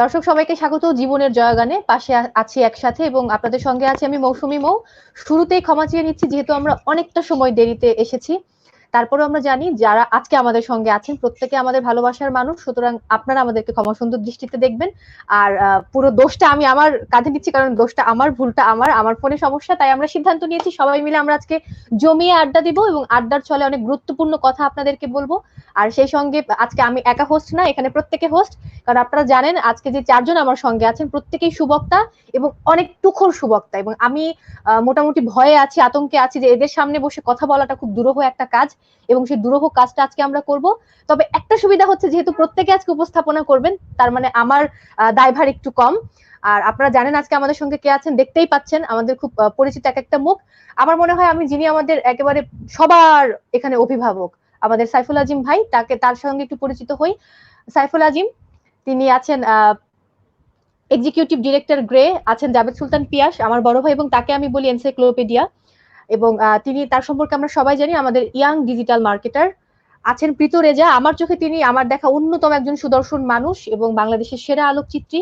দর্শক সবাইকে স্বাগত জীবনের জয়গানে। পাশে আছি একসাথে এবং আপনাদের সঙ্গে আছি আমি মৌসুমী মৌ। শুরুতেই ক্ষমা চেয়ে নিচ্ছি যেহেতু আমরা অনেকটা সময় দেরিতে এসেছি। তারপরেও আমরা জানি যারা আজকে আমাদের সঙ্গে আছেন প্রত্যেকে আমাদের ভালোবাসার মানুষ, সুতরাং আপনারা আমাদেরকে ক্ষমা সুন্দর দৃষ্টিতে দেখবেন। আর পুরো দোষটা আমি আমার কাঁধে নিচ্ছি, কারণ দোষটা আমার, ভুলটা আমার ফোনে সমস্যা। তাই আমরা সিদ্ধান্ত নিয়েছি সবাই মিলে আমরা আজকে জমিয়ে আড্ডা দিব এবং আড্ডার ছলে অনেক গুরুত্বপূর্ণ কথা আপনাদেরকে বলবো। আর সেই সঙ্গে আজকে আমি একা হোস্ট না, এখানে প্রত্যেকে হোস্ট। কারণ আপনারা জানেন আজকে যে চারজন আমার সঙ্গে আছেন প্রত্যেকেই সুবক্তা এবং অনেক তুখোড় সুবক্তা, এবং আমি মোটামুটি ভয়ে আছি, আতঙ্কে আছি যে এদের সামনে বসে কথা বলাটা খুব দুরূহ একটা কাজ, এবং সেই দুরূহ কাজটা আজকে আমরা করব। তবে একটা সুবিধা হচ্ছে যেহেতু প্রত্যেকে আজকে উপস্থাপনা করবেন, তার মানে আমার দায়ভার একটু কম। আর আপনারা জানেন আজকে আমাদের সঙ্গে কে আছেন, দেখতেই পাচ্ছেন আমাদের খুব পরিচিত এক একটা মুখ। আমার মনে হয় আমি যিনি আমাদের একেবারে সবার এখানে অভিভাবক, আমাদের সাইফুল আজিম ভাই, তার সঙ্গে একটু পরিচিত হই। সাইফুল আজিম, তিনি আছেন এক্সিকিউটিভ ডিরেক্টর গ্রে, আছেন জাভেদ সুলতান পিয়াস আমার বড় ভাই, এবং তাকে আমি বলি এনসাইক্লোপিডিয়া। এবং তিনি, তার সম্পর্কে আমরা সবাই জানি, আমাদের ইয়াং ডিজিটাল মার্কেটার। আছেন প্রীত রেজা, আমার চোখে তিনি আমার দেখা অন্যতম একজন সুদর্শন মানুষ এবং বাংলাদেশের সেরা আলোকচিত্রী।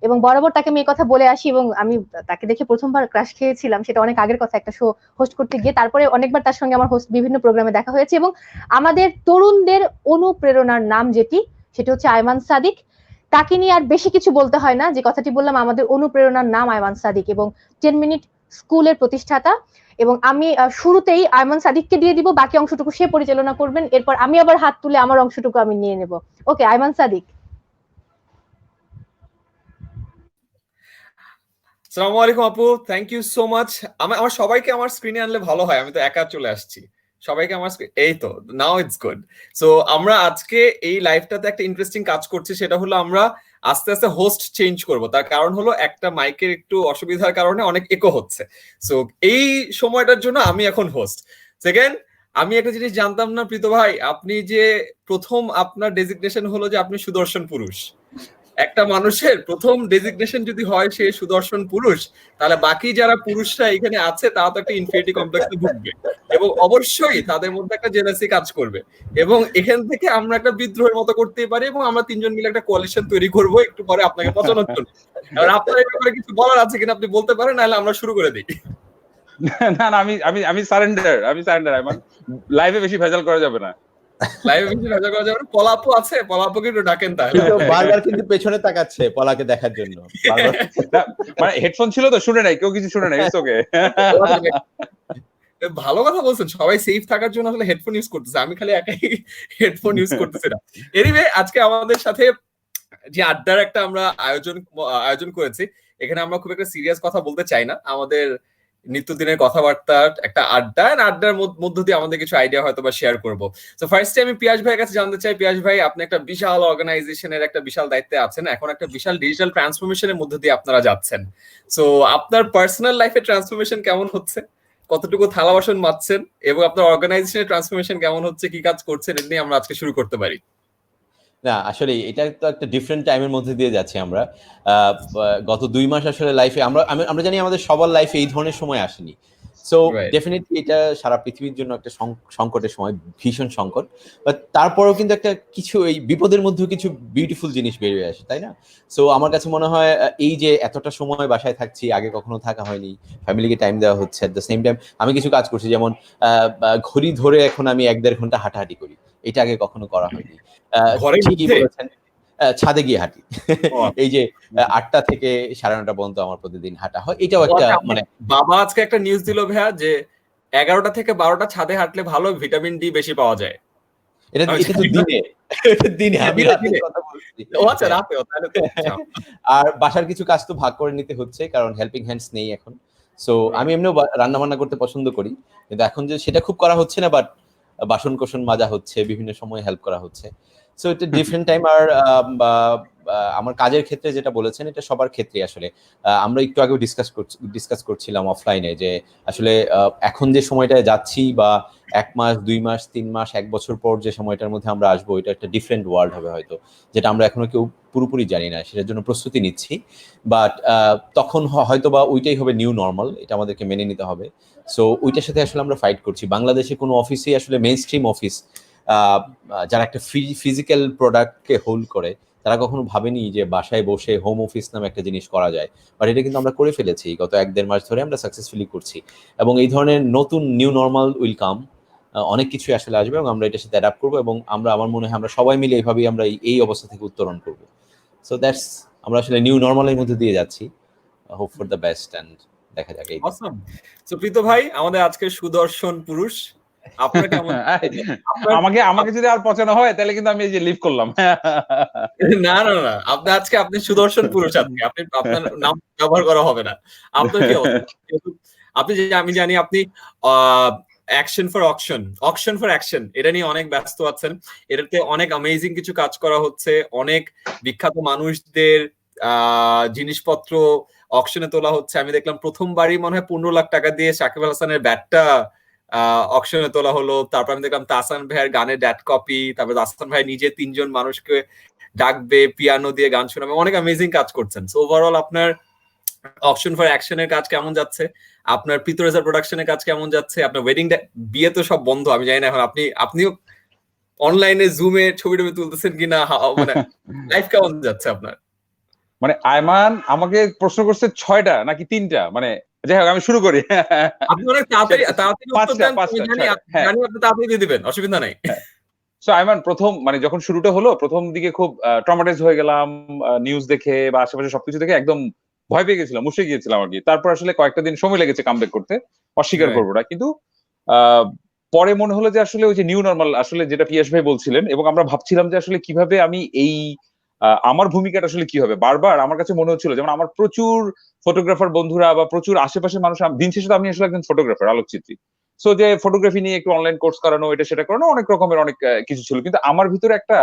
এবং বরাবর তাকে আমি এই কথা বলে আসি, এবং আমি তাকে দেখে প্রথমবার ক্রাশ খেয়েছিলাম, সেটা অনেক আগের কথা, একটা শো হোস্ট করতে গিয়ে। তারপরে অনেকবার তার সঙ্গে আমার হোস্ট বিভিন্ন প্রোগ্রামে দেখা হয়েছে। এবং আমাদের তরুণদের অনুপ্রেরণার নাম যেটি, সেটা হচ্ছে আয়মান সাদিক। তাকে নিয়ে আর বেশি কিছু বলতে হয় না, যে কথাটি বললাম, আমাদের অনুপ্রেরণার নাম আয়মান সাদিক এবং 10 মিনিট স্কুলের প্রতিষ্ঠাতা। এবং আমি শুরুতেই আয়মান সাদিককে দিয়ে দিব, বাকি অংশটুকু সে পরিচালনা করবেন, এরপর আমি আবার হাত তুলে আমার অংশটুকু আমি নিয়ে নেব। ওকে, আয়মান সাদিক। আসসালামু আলাইকুম আপু, থ্যাংক ইউ সো মাচ। আমার সবাইকে আমার স্ক্রিনে আনলে ভালো হয়, আমি তো একা চলে আসছি। সবাইকে আমার এই তো, নাও ইটস গুড। সো আমরা আজকে এই লাইভটাতে একটা ইন্টারেস্টিং কাজ করছি, সেটা হলো আমরা আস্তে আস্তে হোস্ট চেঞ্জ করব। তার কারণ হলো একটা মাইকের একটু অসুবিধার কারণে অনেক ইকো হচ্ছে। সো এই সময়টার জন্য আমি এখন হোস্ট। সেকেন্ড, আমি একটা জিনিস জানতাম না প্রীত ভাই, আপনি যে প্রথম আপনার ডেজিগনেশন হলো যে আপনি সুদর্শন পুরুষ। একটা মানুষের প্রথম ডেজিগনেশন যদি হয় সে সুদর্শন পুরুষ, তাহলে বাকি যারা পুরুষরা এখানে আছে তারা তো একটা ইনফিনিটি কমপ্লেক্সে ভুগবে, এবং অবশ্যই তাদের মধ্যে একটা জেলাসি কাজ করবে। এবং এখান থেকে আমরা একটা বিদ্রোহের মতো করতেই পারি, এবং আমরা তিনজন মিলে একটা কোয়ালিশন তৈরি করব একটু পরে আপনাকে পচানোর জন্য। এবার আপনার এই ব্যাপারে কিছু বলার আছে কিনা আপনি বলতে পারেন, নাহলে আমরা শুরু করে দিই। না না, আমি সারেন্ডার। আমার লাইভে বেশি ভেজাল করা যাবে না। লাইভে বেশি ভেজাল করা যাবে না। পলাপু আছে, পলাপুকে একটু ডাকেন তাহলে। বারবার কিন্তু পেছনে তাকাচ্ছে পলাকে দেখার জন্য। মানে হেডফোন ছিল তো, শুনে নাই, কেউ কিছু শুনে নাই। It's okay. ভালো কথা বলছেন, সবাই সেফ থাকার জন্য আসলে হেডফোন ইউজ করতেছে, আমি খালি একাই হেডফোন ইউজ করতেছি না। এনিওয়ে, আজকে আমাদের সাথে যে আড্ডার একটা আমরা আয়োজন করেছি, এখানে আমরা খুব একটা সিরিয়াস কথা বলতে চাই না, আমাদের নিত্যদিনের কথাবার্তার একটা আড্ডা, আড্ডার মধ্য দিয়ে আমাদের কিছু আইডিয়া হয়তো বা শেয়ার করবো। তো ফার্স্টে আমি পিয়াস ভাইয়ের কাছে জানতে চাই, পিয়াস ভাই আপনি একটা বিশাল অর্গানাইজেশনের একটা বিশাল দায়িত্বে আছেন, এখন একটা বিশাল ডিজিটাল ট্রান্সফরমেশনের মধ্যে দিয়ে আপনারা যাচ্ছেন। সো আপনার পার্সোনাল লাইফে ট্রান্সফরমেশন কেমন হচ্ছে, কতটুকু থালা বাসন মাজছেন, এবং আপনার অর্গানাইজেশনের ট্রান্সফরমেশন কেমন হচ্ছে, কি কাজ করছেন, এটা নিয়ে আমরা আজকে শুরু করতে পারি। না, আসলে এটা তো একটা ডিফারেন্ট টাইমের মধ্যে দিয়ে যাচ্ছি আমরা। গত 2 মাস আসলে লাইফে আমরা জানি আমাদের সবার লাইফে এই ধরনের সময় আসেনি। সো ডেফিনেটলি এটা সারা পৃথিবীর জন্য একটা সংকটের সময়, ভীষণ সংকট। বাট তারপরেও কিন্তু একটা কিছু, এই বিপদের মধ্যেও কিছু বিউটিফুল জিনিস বেরিয়ে আসে, তাই না? সো আমার কাছে মনে হয় এই যে এতটা সময় বাসায় থাকছি, আগে কখনো থাকা হয়নি, ফ্যামিলিকে টাইম দেওয়া হচ্ছে, এট দ্য সেম টাইম আমি কিছু কাজ করছি, যেমন ঘড়ি ধরে এখন আমি 1-1.5 ঘন্টা হাঁটাহাঁটি করি, এটা আগে কখনো করা হয়নি। ঠিকই বলেছেন, ছাদে গিয়ে হাঁটি। এই যে 8টা থেকে 9:30 পর্যন্ত আমার প্রতিদিন হাঁটা হয়, এটাও একটা মানে। বাবা আজকে একটা নিউজ দিল ভাইয়া যে 11টা থেকে 12টা ছাদে হাঁটলে ভালো, ভিটামিন ডি বেশি পাওয়া যায়। এটা তো দিনে আমি রাতের কথা বলছি। ও আচ্ছা, রাতে। আর বাসার কিছু কাজ তো ভাগ করে নিতে হচ্ছে, কারণ হেল্পিং হ্যান্ডস নেই এখন। সো আমি এমনিও রান্না বান্না করতে পছন্দ করি, কিন্তু এখন যে সেটা খুব করা হচ্ছে না, বাট বাসন কোসন মাজা হচ্ছে, বিভিন্ন সময় হেল্প করা হচ্ছে। সো এটা ডিফারেন্ট টাইম। আর আমার কাজের ক্ষেত্রে যেটা বলেছেন, এটা সবার ক্ষেত্রে আসলে আমরা একটু আগে ডিসকাস করছিলাম অফলাইনে, যে আসলে এখন যে সময়টায় যাচ্ছি, বা 1 মাস 2 মাস 3 মাস 1 বছর পর যে সময়টার মধ্যে আমরা আসবো, এটা একটা ডিফারেন্ট ওয়ার্ল্ড হবে হয়তো, যেটা আমরা এখনো কেউ পুরোপুরি জানি না, সেটার জন্য প্রস্তুতি নিচ্ছি। বাট তখন হয়তো বা ওইটাই হবে নিউ নর্মাল, এটা আমাদেরকে মেনে নিতে হবে। সো ওইটার সাথে আসলে আমরা ফাইট করছি। বাংলাদেশে কোনো অফিসই আসলে মেইন স্ট্রিম অফিস, যারা একটা ফিজিক্যাল প্রোডাক্টকে হোল্ড করে, তারা কখনো ভাবেনি যে বাসায় বসে হোম অফিস নামে একটা জিনিস করা যায়, বাট এটা কিন্তু আমরা করে ফেলেছি গত 1-1.5 মাস ধরে আমরা সাকসেসফুলি করছি। এবং এই ধরনের নতুন নিউ নর্মাল উইল কাম, অনেক কিছু আসলে আসবে এবং আমরা এটার সাথে অ্যাডাপ্ট করবো এবং আমার মনে হয় আমরা সবাই মিলে এইভাবেই আমরা এই অবস্থা থেকে উত্তরণ করবো। সো দ্যাটস, আমরা আসলে নিউ নর্মালের মধ্যে দিয়ে যাচ্ছি। Hope for the best and দেখা যাক। এই অসম। সো প্রীত ভাই আমাদের আজকের সুদর্শন পুরুষ, আপনার কেমন? আমাকে যদি আর পছন্দ হয় তাহলে কিন্তু আমি এই যে লিভ করলাম। না না না, আপনি সুদর্শন পুরুষ, আপনি আপনার নাম ব্যবহার করা হবে না। আপনার কি অবস্থা? আপনি আমি জানি আপনি action for auction for action এটা নিয়ে অনেক ব্যস্ত আছেন। এটাতে অনেক অ্যামেজিং কিছু কাজ করা হচ্ছে, অনেক বিখ্যাত মানুষদের জিনিসপত্র অকশনে তোলা হচ্ছে। আমি দেখলাম প্রথমবারই মনে হয় 15 লাখ টাকা দিয়ে সাকিব আল হাসানের ব্যাটটা অকশনে তোলা হলো। তারপর আমি দেখলাম তাহসান ভাইয়ের গানের ড্যাট কপি, তারপর তাহসান ভাই নিজে 3 জন মানুষকে ডাকবে, পিয়ানো দিয়ে গান শোনাবে, অনেক অ্যামেজিং কাজ করছেন। সো ওভারঅল আপনার অকশন ফর অ্যাকশনের কাজ কেমন যাচ্ছে? আপনার প্রীত রেজার প্রোডাকশনের কাজ কেমন যাচ্ছে? আপনার ওয়েডিং বিয়ে তো সব বন্ধ, আমি জানি না এখন আপনিও অনলাইনে জুমে ছবি টবি তুলতেছেন কিনা, মানে লাইফ কেমন যাচ্ছে আপনার? মানে আয়মান আমাকে প্রশ্ন করছে 6টা নাকি 3টা, মানে যাই হোক আমি শুরু করি। আপনি অনেক তাড়াতাড়ি উত্তর দেন, আমি জানি আপনি তাড়াতাড়ি দিয়ে দিবেন, অসুবিধা নাই। সো আয়মান প্রথম মানে যখন শুরুটা হলো প্রথম দিকে খুব ট্রমাটাইজ হয়ে গেলাম, নিউজ দেখে বা আশেপাশে সবকিছু দেখে একদম ভয় পেয়ে গেছিলাম, মুশড়ে গিয়েছিলাম আর কি। তারপর আসলে কয়েকটা দিন সময় লেগেছে কামব্যাক করতে, অস্বীকার করবো না। কিন্তু পরে মনে হলো যে আসলে ওই যে নিউ নর্মাল আসলে যেটা পিয়াস ভাই বলছিলেন, এবং আমরা ভাবছিলাম যে আসলে কিভাবে আমি এই আমার ভূমিকাটা আসলে কি হবে। বারবার আমার কাছে মনে হচ্ছিল যেমন আমার প্রচুর ফটোগ্রাফার বন্ধুরা বা প্রচুর আশেপাশের মানুষ, দিন শেষে তো আমি আসলে একজন ফটোগ্রাফার, আলোকচিত্রী। সো যে ফটোগ্রাফি নিয়ে একটু অনলাইন কোর্স করানো, এটা সেটা করানো, অনেক রকমের অনেক কিছু ছিল। কিন্তু আমার ভিতরে একটা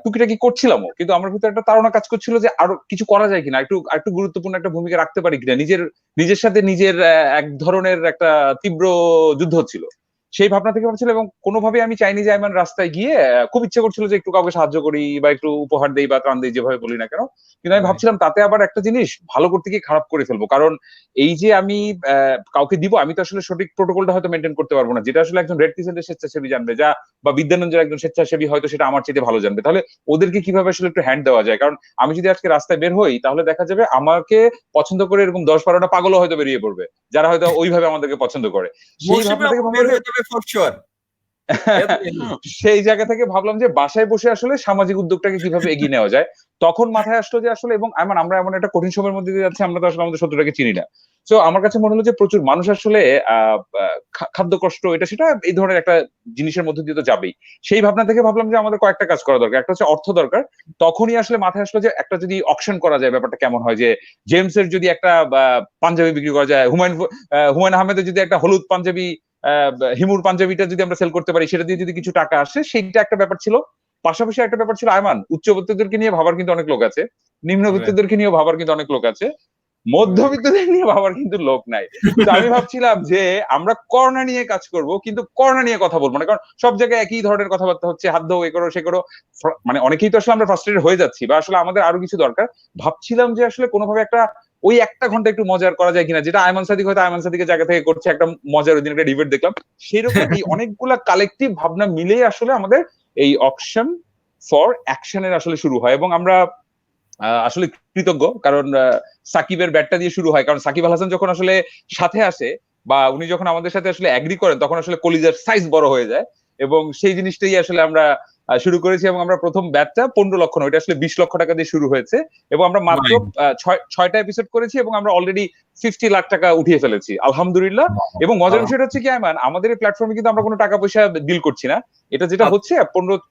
টুকিটাকি করছিলামও, কিন্তু আমার ভিতরে একটা তাড়না কাজ করছিল যে আরো কিছু করা যায় কিনা, একটু গুরুত্বপূর্ণ একটা ভূমিকা রাখতে পারি কিনা। নিজের সাথে নিজের এক ধরনের একটা তীব্র যুদ্ধ হচ্ছিল, সেই ভাবনা থেকে ভাবছিল। এবং কোনোভাবে আমি চাইনি যে আমি রাস্তায় গিয়ে খুব ইচ্ছে করছিল যে একটু কাউকে সাহায্য করি বা একটু উপহার দেই বা ত্রাণ দেই, যেভাবে বলি না কেন। কিন্তু আমি ভাবছিলাম তাতে আবার একটা জিনিস ভালো করতে গিয়ে খারাপ করে ফেলবো। কারণ এই যে আমি কাউকে দিব, আমি তো আসলে সঠিক প্রোটোকলটা হয়তো মেনটেন করতে পারবো না, যেটা আসলে একজন রেড ক্রিসেন্টের স্বেচ্ছাসেবী জানবে, বা বিদ্যানন্দের একজন স্বেচ্ছাসেবী হয়তো সেটা আমার চেয়ে ভালো জানবে। তাহলে ওদেরকে কিভাবে আসলে একটু হ্যান্ড দেওয়া যায়? কারণ আমি যদি আজকে রাস্তায় বের হই তাহলে দেখা যাবে আমাকে পছন্দ করে এরকম 10-12টা পাগলও হয়তো বেরিয়ে পড়বে, যারা হয়তো ওইভাবে আমাদেরকে পছন্দ করে। সেই ভাবনা থেকে সেই জায়গা থেকে ভাবলাম যে বাসায় বসে আসলে সামাজিক উদ্যোগটাকে কিভাবে এগিয়ে নেওয়া যায়। তখন মাথায় আসলো যে আসলে, এবং আমরা এমন একটা কঠিন সময়ের মধ্যে দিয়ে যাচ্ছি, আমরা তো আসলে আমাদের শত্রুটাকে চিনি না। তো আমার কাছে মনে হলো যে প্রচুর মানুষ আসলে খাদ্য কষ্ট, এটা সেটা এই ধরনের একটা জিনিসের মধ্যে দিয়ে তো যাবেই। সেই ভাবনা থেকে ভাবলাম যে আমাদের কয়েকটা কাজ করা দরকার। একটা হচ্ছে অর্থ দরকার। তখনই আসলে মাথায় আসলো যে একটা যদি অকশন করা যায় ব্যাপারটা কেমন হয়, যে জেমসের যদি একটা পাঞ্জাবি বিক্রি করা যায়, হুমায়ুন আহমেদের যদি একটা হলুদ পাঞ্জাবি, হিমুর পাঞ্জাবিটা যদি আমরা সেল করতে পারি, সেটা দিয়ে যদি কিছু টাকা আসে, সেইটা একটা ব্যাপার ছিল। পাশাপাশি একটা ব্যাপার ছিল আয়মান, উচ্চবিত্তদেরকে নিয়ে ভাবার কিন্তু অনেক লোক আছে, নিম্নবিত্তদেরকে নিয়েও ভাবার কিন্তু অনেক লোক আছে, মধ্যবিত্তদের নিয়ে ভাবার কিন্তু লোক নাই। তো আমি ভাবছিলাম যে আমরা করোনা নিয়ে কাজ করব, কিন্তু করোনা নিয়ে কথা বলবো না, কারণ সব জায়গায় একই ধরনের কথাবার্তা হচ্ছে, হাত ধো, এ করো সে করো। মানে অনেকেই তো আসলে আমরা ফ্রাস্ট্রেটেড হয়ে যাচ্ছি, বা আসলে আমাদের আরো কিছু দরকার। ভাবছিলাম যে আসলে কোনোভাবে একটা ওই 1 ঘন্টা একটু মজার করা যায় কিনা, যেটা আয়মান সাদিক হয়তো আয়মান সাদিকের জায়গা থেকে করছে, একটা মজার, ওই দিন একটা ডিবেট দেখলাম, সেরকম এই অনেকগুলা কালেকটিভ ভাবনা মিলেই আসলে আমাদের এই অকশন ফর অ্যাকশনের আসলে শুরু হয়। এবং আমরা আসলে কৃতজ্ঞ, কারণ সাকিবের ব্যাটটা দিয়ে শুরু হয়। কারণ সাকিব আল হাসান যখন আসলে সাথে আসে, বা উনি যখন আমাদের সাথে আসলে অ্যাগ্রি করেন, তখন আসলে কলিজার সাইজ বড় হয়ে যায়। এবং সেই জিনিসটাই আসলে আমরা শুরু করেছি। এবং আমরা প্রথম ব্যাটটা 15 লক্ষ নয়, এটা আসলে 20 লক্ষ টাকা দিয়ে শুরু হয়েছে। এবং আমরা মাত্র 6টা এপিসোড করেছি এবং আমরা অলরেডি 50 লাখ টাকা উঠিয়ে ফেলেছি, আলহামদুলিল্লাহ। এবং মজার বিষয়টা হচ্ছে কি আয়মান, আমাদের এই প্ল্যাটফর্মে কিন্তু আমরা কোনো টাকা পয়সা ডিল করছি না। এটা যেটা হচ্ছে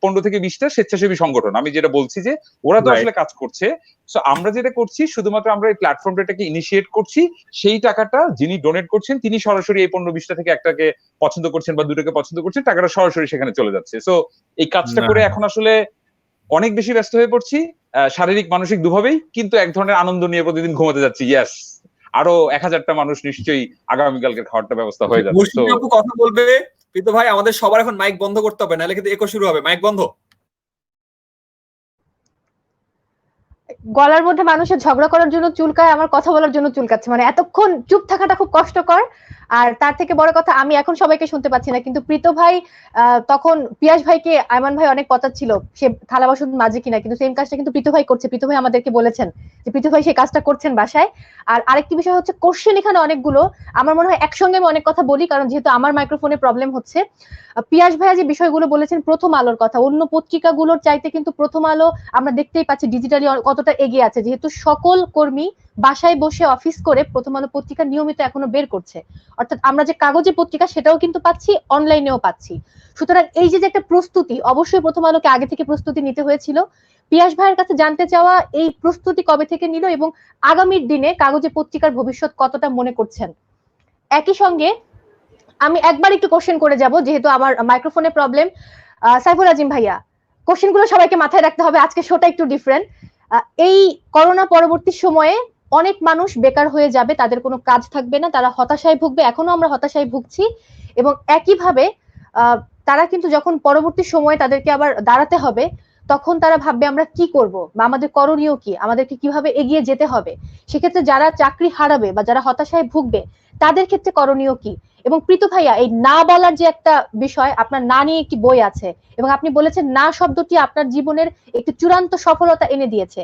15 থেকে 20টা স্বেচ্ছাসেবী সংগঠন, আমি যেটা বলছি যে ওরা তো আসলে কাজ করছে। সো আমরা যেটা করছি, শুধুমাত্র আমরা এই প্ল্যাটফর্মটাকে ইনিশিয়েট করছি। সেই টাকাটা যিনি ডোনেট করছেন, তিনি সরাসরি এই 15-20টা থেকে একটাকে পছন্দ করছেন বা দুটোকে পছন্দ করছেন, টাকাটা সরাসরি সেখানে চলে যাচ্ছে। সো এই কাজটা করে এখন আসলে অনেক বেশি ব্যস্ত হয়ে পড়ছি, শারীরিক মানসিক দুভাবেই, কিন্তু এক ধরনের আনন্দ নিয়ে প্রতিদিন ঘুমাতে যাচ্ছি। ইয়াস, আরো 1000টা মানুষ নিশ্চয়ই আগামীকালকে খাওয়ারটা ব্যবস্থা হয়ে যাবে। কথা বলবে প্রীত ভাই, আমাদের সবার এখন মাইক বন্ধ করতে হবে, নাহলে কিন্তু একো শুরু হবে। মাইক বন্ধ। গলার মধ্যে মানুষের ঝগড়া করার জন্য চুলকায়, আমার কথা বলার জন্য চুলকাচ্ছে, মানে এতক্ষণ চুপ থাকাটা খুব কষ্টকর। আর তার থেকে বড় কথা, আমি এখন সবাইকে শুনতে পাচ্ছি না, কিন্তু প্রীত ভাই তখন পিয়াস ভাইকে আয়মান ভাই অনেক পচাচ্ছিল সে থালা বাসন মাজে কিনা, কিন্তু সেম কাজটা কিন্তু প্রীত ভাই করছে। প্রীত ভাই আমাদেরকে বলেছেন যে প্রীত ভাই সেই কাজটা করছেন বাসায়। আর আরেকটি বিষয় হচ্ছে, কোশ্চেন এখানে অনেকগুলো, আমার মনে হয় একসঙ্গে আমি অনেক কথা বলি, কারণ যেহেতু আমার মাইক্রোফোনে প্রবলেম হচ্ছে। পিয়াস ভাইয়া যে বিষয়গুলো বলেছেন, প্রথম আলোর কথা, অন্য পত্রিকাগুলোর চাইতে কিন্তু প্রথম আলো আমরা দেখতেই পাচ্ছি ডিজিটালি কতটা এগিয়ে আছে, যেহেতু সকল কর্মী বাসায় বসে অফিস করে প্রথম আলো পত্রিকা নিয়মিত এখনো বের করছে। অর্থাৎ আমরা যে কাগজে পত্রিকা সেটাও কিন্তু পাচ্ছি, অনলাইনেও পাচ্ছি। সুতরাং এই যে একটা প্রস্তুতি, অবশ্যই প্রথম আলোকে আগে থেকে প্রস্তুতি নিতে হয়েছিল। পিয়াস ভাইয়ের কাছে জানতে চাওয়া, এই প্রস্তুতি কবে থেকে নিল এবং আগামীর দিনে কাগজে পত্রিকার ভবিষ্যৎ কতটা মনে করছেন। একই সঙ্গে আমি একবার একটু কোশ্চেন করে যাব, যেহেতু আমার মাইক্রোফোনে প্রবলেম। সাইফুল আজিম ভাইয়া, কোশ্চেন গুলো সবাইকে মাথায় রাখতে হবে, আজকে শোটা একটু ডিফারেন্ট। এই করোনা পরবর্তী সময়ে অনেক মানুষ বেকার হয়ে যাবে, তাদের কোনো কাজ থাকবে না, তারা হতাশায় ভুগবে, এখনো আমরা হতাশায় ভুগছি। এবং একইভাবে তারা কিন্তু যখন পরবর্তী সময়ে তাদেরকে আবার দাঁড়াতে হবে, তখন তারা ভাববে আমরা কি করব বা আমাদের করণীয় কি, আমাদেরকে কিভাবে এগিয়ে যেতে হবে। সেক্ষেত্রে যারা চাকরি হারাবে বা যারা হতাশায় ভুগবে, তাদের ক্ষেত্রে করণীয় কি। এবং প্রীত ভাইয়া, এই না বলার যে একটা বিষয়, আপনার না নিয়ে একটি বই আছে এবং আপনি বলেছেন না শব্দটি আপনার জীবনের একটি চূড়ান্ত সফলতা এনে দিয়েছে।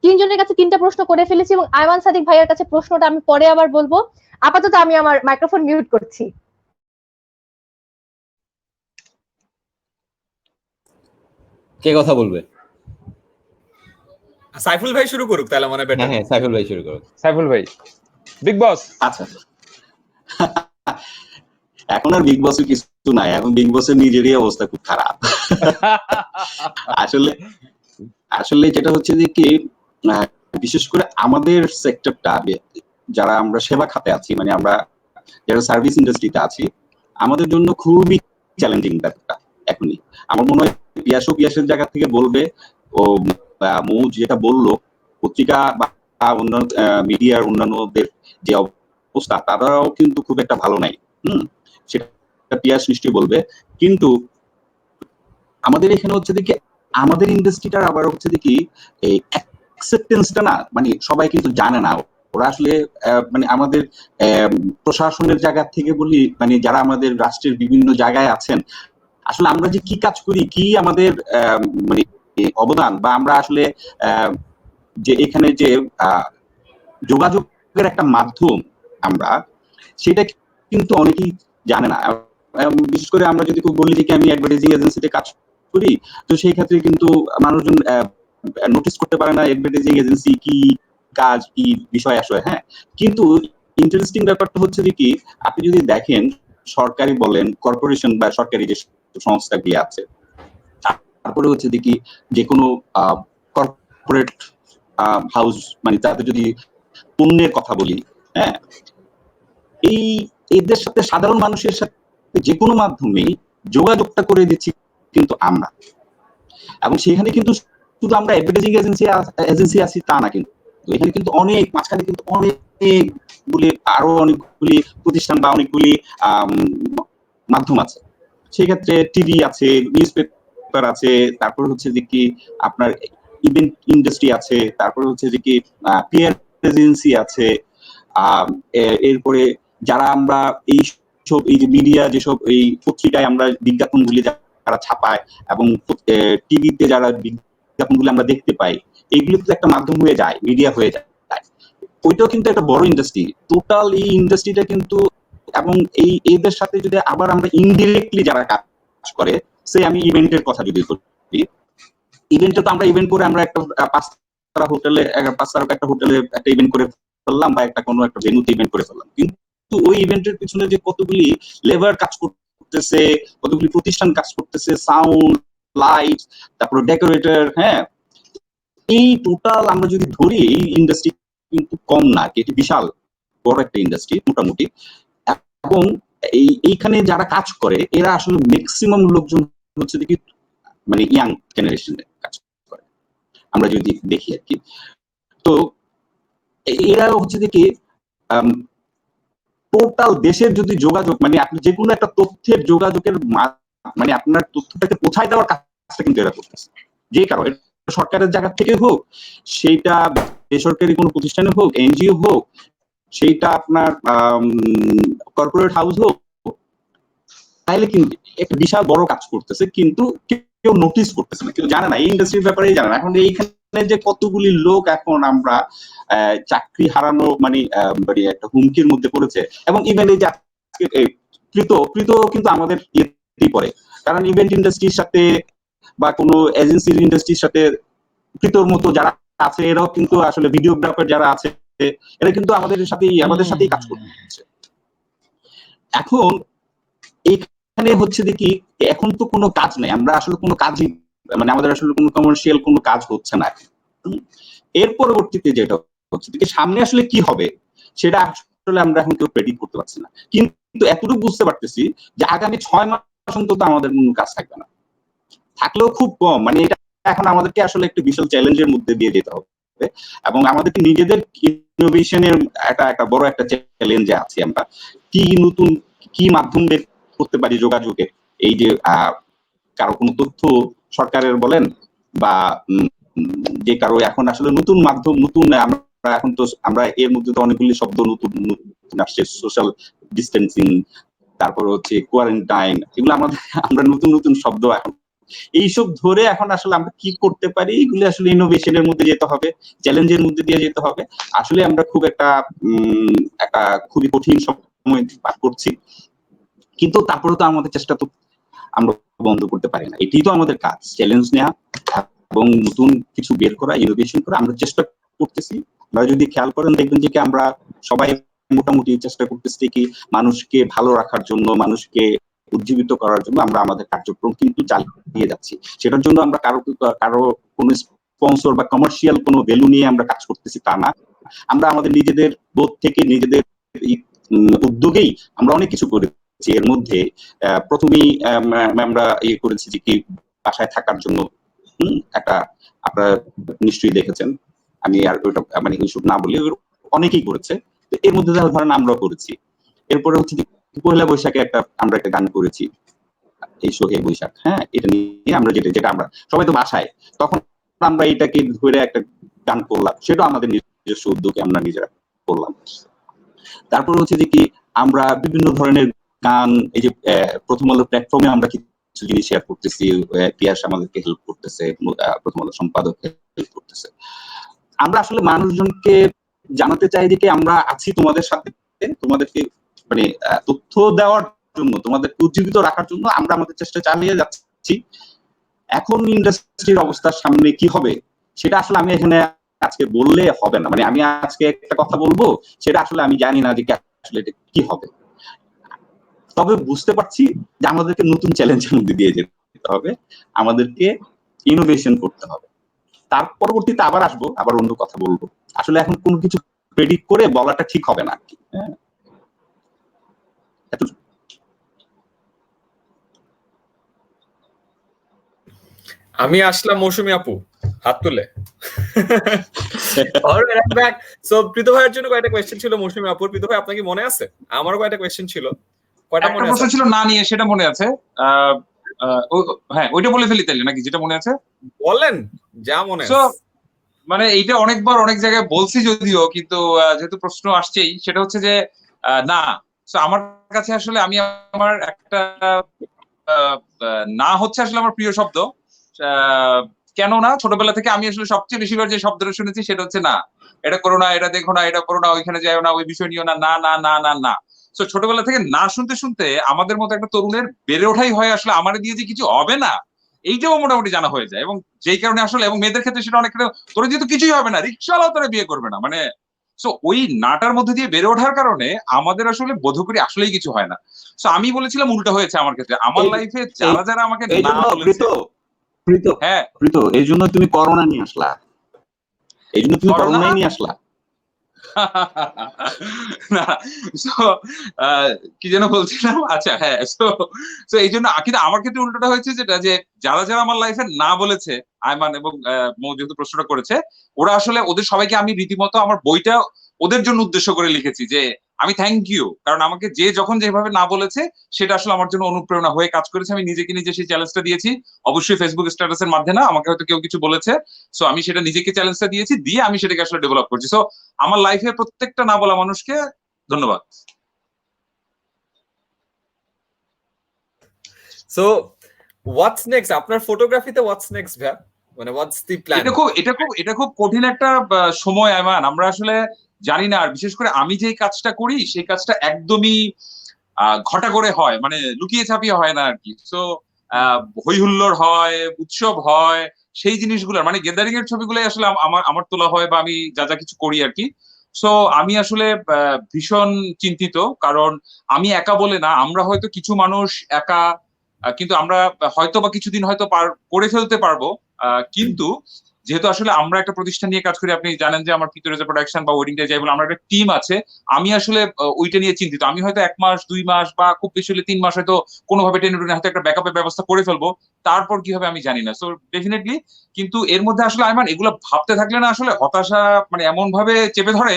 তিনজনের কাছে তিনটা প্রশ্ন করে ফেলেছি এবং আয়মান সাদিক ভাইয়ার কাছে প্রশ্নটা আমি পরে আবার বলবো। আপাতত আমি আমার মাইক্রোফোন মিউট করছি। কে কথা বলবে? সাইফুল ভাই শুরু করুক তাহলে মনে বেটার। হ্যাঁ, সাইফুল ভাই শুরু করুন। সাইফুল ভাই, বিগ বস। আচ্ছা, এখন আর বিগ বসের কিছু নাই, এখন বিগ বসের নিজেরই অবস্থা খুব খারাপ। আসলে আসলে যেটা হচ্ছে যে কি, বিশেষ করে আমাদের সেক্টরটা, যারা আমরা সেবা খাতে আছি, মানে আমরা যারা সার্ভিস ইন্ডাস্ট্রিতে আছি, আমাদের জন্য খুবই চ্যালেঞ্জিং ব্যাপারটা এখনই। আমার মনে হয় পিয়াসের জায়গা থেকে বলবে, ও মৌ যেটা বললো, পত্রিকা বা অন্যান্য মিডিয়ার অন্যান্যদের যে অবস্থা, তারাও কিন্তু খুব একটা ভালো নাই। সেটা পিয়াস নিশ্চয়ই বলবে। কিন্তু আমাদের এখানে হচ্ছে দেখি, আমাদের ইন্ডাস্ট্রিটার আবার হচ্ছে দেখি এই অ্যাকসেপ্টেন্সটা না, মানে সবাই কিন্তু জানে না। ওরা আসলে মানে আমাদের প্রশাসনের জায়গা থেকে বলি, মানে যারা আমাদের রাষ্ট্রের বিভিন্ন জায়গায় আছেন, আসলে আমরা যে কি কাজ করি, কি আমাদের মানে অবদান, বা আমরা আসলে যে এখানে যে যোগাযোগের একটা মাধ্যম আমরা, সেটা কিন্তু অনেকেই জানে না। বিশেষ করে আমরা যদি বলি যে আমি অ্যাডভার্টাইজিং এজেন্সিতে কাজ করি, তো সেই ক্ষেত্রে কিন্তু মানুষজন নোটিস করতে পারে না অ্যাডভার্টাইজিং এজেন্সি কি কাজ, কি বিষয় আসলে। হ্যাঁ, কিন্তু ইন্টারেস্টিং ব্যাপারটা হচ্ছে যে কি, আপনি যদি দেখেন সরকারি বলেন, কর্পোরেশন বা সরকারি যে সংস্থাগুলি আছে, তারপরে হচ্ছে দেখি যে কোনো কর্পোরেট হাউস, মানে তাদের যদি পণ্যের কথা বলি, হ্যাঁ, এই এদের সাথে সাধারণ মানুষের সাথে যে কোনো মাধ্যমেই যোগাযোগটা করে দিচ্ছি কিন্তু আমরা। এবং সেখানে কিন্তু শুধু আমরা অ্যাডভার্টাইজিং এজেন্সি আছি তা না, কিন্তু এখানে কিন্তু অনেক মাঝখানে কিন্তু অনেকগুলি আরো অনেকগুলি প্রতিষ্ঠান বা অনেকগুলি মাধ্যম আছে। সেক্ষেত্রে টিভি আছে, নিউজ পেপার আছে, তারপর হচ্ছে যে কি আপনার ইভেন্ট ইন্ডাস্ট্রি আছে, তারপর হচ্ছে যে কি পিআর এজেন্সি আছে। এরপরে যারা আমরা এই সব এই যে মিডিয়া, যেসব এই পত্রিকায় আমরা বিজ্ঞাপনগুলি যারা ছাপায় এবং টিভিতে যারা বিজ্ঞাপনগুলি আমরা দেখতে পাই, এইগুলো তো একটা মাধ্যম হয়ে যায়, মিডিয়া হয়ে যায়। ওইটাও কিন্তু একটা বড় ইন্ডাস্ট্রি, টোটাল এই ইন্ডাস্ট্রিটা কিন্তু। এবং এদের সাথে যদি আবার আমরা ইনডিরেক্টলি যারা কাজ করে, সে আমি ইভেন্টের কথা যদি বলি, ইভেন্টে তো আমরা ইভেন্ট করে আমরা একটা 5 তারকা একটা হোটেলে একটা ইভেন্ট করে ফেললাম, বা একটা কোনো একটা ভেন্যুতে ইভেন্ট করে ফেললাম, কিন্তু ওই ইভেন্টের পিছনে যে কতগুলি লেবার কাজ করতেছে, কতগুলি প্রতিষ্ঠান কাজ করতেছে, সাউন্ড, লাইট, তারপর ডেকোরেটর, হ্যাঁ, এই টোটাল আমরা যদি ধরি, এই ইন্ডাস্ট্রি কিন্তু কম না, এটি বিশাল বড় একটা ইন্ডাস্ট্রি মোটামুটি। এবং এইখানে যারা কাজ করে, এরা আসলে ম্যাক্সিমাম লোকজন হচ্ছে দেখি মানে ইয়াং জেনারেশনের কাজ করে, আমরা যদি দেখি আর কি। তো এরা হচ্ছে দেখি টোটাল দেশের যদি যোগাযোগ, মানে আপনি যে কোনো একটা তথ্যের যোগাযোগের, মানে আপনার তথ্যটাকে পৌঁছায় দেওয়ার কাজটা কিন্তু এরা করতেছে। যে কারণে সরকারের জায়গা থেকে হোক, সেইটা বেসরকারি কোনো প্রতিষ্ঠানে হোক, এনজিও হোক, সেইটা আপনার কর্পোরেট হাউস হোক, তাইলে কিন্তু একটা বিশাল বড় কাজ করতেছে, কিন্তু কেউ নোটিস করতেছে না, কেউ জানে না, এই ইন্ডাস্ট্রির ব্যাপারেই জানে না। এখন এইখানে যে কতগুলি লোক এখন আমরা চাকরি হারানো মানে একটা হুমকির মধ্যে পড়েছে, এবং ইভেন এই যে কৃত কিন্তু আমাদের ইয়েতেই পড়ে, কারণ ইভেন্ট ইন্ডাস্ট্রির সাথে বা কোনো এজেন্সির ইন্ডাস্ট্রির সাথে কৃতর মতো যারা আছে, এরাও কিন্তু আসলে ভিডিওগ্রাফার যারা আছে, এরা কিন্তু আমাদের সাথেই কাজ করছে। এখন এইখানে হচ্ছে দেখি এখন তো কোনো কাজ নেই, আমরা আসলে কোনো কাজই মানে আমাদের আসলে কোনো কমার্শিয়াল কোনো কাজ হচ্ছে না। এর পরবর্তীতে যেটা হচ্ছে দেখি সামনে আসলে কি হবে সেটা আসলে আমরা এখন কেউ প্রেডিক্ট করতে পারছি না, কিন্তু এতটুকু বুঝতে পারতেছি যে আগামী 6 মাস অন্তত আমাদের কোনো কাজ থাকবে না, থাকলেও খুব কম। মানে এটা এখন আমাদেরকে আসলে একটু বিশাল চ্যালেঞ্জের মধ্যে দিয়ে যেতে হবে, এবং আমাদেরকে নিজেদের ইনোভেশনের একটা বড় একটা চ্যালেঞ্জে আছি আমরা। কি নতুন কি মাধ্যম বের করতে পারি যোগাযোগে, এই যে কারো কোনো তথ্য সরকারের বলেন বা যে কারো এখন আসলে নতুন মাধ্যম, নতুন আমরা এখন তো আমরা এর মধ্যে তো অনেকগুলি শব্দ নতুন আসছে, সোশ্যাল ডিস্টেন্সিং, তারপর হচ্ছে কোয়ারেন্টাইন, এগুলো আমরা নতুন নতুন শব্দ এখন এইসব ধরে এখন আসলে আমরা কি করতে পারি, এগুলো আসলে ইনোভেশনের মধ্যে যেতে হবে, চ্যালেঞ্জের মধ্যে দিয়ে যেতে হবে। আসলে আমরা খুব একটা খুবই কঠিন সময় পার করছি, কিন্তু তারপরে তো আমাদের চেষ্টা তো আমরা বন্ধ করতে পারি না। এটাই তো আমাদের কাজ, চ্যালেঞ্জ নেওয়া এবং নতুন কিছু বের করা, ইনোভেশন করা। আমরা চেষ্টা করতেছি, আপনারা যদি খেয়াল করেন দেখবেন যে কি আমরা সবাই মোটামুটি চেষ্টা করতেছি কি মানুষকে ভালো রাখার জন্য, মানুষকে উজ্জীবিত করার জন্য আমরা আমাদের কার্যক্রম কিন্তু চালিয়ে যাচ্ছি। সেটার জন্য আমরা কারো কোনো স্পন্সর বা কমার্শিয়াল কোনো ভ্যালু নিয়ে আমরা কাজ করতেছি তা না। আমরা আমাদের নিজেদের বোধ থেকে, নিজেদের উদ্যোগেই আমরা অনেক কিছু করেছি। এর মধ্যে প্রথমেই আমরা ইয়ে করেছি যে কি বাসায় থাকার জন্য একটা, আপনারা নিশ্চয়ই দেখেছেন, আমি আর ওইটা মানে এইসব না বলি, অনেকেই করেছে, এর মধ্যে ধরেন আমরাও করেছি। এরপরে হচ্ছে পয়লা বৈশাখে আমরা একটা গান করেছি, এই সোহে বৈশাখ, হ্যাঁ, এটা নিয়ে আমরা যেটা আমরা সবাই তো বাসায়, তখন আমরা এটাকে ধরে একটা গান করলাম, সেটা আমাদের নিজস্ব উদ্যোগে আমরা নিজেরা করলাম। তারপর হচ্ছে যে কি আমরা বিভিন্ন ধরনের গান, এই যে প্রথম আলো প্ল্যাটফর্মে আমরা কিছু জিনিস শেয়ার করতেছি, পিয়াস আমাদেরকে হেল্প করতেছে, প্রথম আলো সম্পাদক হেল্প করতেছে। আমরা আসলে মানুষজনকে জানাতে চাই যে কি আমরা আছি তোমাদের সাথে, তোমাদেরকে মানে তথ্য দেওয়ার জন্য, তোমাদেরকে উজ্জীবিত রাখার জন্য আমরা আমাদের চেষ্টা চালিয়ে যাচ্ছি। এখন ইন্ডাস্ট্রির অবস্থার সামনে কি হবে সেটা আসলে আমি এখানে আজকে বললে হবে না, মানে আমি আজকে একটা কথা বলবো সেটা আসলে আমি জানি না যে আসলে এটা কি হবে। তবে বুঝতে পারছি যে আমাদেরকে নতুন চ্যালেঞ্জের মধ্যে দিয়ে যেতে হবে, আমাদেরকে ইনোভেশন করতে হবে। তার পরবর্তীতে আবার আসবো, আবার অন্য কথা বলবো। আসলে এখন কোনো কিছু প্রেডিক্ট করে বলাটা ঠিক হবে না আর কি। আমি আসলাম মৌসুমী আপু হাত তুলে। সো প্রীত ভাইয়ের জন্য কয়েকটা কোয়েশ্চেন ছিল মৌসুমী আপুর। প্রীত ভাই আপনার কি মনে আছে? আমারও কয়েকটা কোয়েশ্চেন ছিল। কয়টা মনে আছে? প্রশ্ন ছিল না নিয়ে, সেটা মনে আছে। হ্যাঁ, ওইটা বলে ফেলি তাইলে নাকি, যেটা মনে আছে বলেন, যা মনে আছে। মানে এইটা অনেকবার অনেক জায়গায় বলছি যদিও, কিন্তু যেহেতু প্রশ্ন আসছেই, সেটা হচ্ছে যে না, আমার কাছে আসলে আমি আমার একটা না হচ্ছে আসলে আমার প্রিয় শব্দ। কেন না, ছোটবেলা থেকে আমি আসলে সবচেয়ে বেশিবার যে শব্দটা শুনেছি সেটা হচ্ছে না। এটা করো না, এটা দেখো না, এটা করো না, ওইখানে যাও না, ওই বিষয় নিও না, না না না না না। তো ছোটবেলা থেকে না শুনতে শুনতে আমাদের মতো একটা তরুণের বেড়ে ওঠাই হয় আসলে আমার দিয়ে যে কিছু হবে না এইটাও মোটামুটি জানা হয়ে যায়, এবং যেই কারণে আসলে, এবং মেয়েদের ক্ষেত্রে সেটা অনেকটা, তোর যেহেতু কিছুই হবে না, রিক্সাওয়ালাও তোরা বিয়ে করবে না, মানে সো ওই নাটার মধ্যে দিয়ে বেড়ে ওঠার কারণে আমাদের আসলে বোধ করি আসলেই কিছু হয় না। সো আমি বলেছিলাম উল্টা হয়েছে আমার ক্ষেত্রে, আমার লাইফে যারা যারা আমাকে না বলেছে। হ্যাঁ এই জন্য তুমি করোনা নিয়ে আসলা, এই জন্য তুমি করোনা নিয়ে আসলা। না, কি যেন বলছিলাম, আচ্ছা হ্যাঁ, তো এই জন্য কিন্তু আমার ক্ষেত্রে উল্টোটা হয়েছে, যেটা যে যারা যারা আমার লাইফে না বলেছে, আয়মান এবং মৌ যেহেতু প্রশ্নটা করেছে, ওরা আসলে ওদের সবাইকে আমি রীতিমতো আমার বইটা ওদের জন্য উদ্দেশ্য করে লিখেছি, যে আমি থ্যাংক ইউ, কারণ আমাকে যে যখন যেভাবে না বলেছে সেটা আসলে আমার জন্য অনুপ্রেরণা হয়ে কাজ করেছে। আমি নিজেকে নিজে সেই চ্যালেঞ্জটা দিয়েছি, অবশ্যই ফেসবুক স্ট্যাটাসের মাধ্যমে না, আমাকে হয়তো কেউ কিছু বলেছে, সো আমি সেটা নিজেকে চ্যালেঞ্জটা দিয়েছি, দিয়ে আমি সেটাকে আসলে ডেভেলপ করছি। সো আমার লাইফে প্রত্যেকটা না বলা মানুষকে ধন্যবাদ। সো হোয়াটস নেক্সট আপনার ফটোগ্রাফিতে, হোয়াটস নেক্সট ভাইয়া, মানে হোয়াটস দি প্ল্যান? এটা খুব কঠিন একটা সময় আয়মান, আমরা আসলে জানি না। আর বিশেষ করে আমি যেই কাজটা করি সেই কাজটা একদমই ঘটা করে হয়, মানে লুকিয়ে ছাপিয়ে হয় না আর কি। সো হই হুল্লোড় হয়, উৎসব হয়, সেই জিনিসগুলো মানে গ্যাদারিং এর ছবিগুলোই আসলে আমার আমার তোলা হয়, বা আমি যা যা কিছু করি আর কি। সো আমি আসলে ভীষণ চিন্তিত, কারণ আমি একা বলে না, আমরা হয়তো কিছু মানুষ একা, কিন্তু আমরা হয়তো বা কিছুদিন হয়তো করে ফেলতে পারবো। কিন্তু যেহেতু আসলে আমরা একটা প্রতিষ্ঠান নিয়ে কাজ করি, আপনি জানেন যে আমার পিতরেজা প্রোডাকশন বা ওয়েডিং ডে যাই বলে আমরা একটা টিম আছে, আমি আসলে ওইটা নিয়ে চিন্তিত। আমি হয়তো 1 মাস 2 মাস বা খুব বেশি হলে 3 মাস হয়তো কোনোভাবে টেনে টুনে হয়তো একটা ব্যাকআপের ব্যবস্থা করে ফেলবো, তারপর কি হবে আমি জানি না। সো ডেফিনেটলি, কিন্তু এর মধ্যে আসলে আইমান এগুলো ভাবতে থাকলে না আসলে হতাশা মানে এমন ভাবে চেপে ধরে।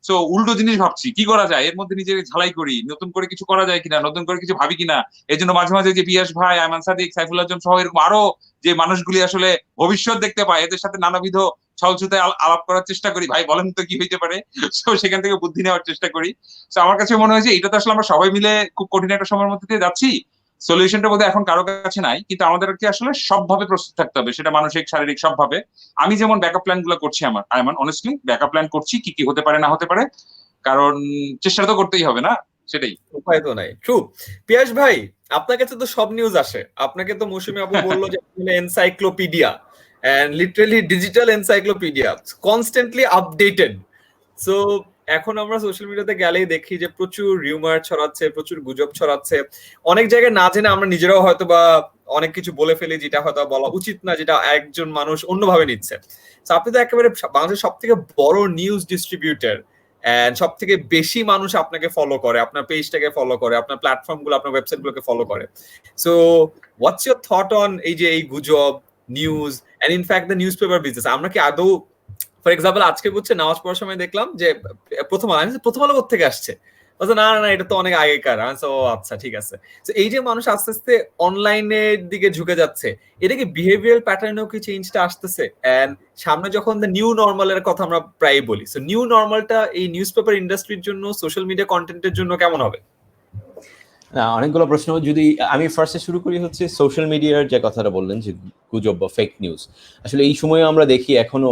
সো উল্টো জিনিস ভাবছি কি করা যায়, এর মধ্যে নিজেকে ঝালাই করি, নতুন করে কিছু করা যায় কিনা, নতুন করে কিছু ভাবি কিনা। এই জন্য মাঝে মাঝে যে পিয়াস ভাই, আয়মান সাদিক, সাইফুল আজম সহ এরকম আরো যে মানুষগুলি আসলে ভবিষ্যৎ দেখতে পায়, এদের সাথে নানাবিধ ছলছুতে আলাপ করার চেষ্টা করি, ভাই বলেন তো কি হইতে পারে। তো সেখান থেকে বুদ্ধি নেওয়ার চেষ্টা করি। তো আমার কাছে মনে হয় যে এটা তো আসলে আমরা সবাই মিলে খুব কঠিন একটা সময়ের মধ্যে দিয়ে যাচ্ছি, সলিউশনটা বোধহয় এখন কারো কাছে নাই, কিন্তু আমাদেরকে আসলে সবভাবে প্রস্তুত থাকতে হবে, সেটা মানসিক শারীরিক সবভাবে। আমি যেমন ব্যাকআপ প্ল্যান গুলো করছি, আমার অনেস্টলি ব্যাকআপ প্ল্যান করছি, কি কি হতে পারে না হতে পারে, কারণ চেষ্টা তো করতেই হবে না, সেটাই। উপায় তো নাই, ট্রু। পিয়াস ভাই, আপনার কাছে তো সব নিউজ আসে, আপনাকে তো মৌসুমী আপু বললো যে encyclopedia, and literally digital encyclopedia, constantly updated. So এখন আমরা সোশ্যাল মিডিয়াতে গেলেই দেখি যে প্রচুর রিউমার ছড়াচ্ছে, প্রচুর গুজব ছড়াচ্ছে, অনেক জায়গায় না জেনে আমরা নিজেরাও হয়তো বা অনেক কিছু বলে ফেলি যেটা হয়তো বলা উচিত না, যেটা একজন মানুষ অন্যভাবে নিচ্ছে। তো আপনি তো একেবারে বাংলাদেশের সব থেকে বড় নিউজ ডিস্ট্রিবিউটর, এন্ড সব থেকে বেশি মানুষ আপনাকে ফলো করে, আপনার পেজটাকে ফলো করে, আপনার প্ল্যাটফর্ম গুলো, আপনার ওয়েবসাইট গুলোকে ফলো করে। So what's your thought on এই যে এই গুজব news and in fact the newspaper business? আমরা কি আদৌ, ফর এক্সাম্পল আজকে বুঝছে নামাজ পড়ার সময় দেখলাম যে প্রথম আলো থেকে আসছে, না না না এটা তো অনেক আগেকার। ও আচ্ছা ঠিক আছে। তো এই যে মানুষ আস্তে আস্তে অনলাইনের দিকে ঝুঁকে যাচ্ছে, এটা কি বিহেভিয়ারাল প্যাটার্নেও কি চেঞ্জটা আসতেছে? এন্ড সামনে যখন দ্য নিউ নর্মালের কথা আমরা প্রায় বলি, সো নিউ নর্মালটা এই নিউজ পেপার ইন্ডাস্ট্রির জন্য, সোশ্যাল মিডিয়া কন্টেন্টের জন্য কেমন হবে? না, অনেকগুলো প্রশ্ন। যদি আমি ফার্স্টে শুরু করি হচ্ছে সোশ্যাল মিডিয়ার যে কথাটা বললেন যে গুজব বা ফেক নিউজ, আসলে এই সময়ে আমরা দেখি এখনো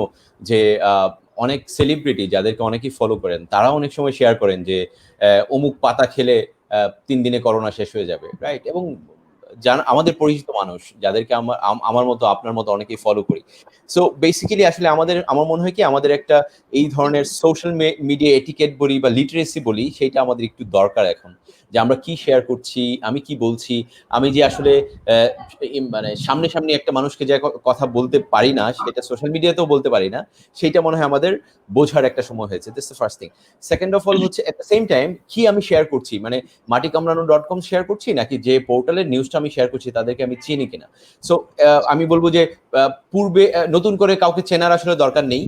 যে অনেক সেলিব্রিটি যাদেরকে অনেকেই ফলো করেন, তারা অনেক সময় শেয়ার করেন যে অমুক পাতা খেলে 3 দিনে করোনা শেষ হয়ে যাবে, রাইট? এবং আমাদের পরিচিত মানুষ যাদেরকে আমার মতো আপনার মতো অনেকেই ফলো করি। সো বেসিক্যালি আসলে আমার মনে হয় কি, আমাদের একটা এই ধরনের সোশ্যাল মিডিয়া এটিকেট বলি বা লিটারেসি বলি, সেইটা আমাদের একটু দরকার এখন, যে আমরা কি শেয়ার করছি, আমি কি বলছি। আমি যে আসলে মানে সামনে একটা মানুষকে যে কথা বলতে পারি না, সেটা সোশ্যাল মিডিয়াতেও বলতে পারি না, সেইটা মনে হয় আমাদের বোঝার একটা সময় হয়েছে। This the first thing. Second of all হচ্ছে এট দ্য সেম টাইম কি আমি শেয়ার করছি, মানে মাটিকামরানো.com শেয়ার করছি নাকি যে পোর্টালের নিউজটা আমি শেয়ার করছি তাদেরকে আমি চিনি কিনা। সো আমি বলবো যে পূর্বে নতুন করে কাউকে চেনার আসলে দরকার নেই।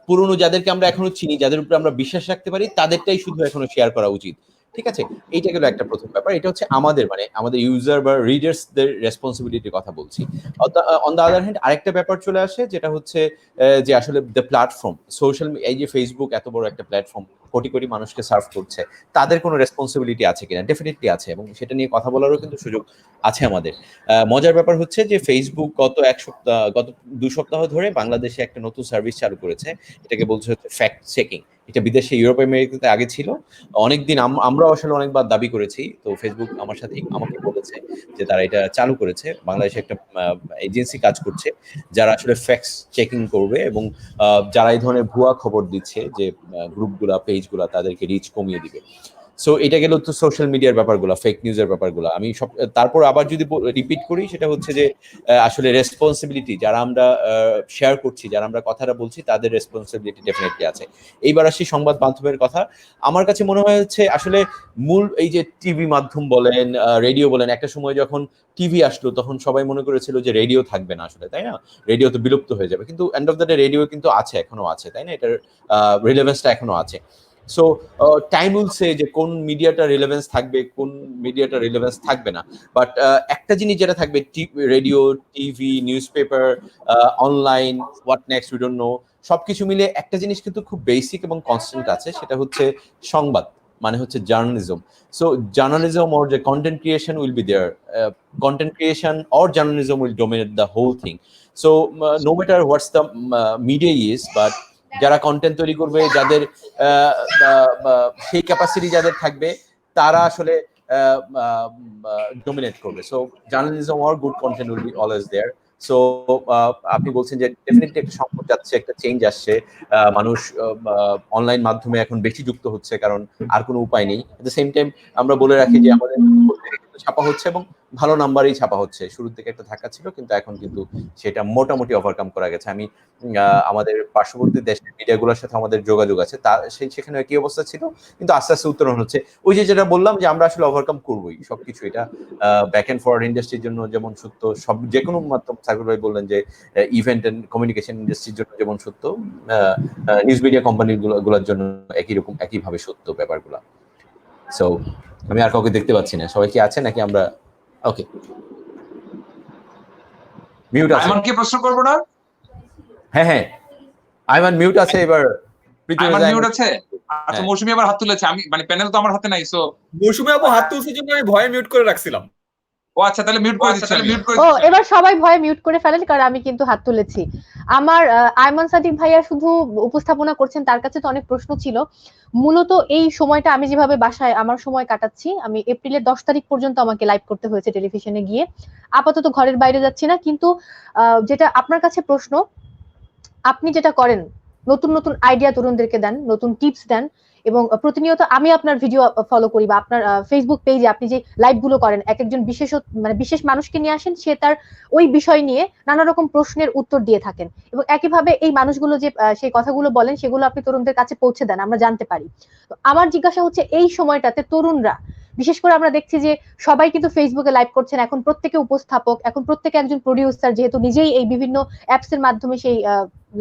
পুরনো যাদেরকে আমরা এখনো চিনি, যাদের উপরে আমরা বিশ্বাস রাখতে পারি, তাদেরটাই শুধু এখনো শেয়ার করা উচিত। ঠিক আছে, এইটা গেল একটা প্রথম ব্যাপার। এটা হচ্ছে আমাদের ইউজার বা রিডার্সদের রেসপন্সিবিলিটির কথা বলছি। অন দ্য আদার হ্যান্ড আরেকটা ব্যাপার চলে আসে, যেটা হচ্ছে যে আসলে দ্য প্ল্যাটফর্ম সোশ্যাল, এই যে ফেসবুক এত বড় একটা প্ল্যাটফর্ম, কোটি কোটি মানুষকে সার্ভ করছে, তাদের কোনো রেসপন্সিবিলিটি আছে কিনা? ডেফিনেটলি আছে, এবং সেটা নিয়ে কথা বলারও কিন্তু সুযোগ আছে আমাদের। মজার ব্যাপার হচ্ছে যে ফেসবুক গত 2 সপ্তাহ ধরে বাংলাদেশে একটা নতুন সার্ভিস চালু করেছে, এটাকে বলছে হচ্ছে ফ্যাক্ট চেকিং। এটা বিদেশে, ইউরোপ আমেরিকাতে আগে ছিল অনেকদিন, আমরাও আসলে অনেকবার দাবি করেছি। তো ফেসবুক আমাকে বলেছে যে তারা এটা চালু করেছে, বাংলাদেশে একটা এজেন্সি কাজ করছে যারা আসলে ফ্যাক্ট চেকিং করবে, এবং যারা এই ধরনের ভুয়া খবর দিচ্ছে যে গ্রুপগুলা পেজগুলা, তাদেরকে রিচ কমিয়ে দিবে। সো এটা গেল তো সোশ্যাল মিডিয়ার ব্যাপারগুলো, ফেক নিউজের ব্যাপারগুলো। আমি তারপর আবার যদি রিপিট করি, সেটা হচ্ছে যে আসলে রেসপন্সিবিলিটি, যারা আমরা শেয়ার করছি, যারা আমরা কথাটা বলছি, তাদের রেসপন্সিবিলিটি ডেফিনেটলি আছে। এইবার আসি সংবাদ মাধ্যমের কথা। আমার কাছে মনে হয় হচ্ছে আসলে মূল এই যে টিভি মাধ্যম বলেন, রেডিও বলেন, একটা সময় যখন টিভি আসলো তখন সবাই মনে করেছিল যে রেডিও থাকবে না আসলে, তাই না? রেডিও তো বিলুপ্ত হয়ে যাবে, কিন্তু end of the day radio কিন্তু আছে, এখনো আছে, তাই না? এটার রিলেভেন্সটা এখনো আছে। সো টাইম উইল সে যে কোন মিডিয়াটা রিলেভেন্স থাকবে, কোন মিডিয়াটা রিলেভেন্স থাকবে না। বাট একটা জিনিস যেটা থাকবে, radio, TV, news paper, online, what next we don't know, সবকিছু মিলে একটা জিনিস কিন্তু খুব বেসিক এবং কনস্ট্যান্ট আছে, সেটা হচ্ছে সংবাদ, মানে হচ্ছে journalism. So journalism or the content creation will be there. Content creation or journalism will dominate the whole thing. So no matter what's the media is, but যারা কন্টেন্ট তৈরি করবে, যাদের সেই ক্যাপাসিটি যাদের থাকবে, তারা আসলে ডমিনেট করবে। So journalism or good content will be always there. So আপনি বলছেন যে ডেফিনেটলি একটা সংকট যাচ্ছে, একটা চেঞ্জ আসছে, মানুষ অনলাইন মাধ্যমে এখন বেশি যুক্ত হচ্ছে, কারণ আর কোনো উপায় নেই। এট দ্য সেম টাইম আমরা বলে রাখি যে আমাদের ছাপা হচ্ছে এবং ভালো নাম্বারেই ছাপা হচ্ছে। শুরুর দিকে একটা ধাক্কা ছিল, কিন্তু এখন কিন্তু সেটা মোটামুটি ওভারকাম করা গেছে। আমি আমাদের পার্শ্ববর্তী দেশের মিডিয়াগুলোর সাথে আমাদের যোগাযোগ আছে, তা সেখানে একই অবস্থা ছিল, কিন্তু আস্তে আস্তে উত্তরণ হচ্ছে। ওই যে যেটা বললাম যে আমরা আসলে ওভারকাম করবোই সবকিছু। এটা ব্যাক এন্ড ফরওয়ার্ড ইন্ডাস্ট্রির জন্য যেমন সত্য, সব যে কোনো মাধ্যম, সাকিব ভাই বললেন যে ইভেন্ট এন্ড কমিউনিকেশন ইন্ডাস্ট্রির জন্য যেমন সত্য, নিউজ মিডিয়া কোম্পানি গুলোর জন্য একই রকম, একইভাবে সত্য ব্যাপারগুলো। সো আমি আর কাউকে দেখতে পাচ্ছি না, সবাই কি আছে নাকি আমরা? ওকে, মিউট আছে। আইমানকে প্রশ্ন করবো না? হ্যাঁ হ্যাঁ, আইমান মিউট আছে এবার। আইমান মিউট আছে? আচ্ছা, মৌসুমী আবার হাত তুলেছে। আমি মানে প্যানেল তো আমার হাতে নাই, সো মৌসুমী আপু হাত তুলছে জন্য আমি ভয়ে মিউট করে রাখছিলাম। ও আচ্ছা, তাহলে মিউট করে দিচ্ছি। ও এবার সবাই ভয়ে মিউট করে ফেলেন, কারণ আমি কিন্তু হাত তুলেছি। আমার আয়মান সাদিক ভাইয়া শুধু উপস্থাপনা করছেন, তার কাছে তো অনেক প্রশ্ন ছিল। মূলত এই সময়টা আমি যেভাবে বাসায় আমার সময় কাটাচ্ছি, আমি এপ্রিলের 10 তারিখ পর্যন্ত আমাকে লাইভ করতে হয়েছে টেলিভিশনে গিয়ে। আপাতত ঘরের বাইরে যাচ্ছি না, কিন্তু যেটা আপনার কাছে প্রশ্ন, আপনি যেটা করেন, নতুন নতুন আইডিয়া তরুণদেরকে দেন, নতুন টিপস দেন, এবং প্রতিনিয়ত আমি আপনার ভিডিও ফলো করি, বা আপনার ফেসবুক পেজে আপনি যে লাইভ গুলো করেন, এক একজন বিশেষ মানুষকে নিয়ে আসেন, সে তার ওই বিষয় নিয়ে নানা রকম প্রশ্নের উত্তর দিয়ে থাকেন, এবং একইভাবে এই মানুষগুলো যে সেই কথাগুলো বলেন, সেগুলো আপনি তরুণদের কাছে পৌঁছে দেন, আমরা জানতে পারি। তো আমার জিজ্ঞাসা হচ্ছে, এই সময়টাতে তরুণরা, বিশেষ করে আমরা দেখছি যে সবাই কিন্তু ফেসবুকে লাইভ করছেন, এখন প্রত্যেকে উপস্থাপক, এখন প্রত্যেকে একজন প্রডিউসার, যেহেতু নিজেই এই বিভিন্ন অ্যাপস এর মাধ্যমে সেই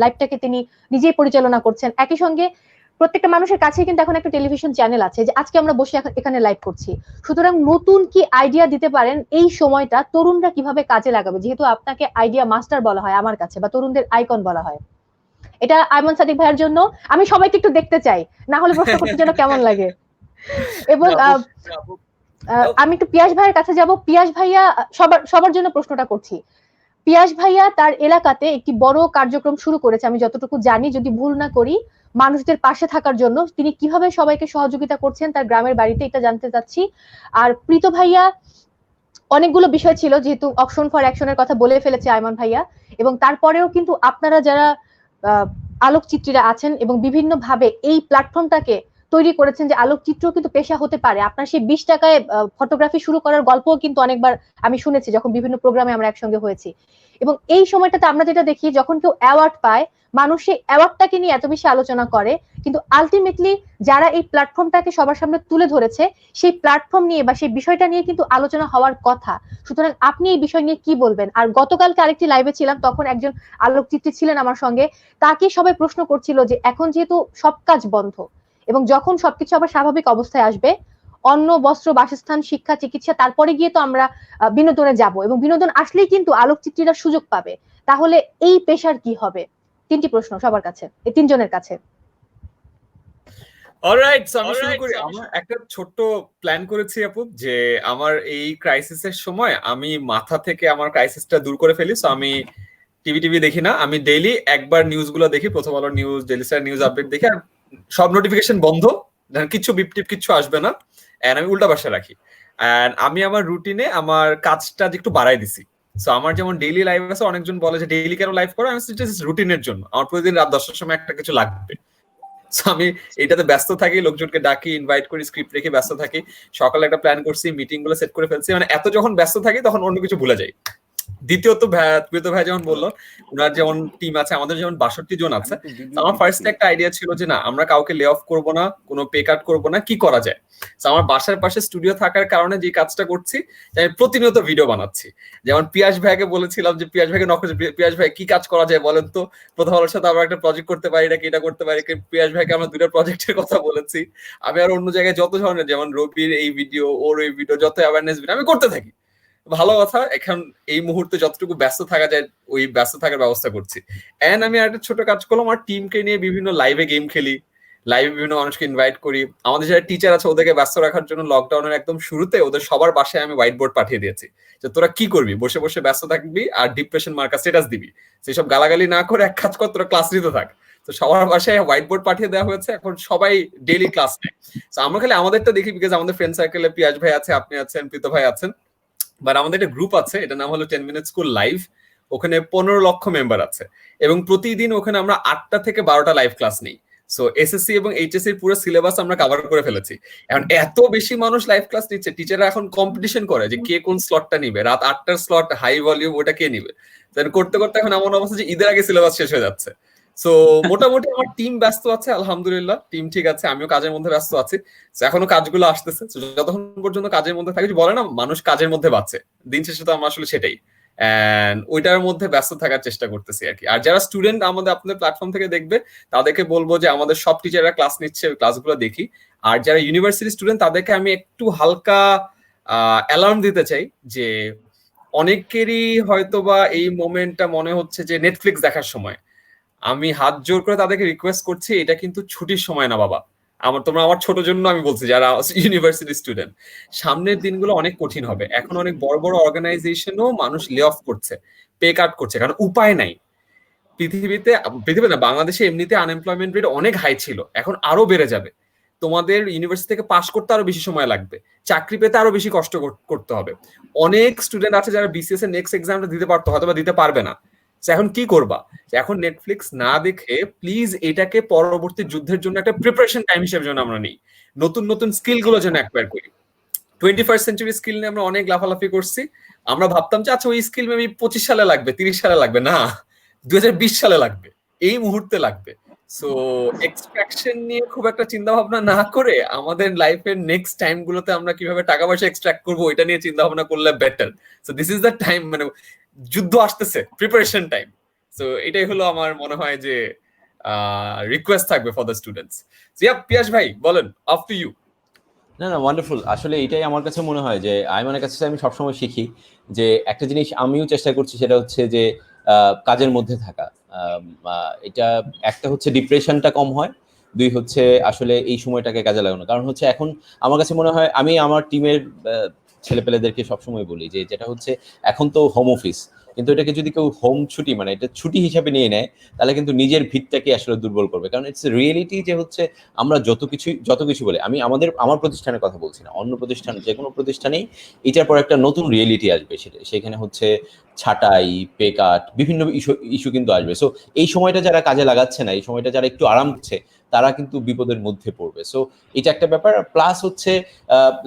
লাইভটাকে তিনি নিজেই পরিচালনা করছেন। একই সঙ্গে প্রত্যেকটা মানুষের কাছে কিন্তু এখন একটা টেলিভিশন চ্যানেল আছে, যে আজকে আমরা বসে এখানে লাইভ করছি। সুতরাং নতুন কি আইডিয়া দিতে পারেন এই সময়টা, তরুণরা কিভাবে কাজে লাগাবে, যেহেতু আপনাকে আইডিয়া মাস্টার বলা হয় আমার কাছে, বা তরুণদের আইকন বলা হয়। এটা আয়মান সাদিক ভাইয়ের জন্য, আমি সবাইকে একটু দেখতে চাই, না হলে প্রশ্ন করতে যেন কেমন লাগে। এবং আমি একটু পিয়াস ভাইয়ের কাছে যাব। পিয়াস ভাইয়া, সবার জন্য প্রশ্নটা করছি। পিয়াস ভাইয়া তার এলাকাতে একটি বড় কার্যক্রম শুরু করেছে, আমি যতটুকু জানি, যদি ভুল না করি, মানুষদের পাশে থাকার জন্য। তিনি কিভাবে সবাইকে সহযোগিতা করছেন তার গ্রামের বাড়িতে, এটা জানতে চাচ্ছি। আর প্রীত ভাইয়া, অনেকগুলো বিষয় ছিল, যেহেতু অকশন ফর অ্যাকশনের কথা বলে ফেলেছে আয়মান ভাইয়া, এবং তারপরেও কিন্তু আপনারা যারা আলোকচিত্রীরা আছেন এবং বিভিন্ন ভাবে এই প্ল্যাটফর্মটাকে তৈরি করেছেন, যে আলোকচিত্র কিন্তু পেশা হতে পারে। আপনার সেই 20 টাকায় ফটোগ্রাফি শুরু করার গল্পও কিন্তু অনেকবার আমি শুনেছি, যখন বিভিন্ন প্রোগ্রামে আমরা একসঙ্গে হয়েছি। এবং এই সময়টাতে আমরা যেটা দেখি, যখন কেউ অ্যাওয়ার্ড পায়, মানুষ সেই অ্যাওয়ার্ডটাকে নিয়ে এত বেশি আলোচনা করে, কিন্তু আলটিমেটলি যারা এই প্ল্যাটফর্মটাকে সবার সামনে তুলে ধরেছে, সেই প্ল্যাটফর্ম নিয়ে বা সেই বিষয়টা নিয়ে কিন্তু আলোচনা হওয়ার কথা। সুতরাং আপনি এই বিষয় নিয়ে কি বলবেন? আর গতকালকে আরেকটি লাইভে ছিলাম, তখন একজন আলোকচিত্রী ছিলেন আমার সঙ্গে, তাকে সবাই প্রশ্ন করছিল যে এখন যেহেতু সব কাজ বন্ধ, এবং যখন সবকিছু আবার স্বাভাবিক অবস্থায় আসবে, অন্ন, বস্ত্র, বাসস্থান, শিক্ষা, চিকিৎসা, তারপরে গিয়ে তো আমরা বিনোদনে যাব, এবং বিনোদন আসলেই কিন্তু আলোকচিত্রীরা সুযোগ পাবে, তাহলে এই পেশার কি হবে? 3টি প্রশ্ন সবার কাছে, এই 3 জনের কাছে। অলরাইট, সো আমি শুরু করি। আমরা একটা ছোট্ট প্ল্যান করেছি আপু, যে আমার এই ক্রাইসিসের সময় আমি মাথা থেকে আমার ক্রাইসিসটা দূর করে ফেলি। সো আমি টিভি দেখি না, আমি ডেইলি একবার নিউজগুলো দেখি, প্রথম আলো news, daily star news update দেখি, আর সব নোটিফিকেশন বন্ধ, কিছু বিপটিপ কিছু আসবে না, এন্ড আমি উল্টা পাশে রাখি। এন্ড আমি আমার রুটিনে আমার কাজটা একটু বাড়াই দিছি। সো আমার যেমন ডেইলি লাইভ আছে, অনেকজন বলে যে ডেইলি কেন লাইভ করো, আমি রুটিনের জন্য, আমার প্রতিদিন রাত 10টার সময় একটা কিছু লাগবে। আমি এটাতে ব্যস্ত থাকি, লোকজনকে ডাকি, ইনভাইট করি, স্ক্রিপ্ট রেখে ব্যস্ত থাকি। সকালে একটা প্ল্যান করছি, মিটিং গুলো সেট করে ফেলছি, মানে এত যখন ব্যস্ত থাকি তখন অন্য কিছু ভুলে যাই। দ্বিতীয়ত প্রিয়ত ভাই যেমন বললো, ওনার যেমন টিম আছে, আমাদের যেমন 62 জন আছে। আমার ফার্স্ট একটা আইডিয়া ছিল যে না, আমরা কাউকে লে অফ করবো না, কোনো পে কাট করবো না, কি করা যায়। আমার বাসার পাশে স্টুডিও থাকার কারণে যে কাজটা করছি, আমি প্রতিনিয়ত ভিডিও বানাচ্ছি। যেমন পিয়াস ভাইকে বলেছিলাম যে পিয়াস ভাইকে নক, পিয়াস ভাই কি কাজ করা যায় বলেন তো, প্রথম আলোর সাথে আমরা একটা প্রজেক্ট করতে পারি নাকি, এটা করতে পারি। পিয়াস ভাইকে আমরা 2টা প্রজেক্টের কথা বলেছি। আমি আর অন্য জায়গায় যত ধরনের, যেমন রবির এই ভিডিও, ওর এই ভিডিও, যত অ্যাওয়ারনেস ভিডিও আমি করতে থাকি। ভালো কথা, এখন এই মুহূর্তে যতটুকু ব্যস্ত থাকা যায় ওই ব্যস্ত থাকার ব্যবস্থা করছি। এন্ড আমি একটা ছোট কাজ করলাম, আমার টিমকে নিয়ে বিভিন্ন লাইভে গেম খেলি, লাইভে বিভিন্ন মানুষকে ইনভাইট করি। আমাদের যারা টিচার আছে ওদেরকে ব্যস্ত রাখার জন্য লকডাউনের একদম শুরুতে ওদের সবার বাসায় আমি হোয়াইট বোর্ড পাঠিয়ে দিয়েছি যে তোরা কি করবি, বসে বসে ব্যস্ত থাকবি আর ডিপ্রেশন মার্কা স্ট্যাটাস দিবি, সেসব গালাগালি না করে এক কাজ কর, তোরা ক্লাস নিতে থাক। তো সবার বাসায় হোয়াইট বোর্ড পাঠিয়ে দেওয়া হয়েছে, এখন সবাই ডেইলি ক্লাস নেয়। তো আমরা খালি আমাদেরটা দেখি, বিকজ আমাদের ফ্রেন্ড সার্কেলে পিয়াস ভাই আছে, আপনি আছেন, প্রীত ভাই আছেন, বাট আমাদের একটা গ্রুপ আছে, এটা নাম হলো 10 মিনিট স্কুল লাইভ। ওখানে 15 লক্ষ মেম্বার আছে এবং প্রতিদিন ওখানে আমরা 8টা থেকে 12টা লাইভ ক্লাস নিই। সো এসএসসি এবং এইচএসসি পুরো সিলেবাস আমরা কভার করে ফেলেছি। এখন এত বেশি মানুষ লাইভ ক্লাস নিচ্ছে, টিচাররা এখন কম্পিটিশন করে যে কে কোন স্লটটা নিবে, রাত 8টার স্লট হাই ভলিউম ওটা কে নিবে। করতে করতে এখন এমন অবস্থা যে ঈদের আগে সিলেবাস শেষ হয়ে যাচ্ছে। সো মোটামুটি আমার টিম ব্যস্ত আছে, আলহামদুলিল্লাহ টিম ঠিক আছে, আমিও কাজের মধ্যে ব্যস্ত আছি। এখনো কাজগুলো আসতেছে, যতক্ষণ পর্যন্ত কাজের মধ্যে থাকি, বলে না মানুষ কাজের মধ্যে বাঁচে, দিন শেষে তো আমরা আসলে সেটাই, ওইটার মধ্যে ব্যস্ত থাকার চেষ্টা করতেছি আর কি। আর যারা স্টুডেন্ট আমাদের আপনাদের প্ল্যাটফর্ম থেকে দেখবে তাদেরকে বলবো যে আমাদের সব টিচাররা ক্লাস নিচ্ছে, ক্লাসগুলো দেখি। আর যারা ইউনিভার্সিটি স্টুডেন্ট তাদেরকে আমি একটু হালকা অ্যালার্ম দিতে চাই যে অনেকেরই হয়তোবা এই মোমেন্টটা মনে হচ্ছে যে নেটফ্লিক্স দেখার সময়। আমি হাত জোর করে তাদেরকে রিকোয়েস্ট করছি, এটা কিন্তু ছুটির সময় না বাবা। তোমরা আমার ছোট জন্য আমি বলছি, যারা ইউনিভার্সিটি স্টুডেন্ট, সামনের দিনগুলো অনেক কঠিন হবে। এখন অনেক বড় বড় অর্গানাইজেশনও মানুষ লে অফ করছে, পে কাট করছে, কারণ উপায় নাই। পৃথিবীতে না, বাংলাদেশে এমনিতে আনএমপ্লয়মেন্ট রেট অনেক হাই ছিল, এখন আরো বেড়ে যাবে। তোমাদের ইউনিভার্সিটি থেকে পাস করতে আরো বেশি সময় লাগবে, চাকরি পেতে আরো বেশি কষ্ট করতে হবে। অনেক স্টুডেন্ট আছে যারা বিসিএস এর নেক্সট এক্সামটা দিতে পারতো, হয়তো বা দিতে পারবে না। এখন কি করবা? এখন নেটফ্লিক্স না দেখে প্লিজ এটাকে পরবর্তী যুদ্ধের জন্য একটা প্রিপারেশন টাইম হিসেবে যেন আমরা নিই, নতুন নতুন স্কিল গুলো যেন অ্যাকোয়ার করি। 21st সেঞ্চুরি স্কিল নিয়ে আমরা অনেক লাফালাফি করছি। আমরা ভাবতাম যে আচ্ছা ওই স্কিল মেবি 25 সালে লাগবে, 30 সালে লাগবে, না 2020 সালে লাগবে, এই মুহূর্তে লাগবে। সো এক্সট্রাকশন নিয়ে খুব একটা চিন্তা ভাবনা না করে আমাদের লাইফের নেক্সট টাইম গুলোতে আমরা কিভাবে টাকা পয়সা এক্সট্রাক্ট করবো ওইটা নিয়ে চিন্তা ভাবনা করলে better. So this is the time, মানে যুদ্ধ আসতেছে, প্রিপারেশন টাইম। সো এটাই হলো আমার মনে হয় যে রিকোয়েস্ট থাকবে ফর দ্য স্টুডেন্টস। পিয়াস ভাই বলেন, অফ টু ইউ। না না, ওয়ান্ডারফুল। আসলে এটাই আমার কাছে মনে হয় যে আইমানের কাছে আমি সবসময় শিখি যে একটা জিনিস আমিও চেষ্টা করছি, সেটা হচ্ছে যে কাজের মধ্যে থাকা। এটা একটা হচ্ছে ডিপ্রেশনটা কম হয়, 2 হচ্ছে আসলে এই সময়টাকে কাজে লাগানো। কারণ হচ্ছে এখন আমার কাছে মনে হয়, আমি আমার টিমের ছেলেপেলেদেরকে সবসময় বলি যে যেটা হচ্ছে এখন তো হোম অফিস, কিন্তু এটাকে যদি কেউ হোম ছুটি, মানে এটা ছুটি হিসাবে নিয়ে নেয়, তাহলে কিন্তু নিজের ভিতটাকে আসলে দুর্বল করবে। কারণ ইটস রিয়েলিটি যে হচ্ছে আমরা যত কিছু বলে, আমি আমার প্রতিষ্ঠানের কথা বলছি না, অন্য প্রতিষ্ঠান, যে কোনো প্রতিষ্ঠানেই এটার পর একটা নতুন রিয়েলিটি আসবে, সেখানে হচ্ছে ছাঁটাই, পে কাট, বিভিন্ন ইস্যু কিন্তু আসবে। সো এই সময়টা যারা কাজে লাগাচ্ছে না, এই সময়টা যারা একটু আরাম করছে, তারা কিন্তু বিপদের মধ্যে পড়বে। সো এটা একটা ব্যাপার। প্লাস হচ্ছে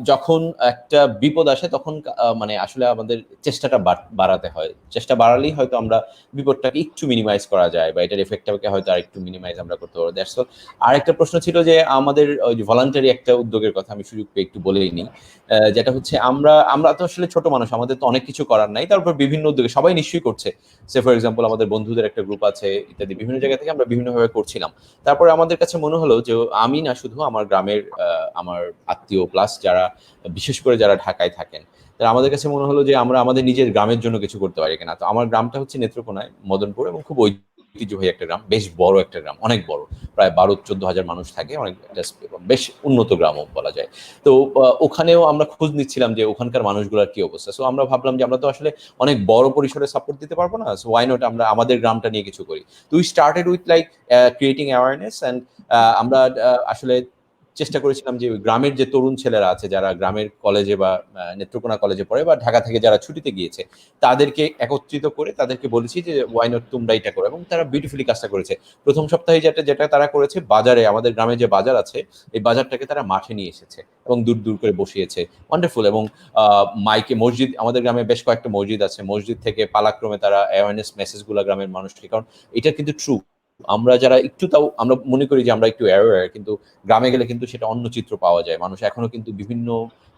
যখন একটা বিপদ আসে তখন মানে আসলে আমাদের চেষ্টাটা বাড়াতে হয়। চেষ্টা বাড়ালেই হয়তো আমরা বিপদটাকে একটু মিনিমাইজ করা যায়, বা এটার এফেক্টটাকে হয়তো আর একটু মিনিমাইজ আমরা করতে পারবো। That's all. আর একটা প্রশ্ন ছিল যে আমাদের ওই যে ভলান্টারি একটা উদ্যোগের কথা আমি সুযোগ পেয়ে একটু বলেই নিই, যেটা হচ্ছে আমরা তো আসলে ছোট মানুষ, আমাদের তো অনেক কিছু করার নাই, তারপর বিভিন্ন উদ্যোগে সবাই নিশ্চয়ই করছে। সে ফর এক্সাম্পল আমাদের বন্ধুদের একটা গ্রুপ আছে ইত্যাদি, বিভিন্ন জায়গা থেকে আমরা বিভিন্নভাবে করছিলাম। তারপরে আমাদের কাছে মনে হলো যে আমি না শুধু আমার গ্রামের আমার আত্মীয় প্লাস যারা, বিশেষ করে যারা ঢাকায় থাকেন, তারা আমাদের কাছে মনে হলো যে আমরা আমাদের নিজের গ্রামের জন্য কিছু করতে পারি কিনা। তো আমার গ্রামটা হচ্ছে নেত্রকোনায়, মদনপুর, এবং খুব ঐতিহ্যবাহী একটা গ্রাম, বেশ বড় একটা গ্রাম, অনেক বড়, প্রায় 12-14 হাজার মানুষ থাকে, অনেক বেশ উন্নত গ্রামও বলা যায়। তো ওখানেও আমরা খোঁজ নিচ্ছিলাম যে ওখানকার মানুষগুলোর কি অবস্থা। সো আমরা ভাবলাম যে আমরা তো আসলে অনেক বড় পরিসরে সাপোর্ট দিতে পারবো না, সো ওয়াই নট আমরা আমাদের গ্রামটা নিয়ে কিছু করি। তো we started with like creating awareness, and আমরা আসলে চেষ্টা করেছিলাম যে ওই গ্রামের যে তরুণ ছেলেরা আছে যারা গ্রামের কলেজে বা নেত্রকোনা কলেজে পড়ে বা ঢাকা থেকে যারা ছুটিতে গিয়েছে তাদেরকে একত্রিত করে তাদেরকে বলেছি যে ওয়াই নট তোমরা এটা করো, এবং তারা বিউটিফুলি কাজটা করেছে। প্রথম সপ্তাহে যেটা যেটা তারা করেছে, বাজারে আমাদের গ্রামে যে বাজার আছে এই বাজারটাকে তারা মাঠে নিয়ে এসেছে এবং দূর দূর করে বসিয়েছে, ওয়ান্ডারফুল। এবং মাইকে মসজিদ, আমাদের গ্রামে বেশ কয়েকটা মসজিদ আছে, মসজিদ থেকে পালাক্রমে তারা অ্যাওয়ারনেস মেসেজগুলো গ্রামের মানুষকে, কারণ এটা কিন্তু ট্রু, আমরা যারা একটু তাও আমরা মনে করি যে আমরা একটু অ্যাওয়্যার, কিন্তু গ্রামে গেলে কিন্তু সেটা অন্য চিত্র পাওয়া যায়। মানুষ এখনো কিন্তু বিভিন্ন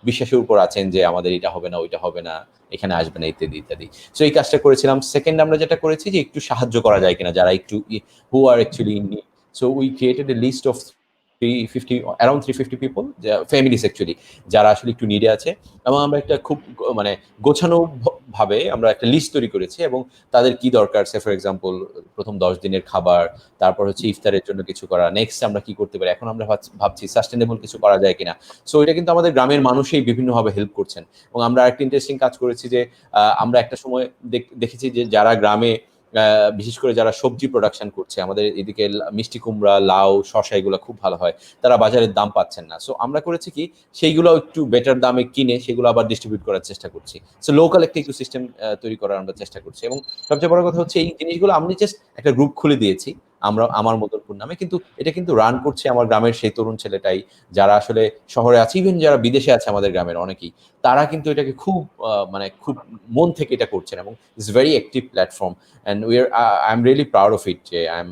বিশ্বাসের উপর আছেন যে আমাদের এটা হবে না, ওইটা হবে না, এখানে আসবে না, ইত্যাদি ইত্যাদি। সো এই কাজটা করেছিলাম। সেকেন্ড আমরা যেটা করেছি যে একটু সাহায্য করা যায় কিনা যারা একটু who are actually in need. So we created a list of 350 people, families actually, যারা আসলে একটু নিডে আছে, এবং আমরা একটা খুব মানে গোছানো ভাবে আমরা একটা লিস্ট তৈরি করেছি এবং তাদের কি দরকার, সে ফর এক্সাম্পল প্রথম 10 দিনের খাবার, তারপর হচ্ছে ইফতারের জন্য কিছু করা, নেক্সট আমরা কি করতে পারি, এখন আমরা ভাবছি সাস্টেনেবল কিছু করা যায় কিনা। সো এটা কিন্তু আমাদের গ্রামের মানুষই বিভিন্নভাবে হেল্প করছেন। এবং আমরা একটা ইন্টারেস্টিং কাজ করেছি যে আমরা একটা সময় দেখেছি যে যারা গ্রামে বিশেষ করে যারা সবজি প্রোডাকশন করছে, আমাদের এদিকে মিষ্টি কুমড়া, লাউ, শসা এগুলো খুব ভালো হয়, তারা বাজারের দাম পাচ্ছেন না। সো আমরা করেছি কি, সেইগুলো একটু বেটার দামে কিনে সেগুলো আবার ডিস্ট্রিবিউট করার চেষ্টা করছি। সো লোকাল একটা ইকোসিস্টেম তৈরি করার আমরা চেষ্টা করছি। এবং সবচেয়ে বড় কথা হচ্ছে এই জিনিসগুলো আমি জাস্ট একটা গ্রুপ খুলে দিয়েছি আমরা, আমার মদনপুর নামে, কিন্তু এটা কিন্তু রান করছে আমার গ্রামের সেই তরুণ ছেলেটাই, যারা আসলে শহরে আছে, ইভেন যারা বিদেশে আছে আমাদের গ্রামের অনেকেই, তারা কিন্তু এটাকে খুব মানে খুব মন থেকে এটা করছেন, এবং it's very active platform, and I am really proud of it যে I am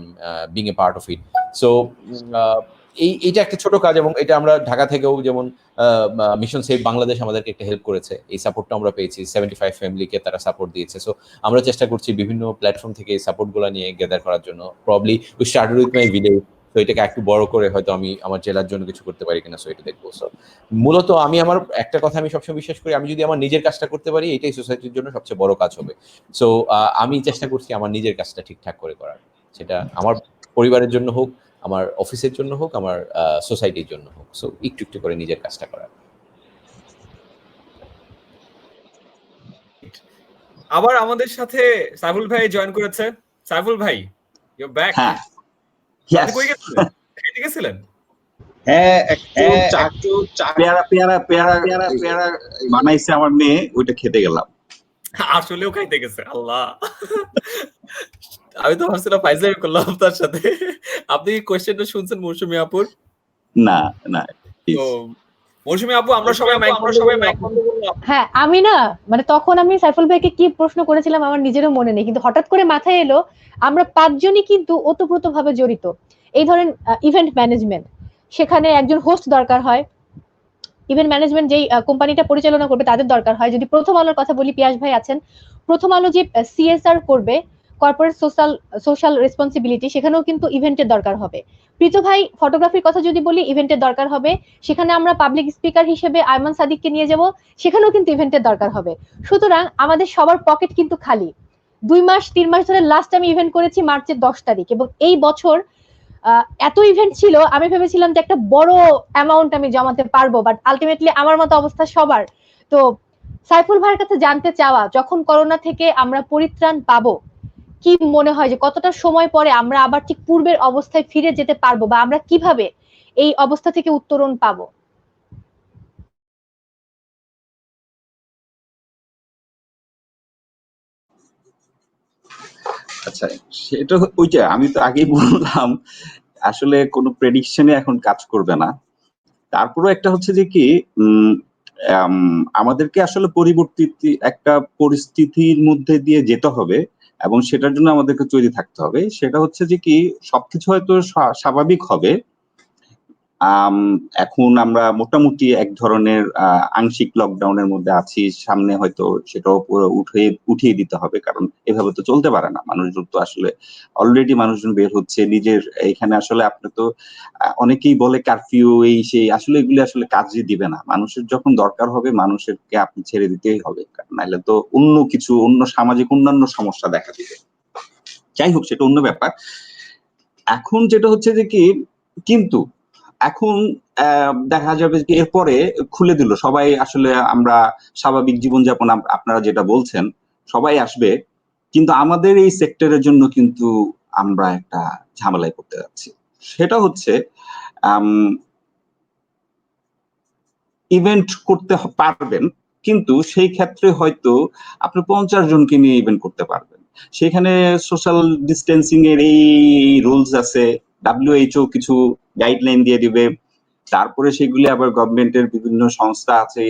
being a part of it. So এইটা একটা ছোট কাজ, এবং এটা আমরা ঢাকা থেকেও যেমন মিশন সেভ বাংলাদেশ আমাদেরকে একটা হেল্প করেছে, এই সাপোর্টটা আমরা পেয়েছি, 75 ফ্যামিলিকে তারা সাপোর্ট দিয়েছে। সো আমরা চেষ্টা করছি বিভিন্ন প্ল্যাটফর্ম থেকে এই সাপোর্টগুলো নিয়ে গ্যাদার করার জন্য। Probably we started with my village, তো এটাকে একটু বড় করে হয়তো আমি আমার জেলার জন্য কিছু করতে পারি কিনা, সো এটা দেখবো। সো মূলত আমি আমার একটা কথা আমি সবসময় বিশ্বাস করি, আমি যদি আমার নিজের কাজটা করতে পারি এটাই সোসাইটির জন্য সবচেয়ে বড় কাজ হবে। সো আমি চেষ্টা করছি আমার নিজের কাজটা ঠিকঠাক করে করার, সেটা আমার পরিবারের জন্য হোক, আমার অফিসের জন্য হোক, আমার সোসাইটির জন্য হোক। সো একটু একটু করে নিজের কাজটা করার। আবার আমাদের সাথে সাইফুল ভাই জয়েন করেছে। সাইফুল ভাই, ইউ ব্যাক। হ্যাঁ, আপনি কই গেছিলেন? খাইতে গেছিলেন? হ্যাঁ, একটু পেয়ারা বানাইছে আমার মেয়ে, ওইটা খেতে গেলাম। আসলেও খাইতে গেছে? আল্লাহ, আমি তো ভাবছিলাম ফাইজলামি করলাম তার সাথে। আপনি কি কোয়েশ্চেনটা শুনছেন মৌসুমী আপুর? না না, তো মৌসুমী আপু, আমরা সবাই মাইক বন্ধ করলাম। হ্যাঁ, আমি না মানে তখন আমি সাইফুল ভাইকে কি প্রশ্ন করেছিলাম আমার নিজেরও মনে নেই, কিন্তু হঠাৎ করে মাথায় এলো আমরা 5 জনই কিন্তু ওতপ্রোতভাবে জড়িত। এই ধরেন ইভেন্ট ম্যানেজমেন্ট, সেখানে একজন হোস্ট দরকার হয়, ইভেন্ট ম্যানেজমেন্ট যেই কোম্পানিটা পরিচালনা করবে তাদের দরকার হয়। যদি প্রথম আলোর কথা বলি, পিয়াস ভাই আছেন, প্রথম আলো যে সিএসআর করবে, কর্পোরেট সোশ্যাল রেসপন্সিবিলিটি, সেখানেও কিন্তু ইভেন্টের দরকার হবে। প্রীত ভাই ফটোগ্রাফির কথা যদি বলি, ইভেন্টের দরকার হবে, সেখানে আমরা পাবলিক স্পিকার হিসেবে আয়মান সাদিককে নিয়ে যাব, সেখানেও কিন্তু ইভেন্টের দরকার হবে। সুতরাং আমাদের সবার পকেট কিন্তু খালি। 2 মাস 3 মাস ধরে লাস্ট আমি ইভেন্ট করেছি মার্চের 10 তারিখ, এবং এই বছর এত ইভেন্ট ছিল আমি ভেবেছিলাম যে একটা বড় অ্যামাউন্ট আমি জমাতে পারবো, বাট আলটিমেটলি আমার মতো অবস্থা সবার। তো সাইফুল ভাইয়ের কাছে জানতে চাওয়া, যখন করোনা থেকে আমরা পরিত্রাণ পাবো, কি মনে হয় যে কতটা সময় পরে আমরা আবার ঠিক পূর্বের অবস্থায় ফিরে যেতে পারবো, বা আমরা কিভাবে এই অবস্থা থেকে উত্তরণ পাবো? আচ্ছা, সেটা ওইটা আমি তো আগেই বললাম, আসলে কোনো প্রেডিকশনে এখন কাজ করবে না। তারপরে একটা হচ্ছে যে কি, আমাদেরকে আসলে পরিবর্তিত একটা পরিস্থিতির মধ্যে দিয়ে যেতে হবে, এবং সেটার জন্য আমাদেরকে তৈরি থাকতে হবে। সেটা হচ্ছে যে কি, সবকিছু হয়তো স্বাভাবিক হবে। এখন আমরা মোটামুটি এক ধরনের আংশিক লকডাউনের মধ্যে আছি, সামনে হয়তো সেটাও পুরো উঠিয়ে দিতে হবে, কারণ এভাবে তো চলতে পারে না। মানুষজন তো আসলে অলরেডি মানুষজন বের হচ্ছে নিজের এখানে, আসলে আপনি তো অনেকেই বলে কারফিউ এই সেই, আসলে এগুলি আসলে কাজই দিবে না। মানুষের যখন দরকার হবে মানুষেরকে আপনি ছেড়ে দিতেই হবে, নাহলে তো অন্য কিছু, অন্য সামাজিক অন্যান্য সমস্যা দেখা দিবে। যাই হোক, সেটা অন্য ব্যাপার। এখন যেটা হচ্ছে যে কি, কিন্তু এখন দেখা যাবে যে এরপরে খুলে দিল সবাই, আসলে আমরা স্বাভাবিক জীবনযাপন, আপনারা যেটা বলছেন সবাই আসবে, কিন্তু আমাদের এই সেক্টরের জন্য কিন্তু আমরা একটা ঝামেলায় পড়তে যাচ্ছি। সেটা হচ্ছে ইভেন্ট করতে পারবেন, কিন্তু সেই ক্ষেত্রে হয়তো আপনি 50 জনকে নিয়ে ইভেন্ট করতে পারবেন। সেখানে সোশ্যাল ডিস্টেন্সিং এর এই রুলস আছে, WHO কিছু গাইডলাইন দিয়ে দিবে, তারপরে সেগুলি আবার গভর্নমেন্টের বিভিন্ন সংস্থা আছে,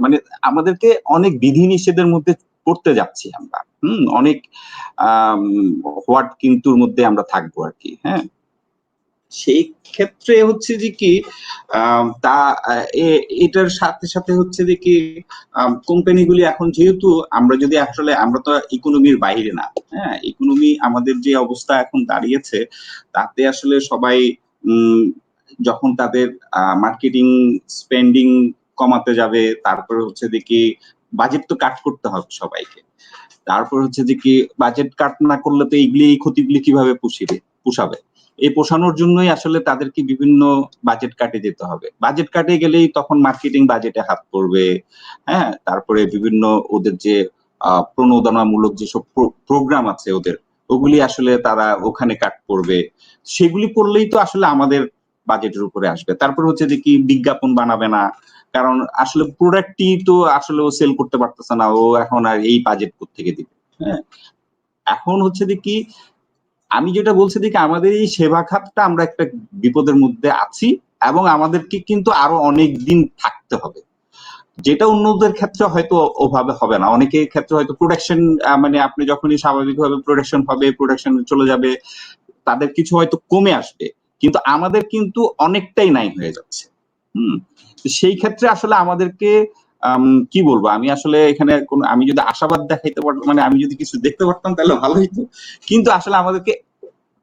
মানে আমাদেরকে অনেক বিধিনিষেধের মধ্যে পড়তে যাচ্ছি আমরা। অনেক হোয়াট কিন্তুর মধ্যে আমরা থাকবো আর কি। হ্যাঁ, সেই ক্ষেত্রে হচ্ছে যে কি তা এটার সাথে সাথে হচ্ছে যে কি কোম্পানিগুলি এখন, যেহেতু আমরা যদি আসলে, আমরা তো ইকোনমির বাইরে না, হ্যাঁ, ইকোনমি আমাদের যে অবস্থা এখন দাঁড়িয়েছে তাতে আসলে সবাই যখন তাদের মার্কেটিং স্পেন্ডিং কমাতে যাবে, তারপরে হচ্ছে যে কি বাজেট তো কাট করতে হবে সবাইকে, তারপর হচ্ছে যে কি বাজেট কাট না করলে তো এইগুলি ক্ষতিগুলি কিভাবে পুষাবে, এই পোষানোর জন্যই আসলে তাদেরকে বিভিন্ন বাজেট কাটে যেতে হবে। বাজেট কাটে গেলেই তখন মার্কেটিং বাজেটে হাত পড়বে। হ্যাঁ, তারপরে বিভিন্ন ওদের যে প্রণোদনামূলক যেসব প্রোগ্রাম আছে ওদের, ওগুলি আসলে তারা ওখানে কাট করবে, সেগুলি করলেই তো আসলে আমাদের বাজেটের উপরে আসবে। তারপর হচ্ছে যে কি বিজ্ঞাপন বানাবে না, কারণ আসলে প্রোডাক্টই তো আসলে ও সেল করতে পারতেছে না, ও এখন আর এই বাজেট থেকে দিবে। হ্যাঁ, এখন হচ্ছে যে কি আমি যেটা বলছি দেখি, আমাদের এই সেবা খাতটা আমরা একটা বিপদের মধ্যে আছি, এবং আমাদেরকে কিন্তু আরো অনেক দিন থাকতে হবে, যেটা অন্যদের ক্ষেত্রে হয়তো ওভাবে হবে না। অনেকের ক্ষেত্রে হয়তো প্রোডাকশন, মানে আপনি যখনই স্বাভাবিকভাবে প্রোডাকশন হবে, প্রোডাকশন চলে যাবে, তাদের কিছু হয়তো কমে আসবে, কিন্তু আমাদের কিন্তু অনেকটাই নাই হয়ে যাচ্ছে। সেই ক্ষেত্রে আসলে আমাদেরকে কি বলবো, আমি আসলে এখানে আমি যদি আশাবাদ দেখাইতে পারতাম, মানে আমি যদি কিছু দেখতে পারতাম তাহলে ভালো হইতো, কিন্তু আসলে আমাদেরকে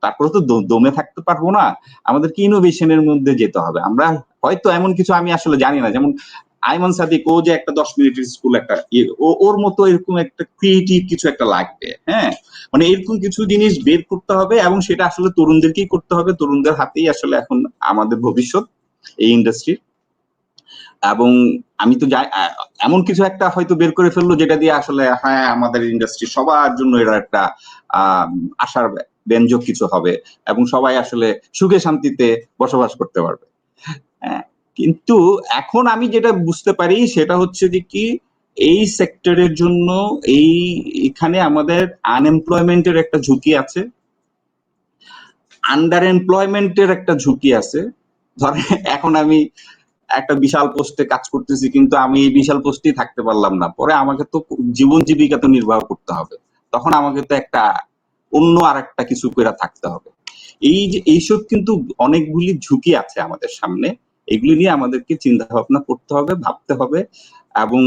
তারপরে তো দমে থাকতে পারবো না, আমাদেরকে ইনোভেশনের মধ্যে যেতে হবে। আমরা হয়তো এমন কিছু, আমি আসলে জানি না, যেমন আইমান সাদিক, ও যে একটা 10 মিনিটের স্কুল, একটা ওর মতো এরকম একটা ক্রিয়েটিভ কিছু একটা লাগবে। হ্যাঁ, মানে এরকম কিছু জিনিস বের করতে হবে, এবং সেটা আসলে তরুণদেরকেই করতে হবে। তরুণদের হাতেই আসলে এখন আমাদের ভবিষ্যৎ এই ইন্ডাস্ট্রির। এবং আমি তো যাই, এমন কিছু একটা হয়তো বের করে ফেললো যেটা দিয়ে আসলে, হ্যাঁ, আমাদের ইন্ডাস্ট্রি সবার জন্য এটা একটা আশার ব্যঞ্জক কিছু হবে, এবং সবাই আসলে সুখে শান্তিতে বসবাস করতে পারবে। হ্যাঁ, কিন্তু এখন আমি যেটা বুঝতে পারি সেটা হচ্ছে যে কি, এই সেক্টরের জন্য এখানে আমাদের আনএমপ্লয়মেন্টের একটা ঝুঁকি আছে, আন্ডার এমপ্লয়মেন্টের একটা ঝুঁকি আছে। ধরেন এখন আমি একটা বিশাল পোস্টে কাজ করতেছি, কিন্তু আমি এই বিশাল পোস্টেই থাকতে পারলাম না, পরে আমাকে তো জীবন জীবিকা তো নির্বাহ করতে হবে, তখন আমাকে তো একটা অন্য আর একটা কিছু করে থাকতে হবে। এই যে এইসব কিন্তু অনেকগুলি ঝুঁকি আছে আমাদের সামনে, এগুলি নিয়ে আমাদেরকে চিন্তা ভাবনা করতে হবে, ভাবতে হবে, এবং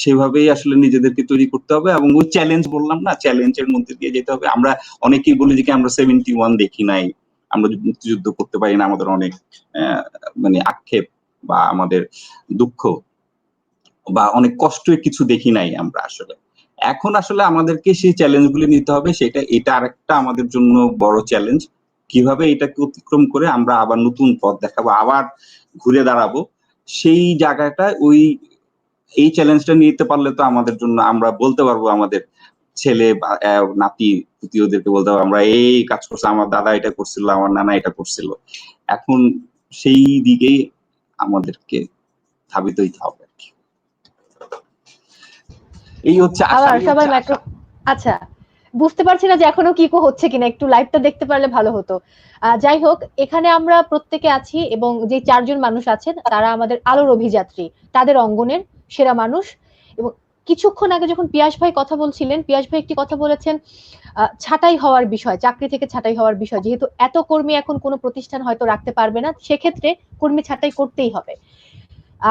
সেভাবেই আসলে নিজেদেরকে তৈরি করতে হবে, এবং ওই চ্যালেঞ্জ বললাম না, চ্যালেঞ্জের মধ্যে দিয়ে যেতে হবে। আমরা অনেকেই বলি যে আমরা 71 দেখি নাই, আমরা মুক্তিযুদ্ধ করতে পারি না, আমাদের অনেক মানে আক্ষেপ বা আমাদের দুঃখ বা অনেক কষ্টের কিছু দেখি নাই আমরা আসলে। এখন আসলে আমাদেরকে সেই চ্যালেঞ্জ গুলি নিতে হবে, এটা আরেকটা আমাদের জন্য বড় চ্যালেঞ্জ। কিভাবে এটাকে অতিক্রম করে আমরা আবার নতুন পথ দেখাবো, আবার ঘুরে দাঁড়াবো, সেই জায়গাটা এই চ্যালেঞ্জটা নিতে পারলে তো আমাদের জন্য, আমরা বলতে পারবো আমাদের ছেলে বা নাতি পুতি, ওদেরকে বলতে পারবো আমরা এই কাজ করছে, আমার দাদা এটা করছিল, আমার নানা এটা করছিল। এখন সেই দিকেই আমাদেরকে ধাবিত হইতে হবে। এই হচ্ছে আবার সবাই মাইক্রো, আচ্ছা, বুঝতে পারছি না যে এখনো কি হচ্ছে কিনা, একটু লাইভটা দেখতে পারলে ভালো হতো। যাই হোক, এখানে আমরা প্রত্যেকে আছি, এবং যে 4 জন মানুষ আছেন তারা আমাদের আলোর অভিযাত্রী, তাদের অঙ্গনের সেরা মানুষ। এবং কিছুক্ষণ আগে যখন পিয়াস ভাই কথা বলছিলেন, পিয়াস ভাই একটি কথা বলেছেন, ছাঁটাই হওয়ার বিষয়, চাকরি থেকে ছাঁটাই হওয়ার বিষয়, যেহেতু এত কর্মী এখন কোনো প্রতিষ্ঠান হয়তো রাখতে পারবে না, সেক্ষেত্রে কর্মী ছাঁটাই করতেই হবে।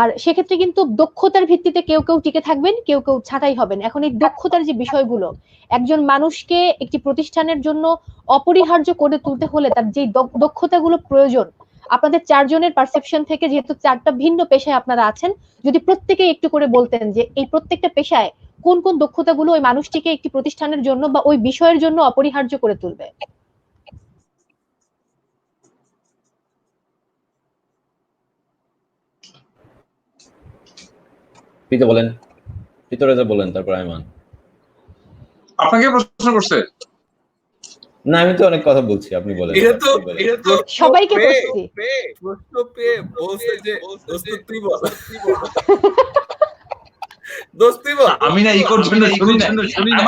আর সেক্ষেত্রে কিন্তু দক্ষতার ভিত্তিতে কেউ কেউ টিকে থাকবেন, কেউ কেউ ছাঁটাই হবেন। এখন এই দক্ষতার যে বিষয়গুলো, একজন মানুষকে একটি প্রতিষ্ঠানের জন্য অপরিহার্য করে তুলতে হলে তার যে দক্ষতাগুলো প্রয়োজন, আপনাদের 4 জনের পারসেপশন থেকে, যেহেতু 4টা ভিন্ন পেশায় আপনারা আছেন, যদি প্রত্যেকে একটু করে বলতেন যে এই প্রত্যেকটা পেশায় কোন কোন দক্ষতাগুলো ওই মানুষটিকে একটি প্রতিষ্ঠানের জন্য বা ওই বিষয়ের জন্য অপরিহার্য করে তুলবে। পিতে বলেন, পিতরে বলেন, তারপর আইমান। আপনাকে প্রশ্ন করছে? না, আমি তো অনেক কথা বলছি, আপনি বলেন। এটা তো সবাইকে করছি। প্রশ্ন পেয়ে বলছে যে দোস্ত তুই বল, দোস্ত তুই বল। আমি না ইকোর জন্য শুনি না।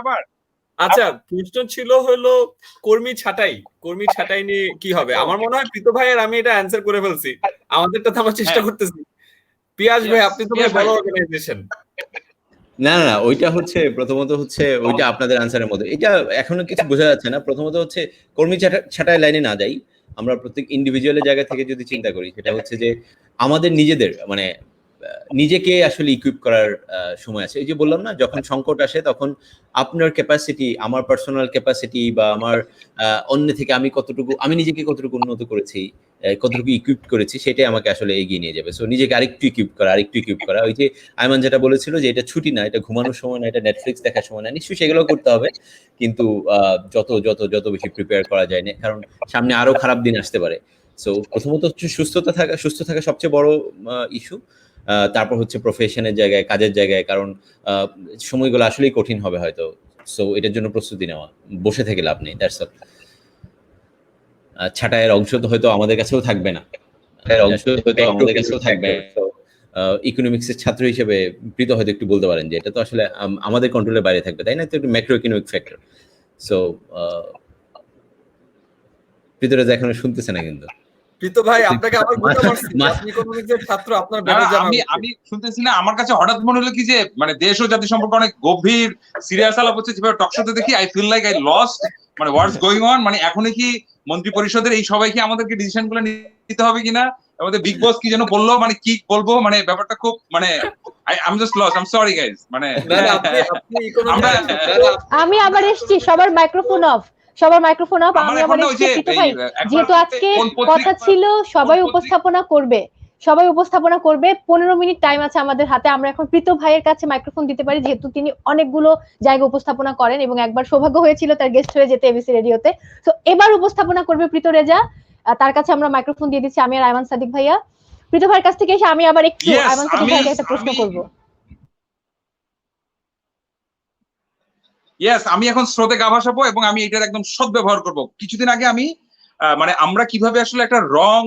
আবার আচ্ছা, প্রশ্ন ছিল হলো কর্মী ছাঁটাই নিয়ে কি হবে। আমার মনে হয় প্রীত ভাই আর আমি এটা অ্যান্সার করে ফেলছি, আমাদেরটা তো আমরা চেষ্টা করতেছি। পিয়াস ভাই, আপনি তো ভাই বড় অর্গানাইজেশন। না না না, ওইটা হচ্ছে প্রথমত হচ্ছে ওইটা আপনাদের আনসারের মধ্যে, এটা এখনো কিছু বোঝা যাচ্ছে না। প্রথমত হচ্ছে কর্মী ছাঁটাই লাইনে না যাই, আমরা প্রত্যেক ইন্ডিভিজুয়ালের জায়গা থেকে যদি চিন্তা করি, সেটা হচ্ছে যে আমাদের নিজেদের মানে নিজেকে আসলে ইকুইপ করার সময় আছে। এই যে বললাম না, যখন সংকট আসে তখন আপনার ক্যাপাসিটি, আমার পার্সোনাল ক্যাপাসিটি বা আমার অন্য থেকে আমি নিজেকে কতটুকু উন্নত করেছি, কতটুকু ইকুইপ করেছি, সেটাই আমাকে আসলে এগিয়ে নিয়ে যাবে। সো নিজেকে আরেকটু ইকুইপ করা। ওই যে আয়মান যেটা বলেছিল যে এটা ছুটি না, এটা ঘুমানোর সময় না, এটা নেটফ্লিক্স দেখার সময় না, নিশ্চয়ই সেগুলো করতে হবে। কিন্তু যত যত যত বেশি প্রিপেয়ার করা যায় না, কারণ সামনে আরো খারাপ দিন আসতে পারে। সো প্রথমত হচ্ছে সুস্থ থাকা সবচেয়ে বড় ইস্যু। তারপর হচ্ছে প্রফেশনের জায়গায়, কাজের জায়গায়, কারণ সময়গুলো আসলেই কঠিন হবে হয়তো। সো এটার জন্য প্রস্তুতি নেওয়া, বসে থেকে লাভ নেই। That's all. ছাঁটাইয়ের অংশ তো হয়তো আমাদের কাছেও থাকবে না, ইকোনমিক্সের ছাত্র হিসেবে প্রীত হয়তো একটু বলতে পারেন যে এটা তো আসলে আমাদের কন্ট্রোলের বাইরে থাকবে, তাই না? তো একটু ম্যাক্রো ইকোনমিক ফ্যাক্টর। সো প্রীতরা এখনো শুনতেছে না কিন্তু। প্রীত ভাই, আপনাকে আবার বুঝতে পারছি, আপনি ইকোনমিক্সের ছাত্র, আপনার ব্যাপারে জানা আমি শুনতেছি না। আমার কাছে হঠাৎ মনে হলো কি যে মানে দেশ ও জাতি সম্পর্কে অনেক গভীর সিরিয়াস আলাপ হচ্ছে, যেভাবে টক শোতে দেখি I feel like I lost, মানে হোয়াটস গোয়িং অন। মানে এখন কি মন্ত্রী পরিষদের এই সবাইকে আমাদেরকে ডিসিশন গুলো নিতে হবে কিনা, আমাদের বিগ বস কি যেন বললো, মানে কি বলবো, মানে ব্যাপারটা খুব মানে I just lost. I am sorry guys. মানে আমি আবার এসেছি, সবার মাইক্রোফোন অফ। আমি আবার এসেছি। প্রীত ভাই, যেহেতু আজকে কথা ছিল সবাই উপস্থাপনা করবে 15 মিনিট টাইম আছে আমাদের হাতে। আমরা এখন প্রীত ভাইয়ের কাছে মাইক্রোফোন দিতে পারি, যেহেতু তিনি অনেকগুলো জায়গা উপস্থাপনা করেন এবং একবার সৌভাগ্য হয়েছিল তার গেস্ট হয়ে যেতে এবিসি রেডিওতে। তো এবার উপস্থাপনা করবে প্রীত রেজা, তার কাছে আমরা মাইক্রোফোন দিয়ে দিচ্ছি, আমি আর আয়মান সাদিক ভাইয়া। প্রীত ভাইয়ের কাছ থেকে এসে আমি আবার একটু আয়মান সাদিক ভাইকে একটা প্রশ্ন করবো। ইয়েস, আমি এখন স্রোতে গা ভাসাবো এবং আমি এটার একদম সদ্ব্যবহার করব। কিছুদিন আগে আমি মানে আমরা কিভাবে আসলে একটা রং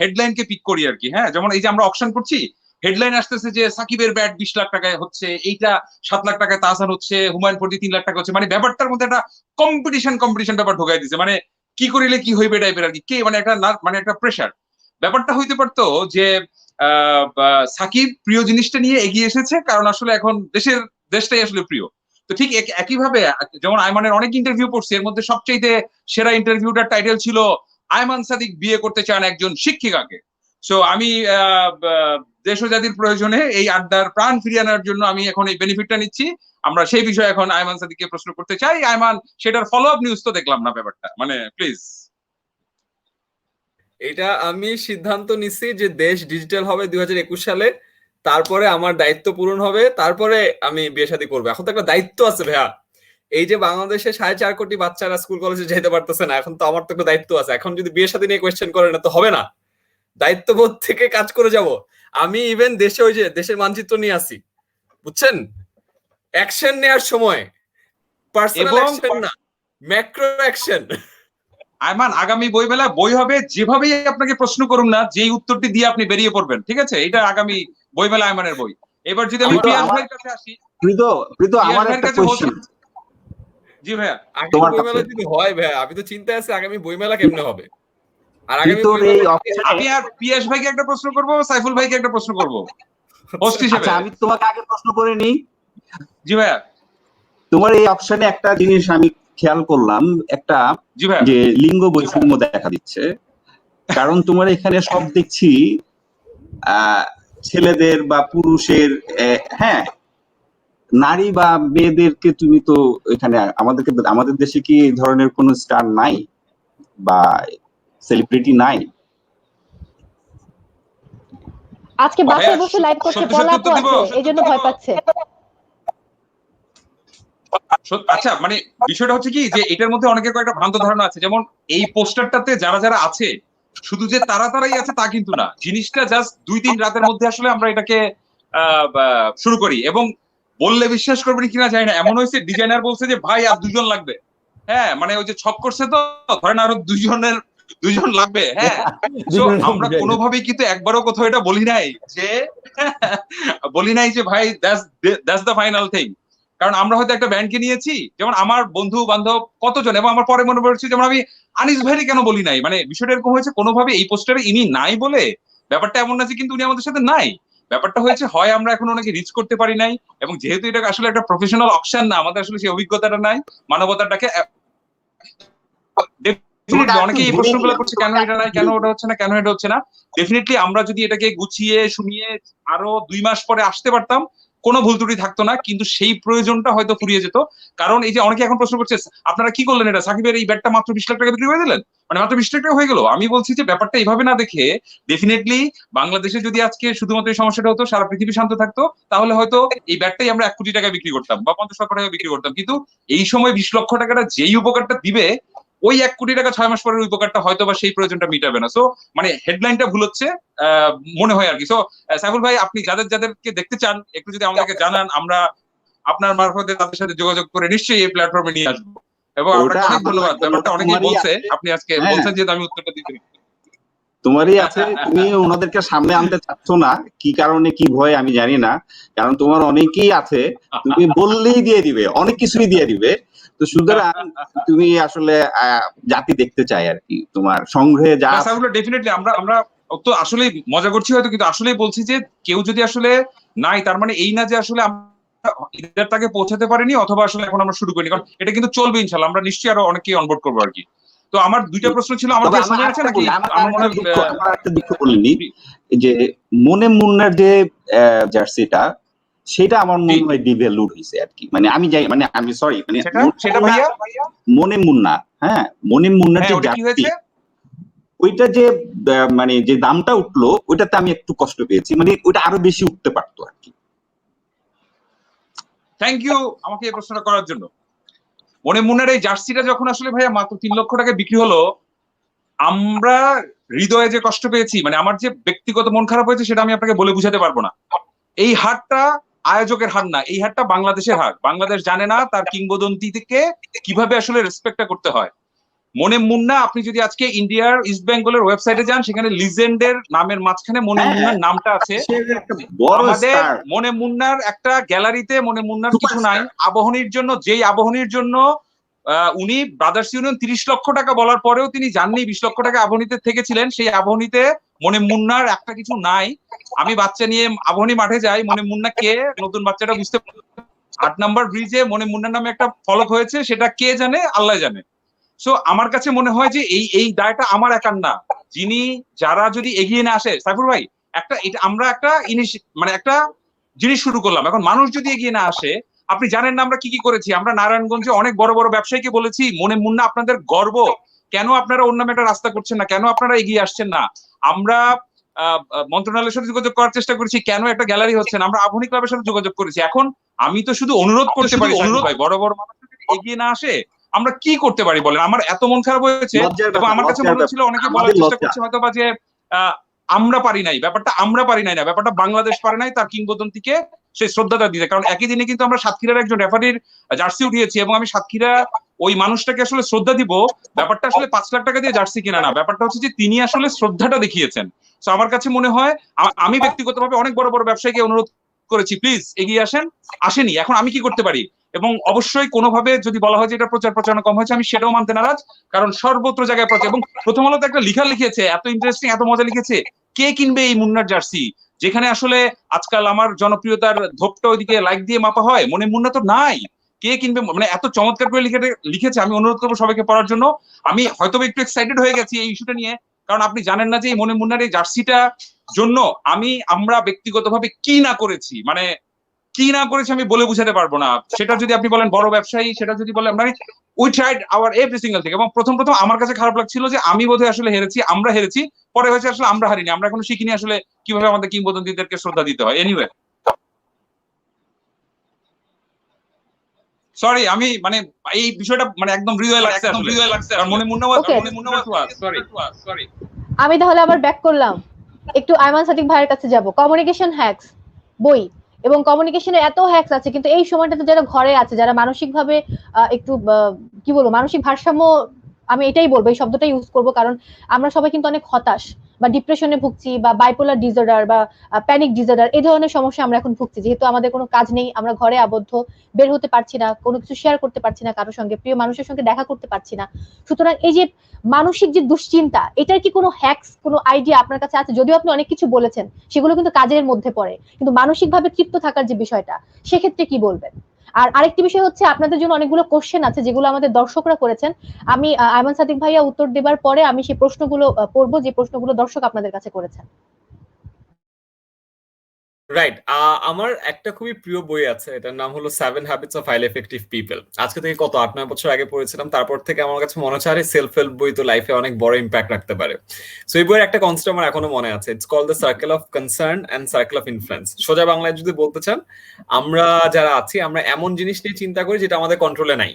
হেডলাইনকে পিক করি আর কি। হ্যাঁ, যেমন এই যে আমরা অকশন করছি, হেডলাইন আসতেছে যে সাকিবের ব্যাট 20 লাখ টাকায় হচ্ছে, এইটা 7 লাখ টাকায় তাহসান হচ্ছে, হুমায়ুন ফরিদি 3 লাখ টাকা হচ্ছে। মানে ব্যাপারটার মধ্যে একটা কম্পিটিশন ব্যাপার ঢোকাই দিছে, মানে কি করিলে কি হইবে টাইপের আর কি। কে মানে একটা মানে একটা প্রেশার ব্যাপারটা হইতে পারতো যে সাকিব প্রিয় জিনিসটা নিয়ে এগিয়ে এসেছে, কারণ আসলে এখন দেশটাই আসলে প্রিয়। তো ঠিক একইভাবে যেমন আয়মানের অনেক ইন্টারভিউ পড়ছি, এর মধ্যে সবচেয়ে সেরা ইন্টারভিউটার টাইটেল ছিল আয়মান সাদিক বিয়ে করতে চান একজন শিক্ষিকাকে। সো আমি দেশ ও জাতির প্রয়োজনে এই আড্ডার প্রাণ ফিরিয়ে আনার জন্য আমি এখন এই বেনিফিটটা নিচ্ছি। আমরা সেই বিষয়ে এখন আয়মান সাদিককে প্রশ্ন করতে চাই। আয়মান, সেটার ফলো আপ নিউজ তো দেখলাম না ব্যাপারটা, মানে প্লিজ। এটা আমি সিদ্ধান্ত নিচ্ছি যে দেশ ডিজিটাল হবে 2021 সালে, তারপরে আমার দায়িত্ব পূরণ হবে, তারপরে আমি বিয়ে শাদী করবো। এখন তো একটা দায়িত্ব আছে ভাইয়া, এই যে বাংলাদেশে 4.5 কোটি বাচ্চারা স্কুল কলেজে যেতে পারতেছে না, এখন তো আমার তো একটা দায়িত্ব আছে। এখন যদি বিয়ে শাদী নিয়ে কোয়েশ্চেন করে না তো হবে না, দায়িত্ববোধ থেকে কাজ করে যাব। আমি ইভেন দেশে ওই যে দেশের মানচিত্র নিয়ে আসি, বুঝছেন, অ্যাকশন নেওয়ার সময় পার্সোনাল অ্যাকশন না, ম্যাক্রো অ্যাকশন। আয়মান, আগামী বইমেলা বই হবে, যেভাবেই আপনাকে প্রশ্ন করুন না, যেই উত্তরটি দিয়ে আপনি বেরিয়ে পড়বেন, ঠিক আছে? এটা আগামী বইমেলা আয়মানের বই। এবার যদি আমি পিয়াস ভাইয়ের কাছে আসি, প্রীত আমার একটা কোশ্চেন। জি ভাইয়া। আগামী বইমেলা যদি হয় ভাইয়া, আমি তো চিন্তায় আছি আগামী বইমেলা কেমনে হবে। আর আগামী আমি আর পিয়াস ভাইকে একটা প্রশ্ন করব, সাইফুল ভাইকে একটা প্রশ্ন করব হোস্ট হিসেবে। আচ্ছা, আমি তোমাকে আগে প্রশ্ন করে নিই। জি ভাইয়া। তোমার এই অপশনে একটা জিনিস আমি খেয়াল করলাম, একটা যে লিঙ্গ বৈষম্য দেখা দিচ্ছে। কারণ তোমার এখানে সব দেখছি ছেলেদের বা পুরুষের, হ্যাঁ, নারী বা মেয়েদেরকে তুমি তো এখানে আমাদের দেশে কি এই ধরনের কোন স্টার নাই বা সেলিব্রিটি নাই? আজকে বাসায় বসে লাইভ করছে, পলাপও আছে, এইজন্য ভয় পাচ্ছে। আচ্ছা, মানে বিষয়টা হচ্ছে কি যে এটার মধ্যে অনেকের কয়েকটা ভ্রান্ত ধারণা আছে। যেমন এই পোস্টারটাতে যারা আছে, শুধু যে তারাই আছে তা কিন্তু না। জিনিসটা জাস্ট 2-3 রাতের মধ্যে আসলে আমরা এটাকে শুরু করি, এবং বললে বিশ্বাস করবেন কিনা জানি না, এমন হয়েছে ডিজাইনার বলছে যে ভাই আর 2 জন লাগবে। হ্যাঁ মানে ওই যে ছক করছে তো, ধরেন আরো দুইজন লাগবে, হ্যাঁ। So, আমরা কোনোভাবেই কিন্তু একবারও কোথাও এটা বলি নাই যে ভাই দ্যাটস দ্য ফাইনাল থিং। কারণ আমরা হয়তো একটা ব্যান্ডকে নিয়েছি, যেমন আমার বন্ধু বান্ধব কতজন, এবং আমার পরে মনে পড়ছে যেমন আমি আনিস ভাইরে কেন বলি নাই, মানে বিষয়টা এরকম হয়েছে কোনোভাবে এই পোস্টারে ইনি নাই বলে ব্যাপারটা এমন না যে কিন্তু উনি আমাদের সাথে নাই। ব্যাপারটা হয়েছে হয় আমরা এখন ওনাকে রিচ করতে পারি নাই, এবং যেহেতু এটা আসলে একটা প্রফেশনাল অপশন না, আমাদের আসলে সেই অভিজ্ঞতাটা নাই, মানবতাটাকে অনেকে এই প্রশ্নগুলো করছে কেন এটা নাই, কেন ওটা হচ্ছে না, কেন এটা হচ্ছে না। ডেফিনেটলি আমরা যদি এটাকে গুছিয়ে শুনিয়ে আরো 2 মাস পরে আসতে পারতাম, কোনো ভুল ত্রুটি থাকতো না, কিন্তু সেই প্রয়োজনটা হয়তো ফুরিয়ে যেত। কারণ এই যে অনেকে এখন প্রশ্ন করছে আপনারা কি করলেন, এটা সাকিবের এই ব্যাটটা মাত্র 20 লাখ টাকা বিক্রি করে দিলেন, মানে মাত্র 20 লাখ টাকা হয়ে গেল। আমি বলছি যে ব্যাপারটা এইভাবে না দেখে, ডেফিনেটলি বাংলাদেশে যদি আজকে শুধুমাত্র এই সমস্যাটা হতো, সারা পৃথিবী শান্ত থাকতো, তাহলে হয়তো এই ব্যাটটাই আমরা 1 কোটি টাকা বিক্রি করতাম বা 50 লক্ষ টাকা বিক্রি করতাম। কিন্তু এই সময় 20 লক্ষ টাকাটা যেই উপকারটা দিবে, ওই 1 কোটি টাকা 6 মাস পরের উপকারটা হয়তো বা সেই প্রয়োজনটা মিটাবে না। সো মানে হেডলাইনটা ভুল হচ্ছে মনে হয় আর কি। সো সাইফুল ভাই, আপনি যাদেরকে দেখতে চান একটু যদি আমাদেরকে জানান, আমরা আপনার মারফতে তাদের সাথে যোগাযোগ করে নিশ্চয়ই এই প্ল্যাটফর্মে নিয়ে আসবো। এবং আপনাকে অনেক ধন্যবাদ। ব্যাপারটা অনেকেই বলছে, আপনি আজকে বলছেন যেহেতু আমি উত্তরটা দিতে তোমারই আছে, তুমি ওনাদেরকে সামনে আনতে চাচ্ছ না, কি কারণে কি ভয় আমি জানি না, কারণ তোমার অনেকেই আছে, তুমি বললেই দিয়ে দিবে, অনেক কিছুই দিয়ে দিবে। তো সুতরাং তুমি আসলে জাতি দেখতে চাই আর কি, তোমার সংগ্রহে যা ডেফিনেটলি আমরা তো আসলে মজা করছি হয়তো, কিন্তু আসলেই বলছি যে কেউ যদি আসলে নাই, তার মানে এই না যে আসলে আমরা তাকে পৌঁছাতে পারিনি, অথবা আসলে এখন আমরা শুরু করিনি, কারণ এটা কিন্তু চলবে ইনশাল্লাহ। আমরা নিশ্চয়ই আরো অনেকেই অনবোর্ড করবো আর কি। তো আমার 2টা প্রশ্ন ছিল, আমার কি সময় আছে নাকি? আমার মনে হয় একটা দুঃখ বলিনি যে মনে মুন্নার যে জার্সিটা, সেটা আমার মনে হয় ডিভ্যালুড হয়েছে আর কি। মানে আমি যাই, মানে আমি সরি, মানে সেটা ভাইয়া মনে মুন্না, হ্যাঁ মনে মুন্নার যে জার্সি, ওইটা যে মানে যে দামটা উঠলো, ওইটাতে আমি একটু কষ্ট পেয়েছি, মানে ওইটা আরো বেশি উঠতে পারতো আর কি। থ্যাংক ইউ আমাকে এই প্রশ্নটা করার জন্য। মনে মুন্নার এই জার্সিটা যখন আসলে ভাইয়া মাত্র 3 লক্ষ টাকা বিক্রি হলো, আমরা হৃদয়ে যে কষ্ট পেয়েছি, মানে আমার যে ব্যক্তিগত মন খারাপ হয়েছে, সেটা আমি আপনাকে বলে বুঝাতে পারবো না। এই হারটা আয়োজকের হার না, এই হারটা বাংলাদেশের হার। বাংলাদেশ জানে না তার কিংবদন্তি থেকে কিভাবে আসলে রেসপেক্টটা করতে হয়। মনে মুন্না, আপনি যদি আজকে ইন্ডিয়ার ইস্ট বেঙ্গলের ওয়েবসাইটে যান, সেখানে লিজেন্ডের নামের মাঝখানে মনে মুন্নার নামটা আছে। আমাদের মনে মুন্নার একটা গ্যালারিতে মনে মুন্নার কিছু নাই। আবাহনীর জন্য, যেই আবাহনীর জন্য উনি ব্রাদার্স ইউনিয়ন 30 লক্ষ টাকা বলার পরেও তিনি জাননি 20 লক্ষ টাকা আবাহনীতে থেকেছিলেন, সেই আবাহনীতে মনে মুন্নার একটা কিছু নাই। আমি বাচ্চা নিয়ে আবাহনী মাঠে যাই, মনে মুন্না কে, নতুন বাচ্চাটা বুঝতে 8 নম্বর ব্রিজে মনে মুন্নার নামে একটা ফলক হয়েছে, সেটা কে জানে, আল্লাহ জানে। সো আমার কাছে মনে হয় যে এই দায়টা আমার একার না, যারা যদি এগিয়ে না আসে, সাইফুল ভাই, আমরা একটা মানে একটা জিনিস শুরু করলাম, এখন মানুষ যদি এগিয়ে না আসে, আপনি জানেন না আমরা কি কি করেছি। আমরা নারায়ণগঞ্জে অনেক বড় বড় ব্যবসায়ীকে বলেছি, মনে মুন্না আপনাদের গর্ব, কেন আপনারা অন্য নামে একটা রাস্তা করছেন না, কেন আপনারা এগিয়ে আসছেন না। আমরা মন্ত্রণালয়ের সাথে যোগাযোগ করার চেষ্টা করেছি, কেন একটা গ্যালারি হচ্ছে না। আমরা আধুনিক ক্লাবের সাথে যোগাযোগ করেছি। এখন আমি তো শুধু অনুরোধ করতে পারি, অনুরোধ ভাই, বড় বড় মানুষ যদি এগিয়ে না আসে, আমরা কি করতে পারি বলেন। আমার এত মন খারাপ হয়েছে, এবং আমার কাছে মনে হচ্ছিল অনেকে বলার চেষ্টা করছে হয়তো বা যে আমরা পারি নাই, ব্যাপারটা আমরা পারি নাই না, ব্যাপারটা বাংলাদেশ পারে নাই তার কিংবদন্তিকে সেই শ্রদ্ধাটা দিতে। কারণ একই দিনে কিন্তু আমরা সাতক্ষীরার একজন রেফারির জার্সি উঠিয়েছি, এবং আমি সাতক্ষীরা ওই মানুষটাকে আসলে শ্রদ্ধা দিব। ব্যাপারটা আসলে 5 লাখ টাকা দিয়ে জার্সি কিনা না, ব্যাপারটা হচ্ছে যে তিনি আসলে শ্রদ্ধাটা দেখিয়েছেন। তো আমার কাছে মনে হয়, আমি ব্যক্তিগতভাবে অনেক বড় বড় ব্যবসায়ীকে অনুরোধ করেছি, প্লিজ এগিয়ে আসেন, আসেনি। এখন আমি কি করতে পারি? এবং অবশ্যই কোনোভাবে যদি বলা হয় যে এটা প্রচার প্রচারণা কম হয়েছে, আমি সেটাও মানতে নারাজ, কারণ সর্বত্র জায়গায় প্রচার। এবং প্রথম আলোতে একটা লিখা লিখেছে, এত ইন্টারেস্টিং, এত মজা লিখেছে, কে কিনবে এই মুন্নার জার্সি, যেখানে আসলে আজকাল আমার জনপ্রিয়তার ধোপটা ওইদিকে লাইক দিয়ে মাপা হয়, মনে মুন্না তো নাই, কে কিনবে, মানে এত চমৎকার করে লিখেছে। আমি অনুরোধ করবো সবাইকে পড়ার জন্য। আমি হয়তো একটু এক্সাইটেড হয়ে গেছি এই ইস্যুটা নিয়ে, কারণ আপনি জানেন না যে এই মনে মুন্নার এই জার্সিটা জন্য আমরা ব্যক্তিগতভাবে কি না করেছি, মানে কি না করেছি আমি বলে বুঝাতে পারবো না। সেটা যদি আপনি বলেন বড় ব্যবসায়ী, সেটা যদি বলেন, মানে we tried hour every single thing. এবং প্রথম আমার কাছে খারাপ লাগছিল যে আমি বোধহয় আসলে হেরেছি, আমরা হেরেছি। পরে হয়েছে আসলে আমরা হারিনি, আমরা এখনো শিখিনি আসলে কিভাবে আমাদের কিংবদন্তিদেরকে শ্রদ্ধা দিতে হয়। এনিওয়ে, সরি, আমি মানে এই বিষয়টা মানে একদম হৃদয় লাগছে, কারণ মনে মুন্না সরি। আমি তাহলে আবার ব্যাক করলাম, একটু আয়মান সাদিক ভাইয়ের কাছে যাব। কমিউনিকেশন হ্যাকস বই, এবং কমিউনিকেশনে এত হ্যাকস আছে, কিন্তু এই সময়টাতে যারা ঘরে আছে, যারা মানসিকভাবে একটু কি বলবো, মানসিক ভারসাম্য, আমি এটাই বলবো, এই শব্দটা ইউজ করবো, কারণ আমরা সবাই কিন্তু অনেক হতাশ বা ডিপ্রেশনে ভুগছি, বা বাইপোলার ডিসঅর্ডার বা প্যানিক ডিসঅর্ডার, এই ধরনের সমস্যা আমরা এখন ভুগছি, যেহেতু আমাদের কোনো কাজ নেই, আমরা ঘরে আবদ্ধ, বের হতে পারছি না, কোনো কিছু শেয়ার করতে পারছি না কারোর সঙ্গে, প্রিয় মানুষের সঙ্গে দেখা করতে পারছি না। সুতরাং এই যে মানসিক যে দুশ্চিন্তা, এটার কি কোনো হ্যাকস, কোনো আইডিয়া আপনার কাছে আছে? যদিও আপনি অনেক কিছু বলেছেন, সেগুলো কিন্তু কাজের মধ্যে পড়ে, কিন্তু মানসিকভাবে তৃপ্ত থাকার যে বিষয়টা, সেক্ষেত্রে কি বলবেন? আর আরেকটি বিষয় হচ্ছে, আপনাদের জন্য অনেকগুলো কোশ্চেন আছে যেগুলো আমাদের দর্শকরা করেছেন। আমি আয়মান সাদিক ভাইয়া উত্তর দেবার পরে আমি সেই প্রশ্নগুলো পড়বো, যে প্রশ্নগুলো দর্শক আপনাদের কাছে করেছেন। রাইট, আমার একটা খুবই প্রিয় বই আছে, এটার নাম হলো 7 habits of highly effective people. আজকে থেকে কত 8-9 বছর আগে পড়েছিলাম, তারপর থেকে আমার কাছে মনে হচ্ছে আরে সেলফ হেল্প বই তো লাইফে অনেক বড় ইম্প্যাক্ট রাখতে পারে। সো এই বইয়ের একটা কনসেপ্ট আমার এখনো মনে আছে, it's called the circle of concern and circle of influence. সোজা বাংলায় যদি বলতে চান, আমরা যারা আছি, আমরা এমন জিনিস নিয়ে চিন্তা করি যেটা আমাদের কন্ট্রোলে নাই,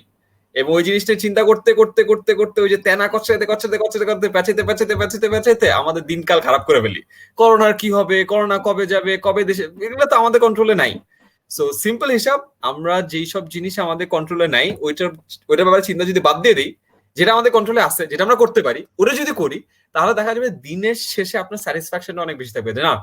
এবং ওই জিনিসটা চিন্তা করতে করতে করতে করতে ওই যে তেনা কচ্ছাইতে কচ্ছাইতে কচ্ছাইতে করতে প্যাচাইতে প্যাচাইতে প্যাচাইতে প্যাচাইতে আমাদের দিনকাল খারাপ করে ফেলি। করোনার কি হবে, করোনা কবে যাবে, কবে দেশে, এগুলো তো আমাদের কন্ট্রোলে নাই। সো সিম্পল হিসাব, আমরা যেই সব জিনিস আমাদের কন্ট্রোলে নাই, ওইটার ব্যাপারে চিন্তা যদি বাদ দিয়ে দিই, যেটা আমাদের কন্ট্রোলে আছে, যেটা আমরা করতে পারি, ওটা যদি করি, তাহলে দেখা যাবে দিনের শেষে আপনার স্যাটিসফ্যাকশনটা অনেক বেশি থাকবে। না,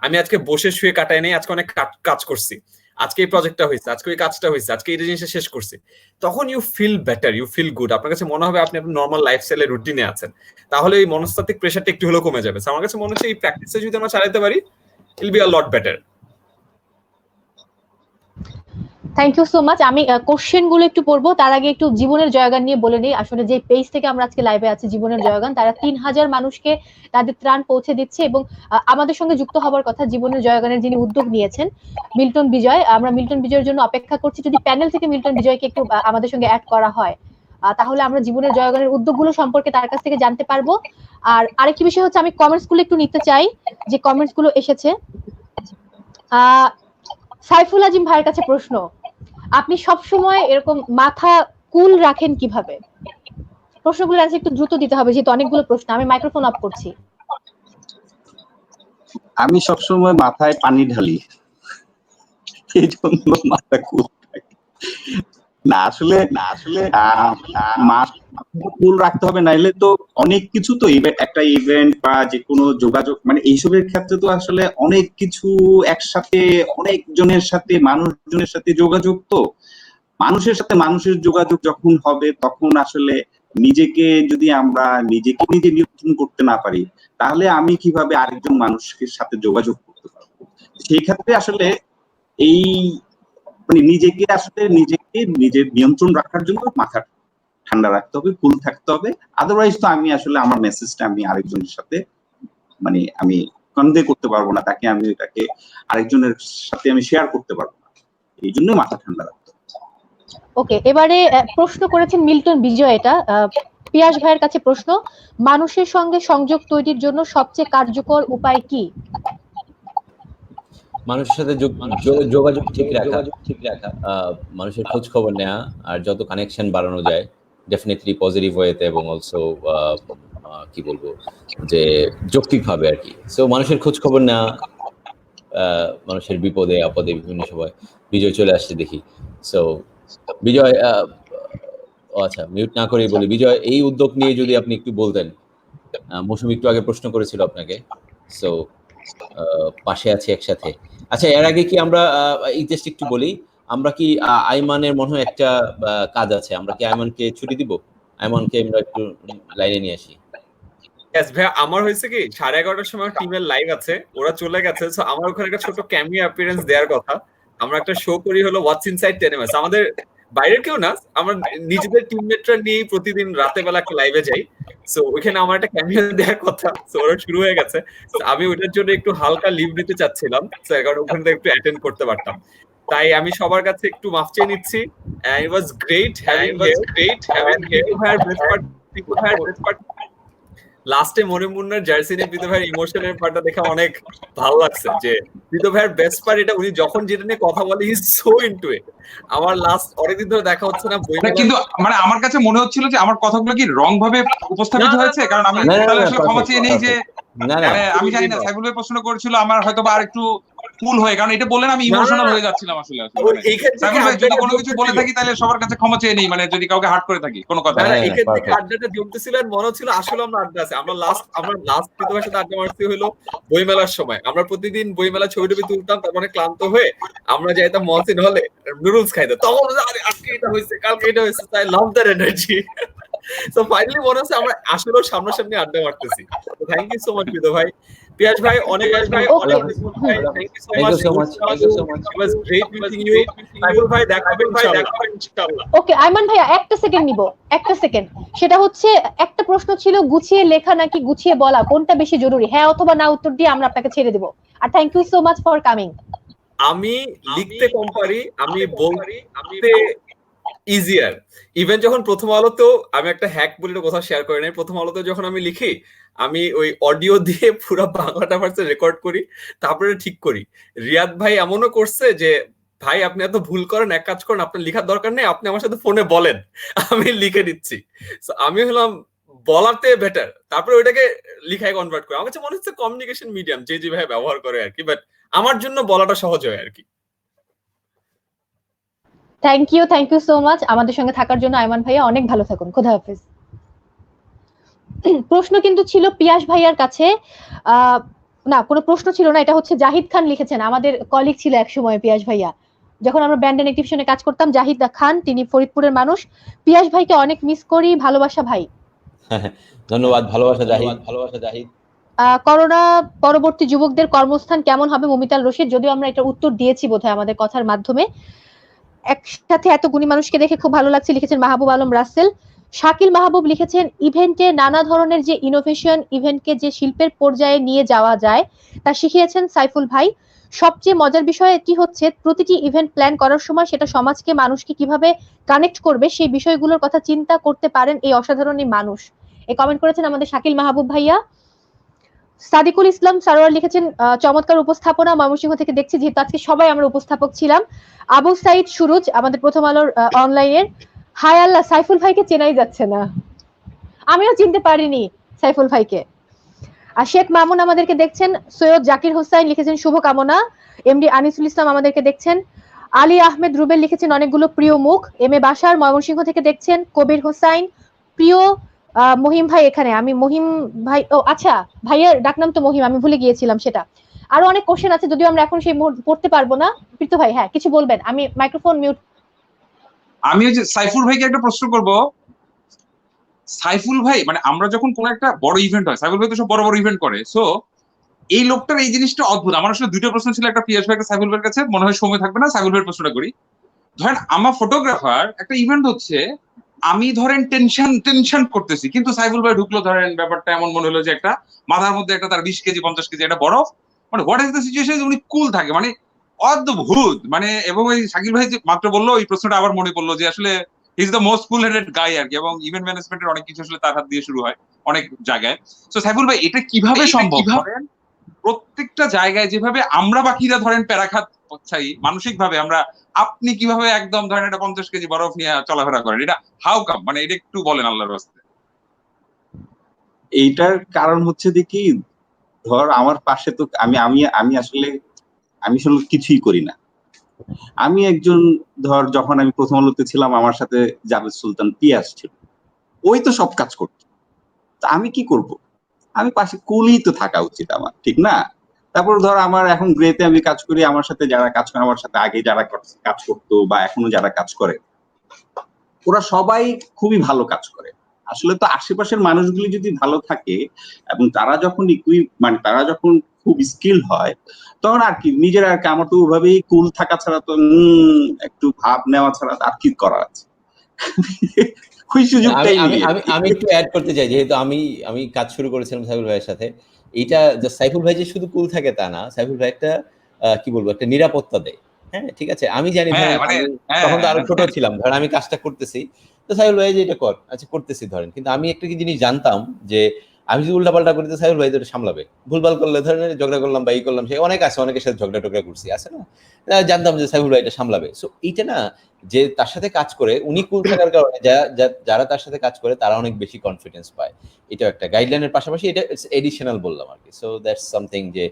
আমি আজকে বসে শুয়ে কাটাই নেই, আজকে অনেক কাজ করছি, আজকে এই প্রজেক্টটা হয়েছে, আজকে ওই কাজটা হয়েছে, আজকে এই জিনিসটা শেষ করছি, তখন you feel better, you feel good. আপনার কাছে মনে হবে আপনি আপনার নর্মাল লাইফস্টাইলের রুটিনে আছেন, তাহলে এই মনস্তাত্ত্বিক প্রেশারটা একটু হলেও কমে যাবে। আমার কাছে মনে হচ্ছে এই প্র্যাকটিসে যদি আমরা চালাতে পারি, it will be a lot better. Thank you so much. আমি কোশ্চেন গুলো একটু পড়বো, তার আগে একটু জীবনের জয়গান নিয়ে বলে নিই। আসলে যে পেজ থেকে আমরা আজকে লাইভে আছি, জীবনের জয়গান, তারা 3000 মানুষকে তাদের ত্রাণ পৌঁছে দিচ্ছে, এবং আমাদের সঙ্গে যুক্ত হবার কথা জীবনের জয়গানের যিনি উদ্যোগ নিয়েছেন, মিল্টন বিজয়। আমরা মিল্টন বিজয়ের জন্য অপেক্ষা করছি, যদি প্যানেল থেকে মিল্টন বিজয়কে একটু আমাদের সঙ্গে অ্যাড করা হয়, তাহলে আমরা জীবনের জয়গানের উদ্যোগগুলো সম্পর্কে তার কাছ থেকে জানতে পারবো। আর আরেকটি বিষয় হচ্ছে, আমি কমেন্টস গুলো একটু নিতে চাই, যে কমেন্টস গুলো এসেছে। সাইফুল আজিম ভাইয়ের কাছে প্রশ্ন, আপনি সব সময় এরকম মাথা কুল রাখেন কিভাবে? প্রশ্নগুলোর অ্যান্সার একটু দ্রুত দিতে হবে, যেহেতু অনেকগুলো প্রশ্ন। আমি মাইক্রোফোন অফ করছি। আমি সবসময় মাথায় পানি ঢালি, এই জন্য মাথা কুল থাকে। না আসলে কুল রাখতে হবে, নাইলে তো অনেক কিছু তো একটা ইভেন্ট বা যে কোনো যোগাযোগ, মানে এইসবের ক্ষেত্রে তো আসলে অনেক কিছু একসাথে, অনেকজনের সাথে, মানুষজনের সাথে যোগাযোগ, তো মানুষের সাথে মানুষের যোগাযোগ যখন হবে, তখন আসলে যদি আমরা নিজেকে নিজে নিয়ন্ত্রণ করতে না পারি, তাহলে আমি কিভাবে আরেকজন মানুষের সাথে যোগাযোগ করতে পারবো? সেই ক্ষেত্রে আসলে এই মানে নিজেকে নিজের নিয়ন্ত্রণ রাখার জন্য মাথা ঠান্ডা রাখতে হবে, কুল থাকতে হবে। আদারওয়াইজ তো আমি আসলে আমার মেসেজটা আমি আরেকজনের সাথে মানে আমি কনভে করতে পারবো না, তাকে আরেকজনের সাথে আমি শেয়ার করতে পারবো না। এই জন্য মাথা ঠান্ডা রাখতে হবে। ওকে, এবারে প্রশ্ন করেছেন মিল্টন বিজয়। এটা পিয়াস ভাইয়ের কাছে প্রশ্ন, মানুষের সঙ্গে সংযোগ তৈরির জন্য সবচেয়ে কার্যকর উপায় কি? মানুষের সাথে যোগাযোগ ঠিক রাখা, মানুষের খোঁজ খবর নেওয়া, আর যত কানেকশন বাড়ানো যায় ডেফিনেটলি পজিটিভ ওয়েতে, এবং অলসো কি বলবো যে যৌক্তিকভাবে আর কি। সো মানুষের খোঁজ খবর নেওয়া, মানুষের বিপদে আপদে বিভিন্ন সময়। বিজয় চলে আসছে দেখি। সো বিজয়, আচ্ছা মিউট না করেই বলি, বিজয় এই উদ্যোগ নিয়ে যদি আপনি একটু বলতেন। মৌসুমী একটু আগে প্রশ্ন করেছিল আপনাকে, সো পাশে আছি একসাথে। আচ্ছা, এর আগে কি আমরা এই জাস্ট একটু বলি, আমরা কি আইমানের মনে হয় একটা কাজ আছে, আমরা কি আইমানকে ছুটি দিব? আইমানকে আমরা একটু লাইনে নিয়ে আসি। ভাইয়া, আমার হয়েছে কি 11:30টার সময় টিমের লাইভ আছে, ওরা চলে গেছে। সো আমার ওখানে একটা ছোট ক্যামিও অ্যাপিয়ারেন্স দেওয়ার কথা। আমরা একটা শো করি হলো হোয়াটস ইনসাইড টেনেমাস। আমাদের বাইরের কেউ না, আমরা নিজেদের টিমমেটরা নিয়ে প্রতিদিন রাতে বেলা একটা লাইভে যাই। সো ওইখানে আমার একটা ক্যামিও দেওয়ার কথা, সো ওরা শুরু হয়ে গেছে। আমি ওইটার জন্য একটু হালকা লিভ নিতে চাচ্ছিলাম, কারণ ওখানে একটু অ্যাটেন্ড করতে পারতাম। তাই আমি সবার কাছে একটু মাফ চেয়ে নিচ্ছি। ইট ওয়াজ গ্রেট হ্যাভিং হিয়ার। লাস্টে মনিমুন্নার জার্সি নিয়ে প্রীত ভাইয়ের ইমোশনের পার্টটা দেখে অনেক ভালো লাগছে, যে প্রীত ভাইয়ের বেস্ট পার্ট এটা, উনি যখন যেটা নিয়ে কথা বলে হি ইজ সো ইনটু ইট। আমার লাস্ট অনেকদিন ধরে দেখা হচ্ছে না বই, কিন্তু মানে আমার কাছে মনে হচ্ছিল যে আমার কথাগুলো কি রং ভাবে উপস্থাপিত হয়েছে, কারণ আমি তাহলে আসলে ক্ষমা চেয়ে নেই যে আমি জানি না সাইফুল ভাই প্রশ্ন করেছিল, আমার হয়তো বা আরেকটু কুল হয়ে, কারণ এটা বললেন আমি না, ইমোশনাল না, হয়ে যাচ্ছিলাম আসলে। এইখান থেকে সাইফুল ভাই যদি আড্ডাটা কোনো কিছু বলে জমতেছিল। থাকি তাহলে সবার কাছে ক্ষমা চেয়ে নেই, মানে যদি কাউকে হার্ট করে থাকি কোনো কথা। না, হ্যাঁ, এখান থেকে perfect. আড্ডাটা জমতেছিল আর মনে হচ্ছিল আসলে আমরা আড্ডা আছে। আমরা লাস্ট পৃথিবীর সাথে আড্ডা মারতে হলো বইমেলার সময়। আমরা প্রতিদিন বইমেলা ছবি টবি তুলতাম, তার মানে ক্লান্ত হয়ে আমরা যাইতাম মহসিন হলে নুডলস খাইতে। তখন আরে আজকে এটা হয়েছে, কালকে এটা হয়েছে, তাই love their energy. So finally মনে হচ্ছে আমরা আসলে সামনাসামনি আড্ডা মারতেছি। Thank you so much Bidu ভাই, পিয়াস ভাই, অনেক ভাই, Okay. Thank you so Thank much, you so much. Thank you so much. It was great meeting you. Saiful ভাই দেখা হবে ইনশাআল্লাহ। ওকে আইমান ভাইয়া একটা সেকেন্ড নিব, একটা সেকেন্ড। সেটা হচ্ছে একটা প্রশ্ন ছিল গুছিয়ে লেখা নাকি গুছিয়ে বলা, কোনটা বেশি জরুরি? হ্যাঁ অথবা না উত্তর দিয়ে আমরা আপনাকে ছেড়ে দেব। আর thank you so much for coming. আমি লিখতে কম পারি, আমি বলতে ইজিয়ার। ইভেন যখন প্রথম আলোতেও আমি একটা হ্যাক বলে কথা শেয়ার করে নাই, প্রথম আলোতে যখন আমি লিখি আমি ওই অডিও দিয়ে পুরো বাংলাটা ভার্সে রেকর্ড করি, তারপরে ঠিক করি। রিয়াদ ভাই এমনও করছে যে ভাই আপনি এত ভুল করেন, এক কাজ করেন, আপনার লেখার দরকার নেই, আপনি আমার সাথে ফোনে বলেন, আমি লিখে দিচ্ছি। আমি হলাম বলাতে বেটার, তারপরে ওইটাকে লিখায় কনভার্ট করে। আমার কাছে মনে হচ্ছে কমিউনিকেশন মিডিয়াম যে যেভাবে ব্যবহার করে আর কি, বাট আমার জন্য বলাটা সহজ হয় আর কি। থ্যাংক ইউ সো মাচ আমাদের সঙ্গে থাকার জন্য আইমান ভাইয়া। অনেক ভালো থাকুন, খোদা হাফেজ। প্রশ্ন কিন্তু ছিল পিয়াস ভাইয়ার কাছে, না কোনো প্রশ্ন ছিল না, এটা হচ্ছে জাহিদ খান লিখেছেন, আমাদের কলিগ ছিল এক সময় পিয়াস ভাইয়া, যখন আমরা ব্র্যান্ড এন্ড এক্টিভিশনে কাজ করতাম। জাহিদ খান, তিনি ফরিদপুরের মানুষ। পিয়াস ভাইকে অনেক মিস করি, ভালোবাসা ভাই। ধন্যবাদ, ভালোবাসা জাহিদ, ভালোবাসা জাহিদ। করোনা পরবর্তী যুবকদের কর্মস্থান কেমন হবে মমিতাল রশিদ? যদিও আমরা এটা উত্তর দিয়েছি বোধহয় আমাদের কথার মাধ্যমে। একসাথে এত গুণী মানুষকে দেখে খুব ভালো লাগছে, লিখেছেন মাহবুব আলম রাসেল। শাকিল মাহবুব লিখেছেন ইভেন্টে নানা ধরনের যে ইনোভেশন, ইভেন্টকে যে শিল্পের পর্যায়ে নিয়ে যাওয়া যায় তা শিখিয়েছেন সাইফুল ভাই। সবচেয়ে মজার বিষয় এটি হচ্ছে প্রতিটি ইভেন্ট প্ল্যান করার সময় সেটা সমাজকে, মানুষকে কিভাবে কানেক্ট করবে সেই বিষয়গুলোর কথা চিন্তা করতে পারেন এই অসাধারণ মানুষ। এই কমেন্ট করেছেন আমাদের শাকিল মাহবুব ভাইয়া। সাদিকুল ইসলাম সারোয়ার লিখেছেন চমৎকার উপস্থাপনা, ময়মনসিংহ থেকে দেখছি, যেহেতু আজকে সবাই আমরা উপস্থাপক ছিলাম। আবু সাইদ সুরুজ আমাদের প্রথম আলোর অনলাইনের। হায় আল্লাহ, সাইফুল ভাইকে চেনাই যাচ্ছে না, আমিও চিনতে পারিনি সাইফুল ভাইকে। আর শেখ মামুন আমাদেরকে দেখছেন। সৈয়দ জাকির হোসাইন লিখেছেন শুভকামনা। এমডি আনিসুল ইসলাম আমাদেরকে দেখছেন। আলী আহমেদ রুবেল লিখেছেন অনেকগুলো প্রিয় মুখ। এম এ বাসার ময়মনসিংহ থেকে দেখছেন। কবির হোসাইন, প্রিয় মহিম ভাই এখানে, আমি মহিম ভাই, ও আচ্ছা ভাইয়ের ডাকনাম তো মহিম, আমি ভুলে গিয়েছিলাম সেটা। আরো অনেক কোশ্চেন আছে, যদিও আমরা এখন সেই পড়তে পারবো না। প্রীত ভাই হ্যাঁ কিছু বলবেন? আমি মাইক্রোফোন মিউট। আমি ওই যে সাইফুল ভাইকে একটা প্রশ্ন করব। সাইফুল ভাই মানে আমরা যখন কোন একটা বড় ইভেন্ট হয়, সাইফুল ভাই তো সব বড় বড় ইভেন্ট করে, সো এই লোকটার এই জিনিসটা অদ্ভুত। আমার আসলে দুটো প্রশ্ন ছিল, একটা পিয়াস ভাই, একটা সাইফুল ভাইয়ের কাছে। মনে হয় সময় থাকবে না, সাইফুল ভাইয়ের প্রশ্নটা করি। ধরেন আমার ফটোগ্রাফার, একটা ইভেন্ট হচ্ছে, আমি ধরেন টেনশন করতেছি, কিন্তু সাইফুল ভাই ঢুকলো, ধরেন ব্যাপারটা এমন মনে হলো যে একটা মাথার মধ্যে একটা তার 20 কেজি 50 কেজি একটা বরফ, মানে হোয়াট ইজ দ্য সিচুয়েশন, উনি কুল থাকে, মানে অদ্ভুত মানে। এবং ওই শাকিল ভাই যে মাত্র বললো এই প্রশ্নটা আবার মনে পড়লো যে আসলে is the most cool headed guy আর কি, এবং ইভেন্ট ম্যানেজমেন্টের অনেক কিছু আসলে তার হাত দিয়ে শুরু হয় অনেক জায়গায়। তো সাইফুল ভাই এটা কিভাবে সম্ভব, ধরেন প্রত্যেকটা জায়গায় যেভাবে আমরা বাকিরা ধরেন প্যারাখাত চাই মানসিক ভাবে, আমরা আপনি কিভাবে একদম ধরেন একটা 50 কেজি বরফ নিয়ে চলাফেরা করেন, এটা হাউ কাম, মানে এটা একটু বলেন আল্লাহর রাস্তায়। এইটার কারণ হচ্ছে দেখি, ধর আমার পাশে তো আমি আসলে কিছুই করি না। আমি একজন, ধর যখন আমি প্রথম আলোতে ছিলাম আমার সাথে জাভেদ সুলতান পিয়াস ছিল, ওই তো সব কাজ করতো, তা আমি কি করব? আমি পাশে কুলই তো থাকা উচিত আমার, ঠিক না? তারপর ধর আমার এখন গ্রেতে আমি কাজ করি, আমার সাথে যারা কাজ করে, আমার সাথে আগে যারা কাজ করতো বা এখনো যারা কাজ করে, ওরা সবাই খুবই ভালো কাজ করে। আসলে তো আশেপাশের মানুষগুলি যদি ভালো থাকে এবং তারা যখন মানে তারা যখন খুব স্কিল হয়, তখন আর কি নিজের আর কি, আমার তো ওইভাবেই কুল থাকা ছাড়া তো একটু ভাব নেওয়া ছাড়া আর কি করার আছে। ওই সুযোগটাই আমি নেই আর আমি কি। আমি একটু অ্যাড করতে চাই, যেহেতু আমি কাজ শুরু করেছিলাম সাইফুল ভাইয়ের সাথে। এইটা যে সাইফুল ভাই যে শুধু কুল থাকে তা না, সাইফুল ভাই একটা কি বলবো, একটা নিরাপত্তা দেয়। হ্যাঁ ঠিক আছে, আমি জানি ধরেন মানে তখন তো আরো ছোট ছিলাম, ধরেন আমি কাজটা করতেছি, তো সাইফুল ভাই যে এটা কর, আচ্ছা করতেছি ধরেন, কিন্তু আমি একটা কি জিনিস জানতাম যে আমি যদি উল্টাপাল্টা করি তো সাইফুল ভাই তো এটা সামলাবে, ভুলভাল করলে ধরেন ঝগড়া করলাম বা এই করলাম, সে অনেক আছে, অনেকের সাথে ঝগড়া টগড়া করছি, আছে না, জানতাম যে সাইফুল ভাই এটা সামলাবে। সো এইটা না, যে তার সাথে কাজ করে উনি কুল থাকার কারণে যারা তার সাথে কাজ করে তারা অনেক বেশি কনফিডেন্স পায়। এটা একটা গাইডলাইনের পাশাপাশি এটা এডিশনাল বললাম আর কি। সো দ্যাটস সামথিং যে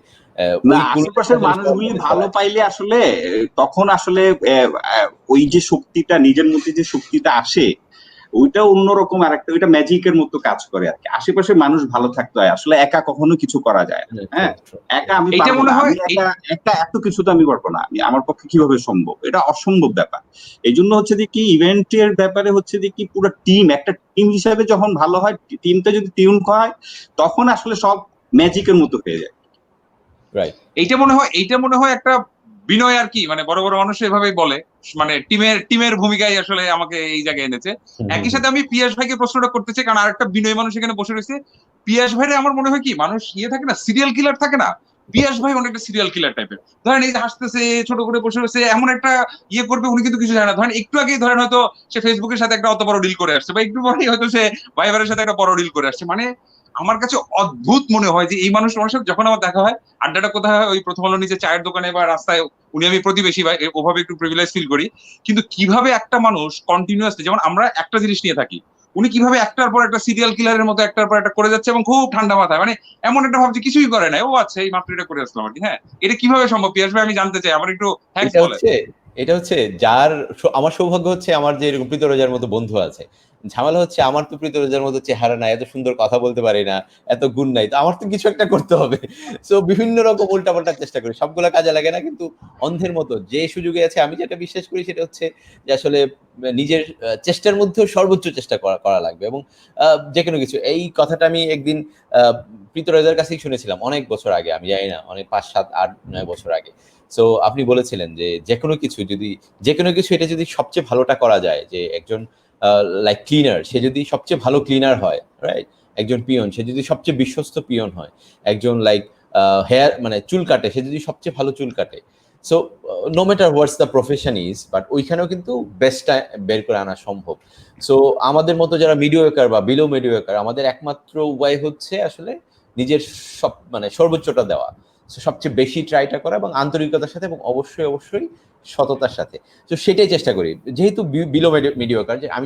না, ওই কুল আশেপাশের মানুষগুলি ভালো পাইলে আসলে তখন আসলে ওই যে শক্তিটা নিজের মধ্যে যে শক্তিটা আসে ওইটা অন্যরকম, আর একটা ওইটা ম্যাজিকের মতো কাজ করে আর কি। আশেপাশের মানুষ ভালো থাকতে হয়, আসলে একা কখনো কিছু করা যায় না। হ্যাঁ, একা আমি এইটা পারবো মনে না, হয় আমি একা এত কিছু তো আমি পারবো না, আমার পক্ষে কিভাবে সম্ভব, এটা অসম্ভব ব্যাপার। এই জন্য হচ্ছে যে কি ইভেন্টের ব্যাপারে হচ্ছে যে কি পুরো টিম, একটা টিম হিসাবে যখন ভালো হয়, টিমটা যদি টিউন হয় তখন আসলে সব ম্যাজিকের মতো হয়ে যায়। রাইট। এইটা মনে হয় একটা বিনয় আর কি, মানে বড় বড় মানুষ এভাবেই বলে, মানে টিমের ভূমিকায় আসলে আমাকে এই জায়গায় এনেছে। একই সাথে আমি পিয়াস ভাইকে প্রশ্নটা করতে চাই, কারণ আরেকটা বিনয় মানুষ এখানে বসে রয়েছে। পিয়াস ভাইরে আমার মনে হয় কি, মানুষ থাকে না, সিরিয়াল কিলার থাকে না, পিয়াস ভাই অনেকটা সিরিয়াল কিলার টাইপের। ধরেন এই যে হাসতেছে, ছোট করে বসে রয়েছে, এমন একটা করবে, উনি কিন্তু কিছু জানে না। ধরেন একটু আগেই ধরেন হয়তো সে ফেসবুকের সাথে একটা অত বড় ডিল করে আসছে, বা একটু পরেই হয়তো সে ভাইবারের সাথে একটা বড় ডিল করে আসছে। মানে আমার কাছে অদ্ভুত মনে হয় যে এই মানুষের সাথে যখন আমার দেখা হয়, আড্ডাটা কোথায় হয়, ওই প্রথম আলো নিচে চায়ের দোকানে বা রাস্তায়, উনি আমি প্রতিবেশী বা ওভাবে একটু প্রিভিলেজ ফিল করি। কিন্তু কিভাবে একটা মানুষ কন্টিনিউয়াসলি, যেমন আমরা একটা জিনিস নিয়ে থাকি, উনি কিভাবে একটার পর একটা সিরিয়াল কিলারের মতো একটার পর একটা করে যাচ্ছে, এবং খুব ঠান্ডা মাথায়, মানে এমন একটা ভাবছে কিছুই করে নাই, ও আচ্ছা এই মাত্র এটা করে আসলাম আর কি। হ্যাঁ, এটা কিভাবে সম্ভব পিয়াস ভাই, আমি জানতে চাই, আমার একটু থ্যাঙ্কস এটা বলে। হচ্ছে এটা হচ্ছে যার আমার সৌভাগ্য হচ্ছে আমার যে এরকম প্রীতরোজার মতো বন্ধু আছে। ঝামেলা হচ্ছে আমার তো প্রীতরোজার মতো চেহারা নাই, এত সুন্দর কথা বলতে পারি না, এত গুণ নাই, তো আমার তো কিছু একটা করতে হবে। সো বিভিন্ন রকম উল্টাপাল্টার চেষ্টা করি, সবগুলো কাজে লাগে না, কিন্তু অন্ধের মতো যে সুযোগে আছে, আমি যেটা বিশ্বাস করি সেটা হচ্ছে যে আসলে নিজের চেষ্টার মধ্যেও সর্বোচ্চ চেষ্টা করা করা লাগবে। এবং যে কোনো কিছু, এই কথাটা আমি একদিন প্রীতরোজার কাছেই শুনেছিলাম অনেক বছর আগে, আমি জানি না, অনেক 5, 7, 8, 9 বছর আগে। সো আপনি বলেছিলেন যে যে কোনো কিছু এটা যদি সবচেয়ে ভালোটা করা যায়, যে একজন লাইক ক্লিনার, সে যদি সবচেয়ে ভালো ক্লিনার হয়, রাইট, একজন পিয়ন সে যদি সবচেয়ে বিশ্বস্ত পিয়ন হয়, একজন লাইক হেয়ার মানে চুল কাটে, সে যদি সবচেয়ে ভালো চুল কাটে, so no matter what's the profession is, but ওইখানেও কিন্তু বেস্টটা বের করে আনা সম্ভব। সো আমাদের মতো যারা মিডিওকার বা বিলো মিডিওকার, আমাদের একমাত্র উপায় হচ্ছে আসলে নিজের মানে সর্বোচ্চটা দেওয়া, সবচেয়ে বেশি ট্রাইটা করা, এবং আন্তরিকতার সাথে, এবং অবশ্যই অবশ্যই সততার সাথে। তো সেটাই চেষ্টা করি, যেহেতু বিলো মিডিওকার, যে আমি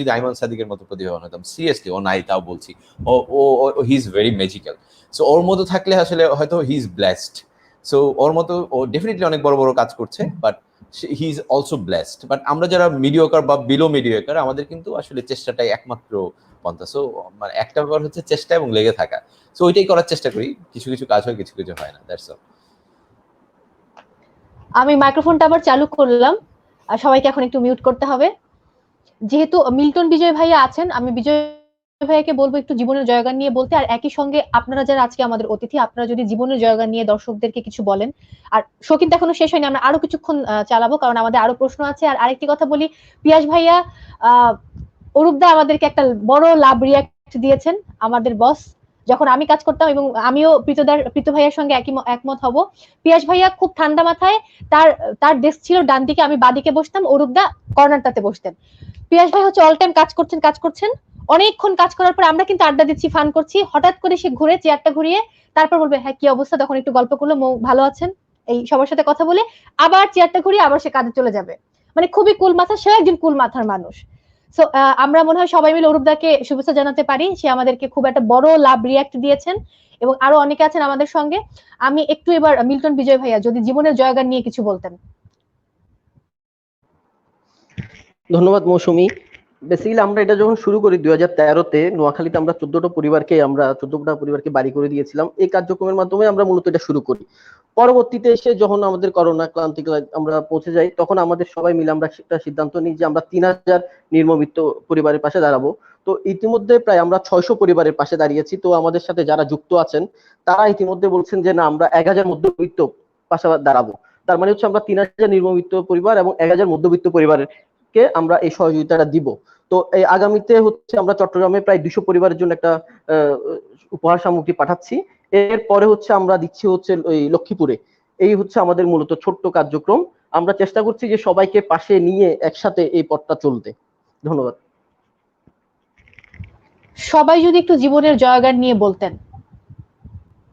যদি আইমান সাদিকের মতো প্রতিভাবান হতাম, সিরিয়াসলি ও নাই তাও বলছি, ও ও he is very magical. So ওর মতো থাকলে আসলে হয়তো হি ইজ ব্লেসড। সো ওর মতো ও ডেফিনেটলি অনেক বড় বড় কাজ করছে, but he is also blessed. But আমরা যারা মিডিওকার বা বিলো মিডিওকার, আমাদের কিন্তু আসলে চেষ্টাটাই একমাত্র পন্থা। সো মানে একটা ব্যাপার হচ্ছে চেষ্টা এবং লেগে থাকা। সো ওইটাই করার চেষ্টা করি, কিছু কিছু কাজ হয়, কিছু কিছু হয় না, দ্যাটস অল। আমি মাইক্রোফোনটা আবার চালু করলাম, আর সবাইকে এখন একটু মিউট করতে হবে। যেহেতু মিল্টন বিজয় ভাইয়া আছেন, আমি বিজয় ভাইয়াকে বলবো একটু জীবনের জয়গান নিয়ে বলতে, আর একই সঙ্গে আপনারা যারা আজকে আমাদের অতিথি, আপনারা যদি জীবনের জয়গান নিয়ে দর্শকদেরকে কিছু বলেন। আর শো কিন্তু এখনো শেষ হয়নি, আমরা আরো কিছুক্ষণ চালাবো, কারণ আমাদের আরো প্রশ্ন আছে। আর আরেকটি কথা বলি, পিয়াস ভাইয়া অরূপদা আমাদেরকে একটা বড় লাভ রিয়াক্ট দিয়েছেন, আমাদের বস, যখন আমি কাজ করতাম, এবং আমিও প্রীত ভাইয়ার সঙ্গে একমত হব। পিয়াস ভাইয়া খুব ঠান্ডা মাথায়, তার তার ডেস্ক ছিল ডান দিকে, আমি বাদিকে বসতাম, অরূপদা কর্নারটাতে বসতেন। পিয়াস ভাই হচ্ছে অল টাইম কাজ করছেন, অনেকক্ষণ কাজ করার পর আমরা কিন্তু আড্ডা দিচ্ছি, ফান করছি, হঠাৎ করে সে ঘুরে চেয়ারটা ঘুরিয়ে তারপর বলবে হ্যাঁ কি অবস্থা, তখন একটু গল্প করলো, ভালো আছেন, এই সবার সাথে কথা বলে আবার চেয়ারটা ঘুরিয়ে আবার সে কাজে চলে যাবে। মানে খুবই কুল মাথা, সে একজন কুল মাথার মানুষ। সো আমরা মনে হয় সবাই মিলে অরূপদাকে শুভেচ্ছা জানাতে পারি, সে আমাদেরকে খুব একটা বড় লাভ রিয়াক্ট দিয়েছেন, এবং আরো অনেকে আছেন আমাদের সঙ্গে। আমি একটু এবার মিল্টন বিজয় ভাইয়া যদি জীবনের জয়গান নিয়ে কিছু বলতেন। ধন্যবাদ মৌসুমী। বেসিক্যালি আমরা এটা যখন শুরু করি 2013-তে, নোয়াখালীতে আমরা 14টা পরিবারকে বাড়ি করে দিয়েছিলাম। এই কার্যক্রমের মাধ্যমে আমরা মূলত এটা শুরু করি। পরবর্তীতে এসে যখন আমাদের করোনা ক্রান্তিকাল আমরা পৌঁছে যাই, তখন আমাদের সবাই মিলে আমরা একটা সিদ্ধান্ত নিই যে আমরা 3000 নির্মমিত পরিবারের পাশে দাঁড়াবো। তো ইতিমধ্যে প্রায় আমরা 600 পরিবারের পাশে দাঁড়িয়েছি। তো আমাদের সাথে যারা যুক্ত আছেন তারা ইতিমধ্যে বলছেন যে না, আমরা 1000 মধ্যবিত্ত পাশে দাঁড়াবো। তার মানে হচ্ছে আমরা 3000 নির্মমিত পরিবার এবং 1000 মধ্যবিত্ত পরিবারের কে আমরা এই সহযোগিতাটা দিব। তো এই আগামীতে হচ্ছে আমরা চট্টগ্রামে প্রায় 200 পরিবারের জন্য একটা উপহার সামগ্রী পাঠাচ্ছি। এরপরে হচ্ছে আমরা দিচ্ছি হচ্ছে ওই লক্ষ্মীপুরে। এই হচ্ছে আমাদের মূলত ছোট্ট কার্যক্রম। আমরা চেষ্টা করছি যে সবাইকে পাশে নিয়ে একসাথে এই পথটা চলতে। ধন্যবাদ। সবাই যদি একটু জীবনের জয়গান নিয়ে বলতেন।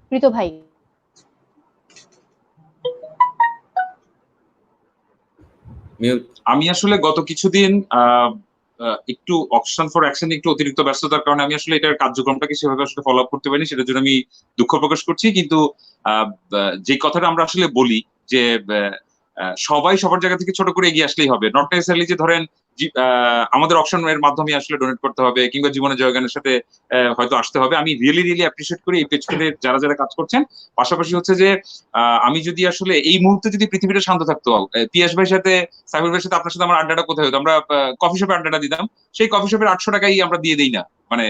প্রীত ভাই। মিউট। আমি আসলে গত কিছুদিন একটু অপশন ফর অ্যাকশন একটু অতিরিক্ত ব্যস্ততার কারণে আমি আসলে এটার কার্যক্রমটাকে সেভাবে আসলে ফলো আপ করতে পারিনি, সেটার জন্য আমি দুঃখ প্রকাশ করছি। কিন্তু যে কথাটা আমরা আসলে বলি যে সবাই সবার জায়গা থেকে ছোট করে এগিয়ে আসলেই হবে, নট নেসেসারিলি যে ধরেন আমাদের অপশনের মাধ্যমে আসলে ডোনেট করতে হবে কিংবা জীবনের জয়গানের সাথে হয়তো আসতে হবে। আমি রিয়েলি রিয়েলি অ্যাপ্রিসিয়েট করি এই পেজগুলো যারা যারা কাজ করছেন। পাশাপাশি হচ্ছে যে আমি যদি আসলে এই মুহূর্তে যদি পৃথিবীটা শান্ত থাকতো, পিয়াস ভাইয়ের সাথে সাইফুল ভাইয়ের সাথে আপনার সাথে আমার আড্ডাটা কোথায় হতো, আমরা কফি শপে আড্ডাটা দিতাম, সেই কফি শপের 800 টাকাই আমরা দিয়ে দিই না, মানে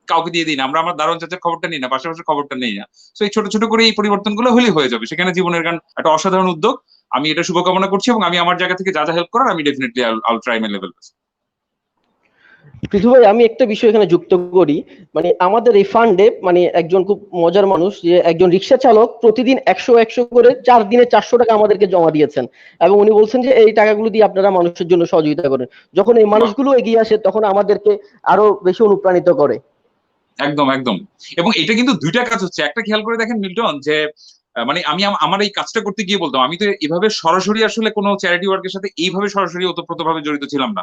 কাউকে দিয়ে দিই না, আমরা আমার দারোয়ান চাচার খবরটা নিই না, পাশাপাশি খবরটা নেই না। তো এই ছোট ছোট করে এই পরিবর্তনগুলো হলেই হয়ে যাবে। সেখানে জীবনের গান একটা অসাধারণ উদ্যোগ, আমি এটা শুভকামনা করছি এবং আমি আমার জায়গা থেকে যা যা হেল্প করার আমি definitely Al try my level. Prithu ভাই, আমি একটা বিষয় এখানে যুক্ত করি। মানে আমাদের এই ফান্ডে মানে একজন খুব মজার মানুষ, যে একজন রিক্সা চালক প্রতিদিন 100 করে 4 দিনে 400 টাকা আমাদেরকে জমা দিয়েছেন, এবং উনি বলছেন যে এই টাকাগুলো দিয়ে আপনারা মানুষের জন্য সহযোগিতা করেন। যখন এই মানুষগুলো এগিয়ে আসে তখন আমাদেরকে আরো বেশি অনুপ্রাণিত করে। একদম একদম। এবং এটা কিন্তু দুইটা কাজ হচ্ছে, একটা খেয়াল করে দেখেন মিল্টন, যে মানে আমি আমার এই কাজটা করতে গিয়ে বলতাম আমি তো এভাবে সরাসরি আসলে কোনো চ্যারিটি ওয়ার্কের সাথে এইভাবে সরাসরি ওতপ্রোতভাবে জড়িত ছিলাম না।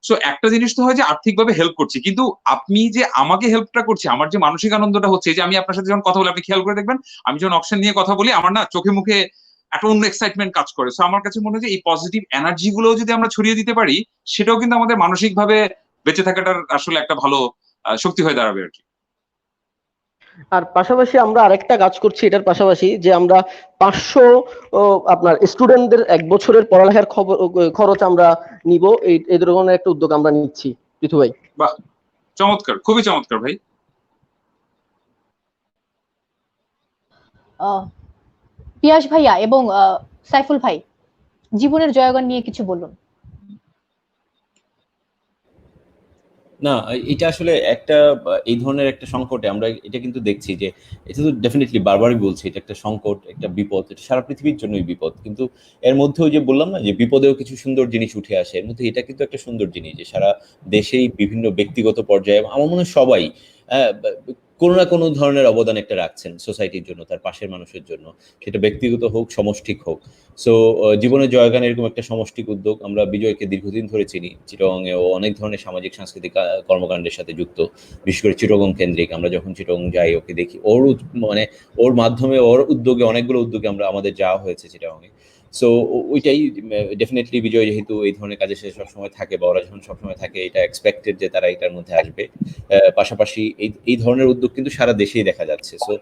সো একটা জিনিস তো হয় যে আর্থিকভাবে হেল্প করছি, কিন্তু আপনি যে আমাকে হেল্পটা করছে, আমার যে মানসিক আনন্দটা হচ্ছে, যে আমি আপনার সাথে যখন কথা বলি, আপনি খেয়াল করে দেখবেন আমি যখন অপশন নিয়ে কথা বলি আমার না চোখে মুখে একটা অন্য এক্সাইটমেন্ট কাজ করে। সো আমার কাছে মনে হয় যে এই পজিটিভ এনার্জি গুলো যদি আমরা ছড়িয়ে দিতে পারি, সেটাও কিন্তু আমাদের মানসিক ভাবে বেঁচে থাকাটার আসলে একটা ভালো শক্তি হয়ে দাঁড়াবে আর কি। আর পাশাপাশি আমরা আরেকটা কাজ করছি এটার পাশাপাশি, যে আমরা 500 আপনার স্টুডেন্টদের 1 বছরের পড়ালেখার খরচ আমরা নিব, এই ধরনের একটা উদ্যোগ আমরা নিচ্ছি। পৃথু ভাই। বাহ, চমৎকার, খুবই চমৎকার ভাই। পিয়াস ভাইয়া এবং সাইফুল ভাই, জীবনের জয়গান নিয়ে কিছু বলুন। না, এটা আসলে একটা এই ধরনের একটা সংকটে আমরা এটা কিন্তু দেখছি যে এটা তো ডেফিনেটলি বারবারই বলছি, এটা একটা সংকট, একটা বিপদ, এটা সারা পৃথিবীর জন্যই বিপদ। কিন্তু এর মধ্যে ওই যে বললাম না যে বিপদেও কিছু সুন্দর জিনিস উঠে আসে, এর মধ্যে এটা কিন্তু একটা সুন্দর জিনিস যে সারা দেশেই বিভিন্ন ব্যক্তিগত পর্যায়ে আমার মনে হয় সবাই কোনো না কোনো ধরনের অবদান একটা রাখছেন সোসাইটির জন্য, তার পাশের মানুষের জন্য, সেটা ব্যক্তিগত হোক সমষ্টিক হোক। সো জীবনের জয়গান এরকম একটা সমষ্টিক উদ্যোগ। আমরা বিজয়কে দীর্ঘদিন ধরে চিনি, চিটগংয়ে ও অনেক ধরনের সামাজিক সাংস্কৃতিক কর্মকাণ্ডের সাথে যুক্ত, বিশেষ করে চিটগং কেন্দ্রিক। আমরা যখন চিটগং যাই ওকে দেখি, মানে ওর মাধ্যমে ওর উদ্যোগে অনেকগুলো উদ্যোগে আমাদের যাওয়া হয়েছে চিটগংয়ে। সো ওইটাই ডেফিনেটলি বিজয় যেহেতু এই ধরনের কাজে সে সবসময় থাকে বা ওরা যখন সবসময় থাকে, এটা এক্সপেক্টেড যে তারা এটার মধ্যে আসবে। পাশাপাশি এই ধরনের উদ্যোগ কিন্তু সারা দেশেই দেখা যাচ্ছে। সো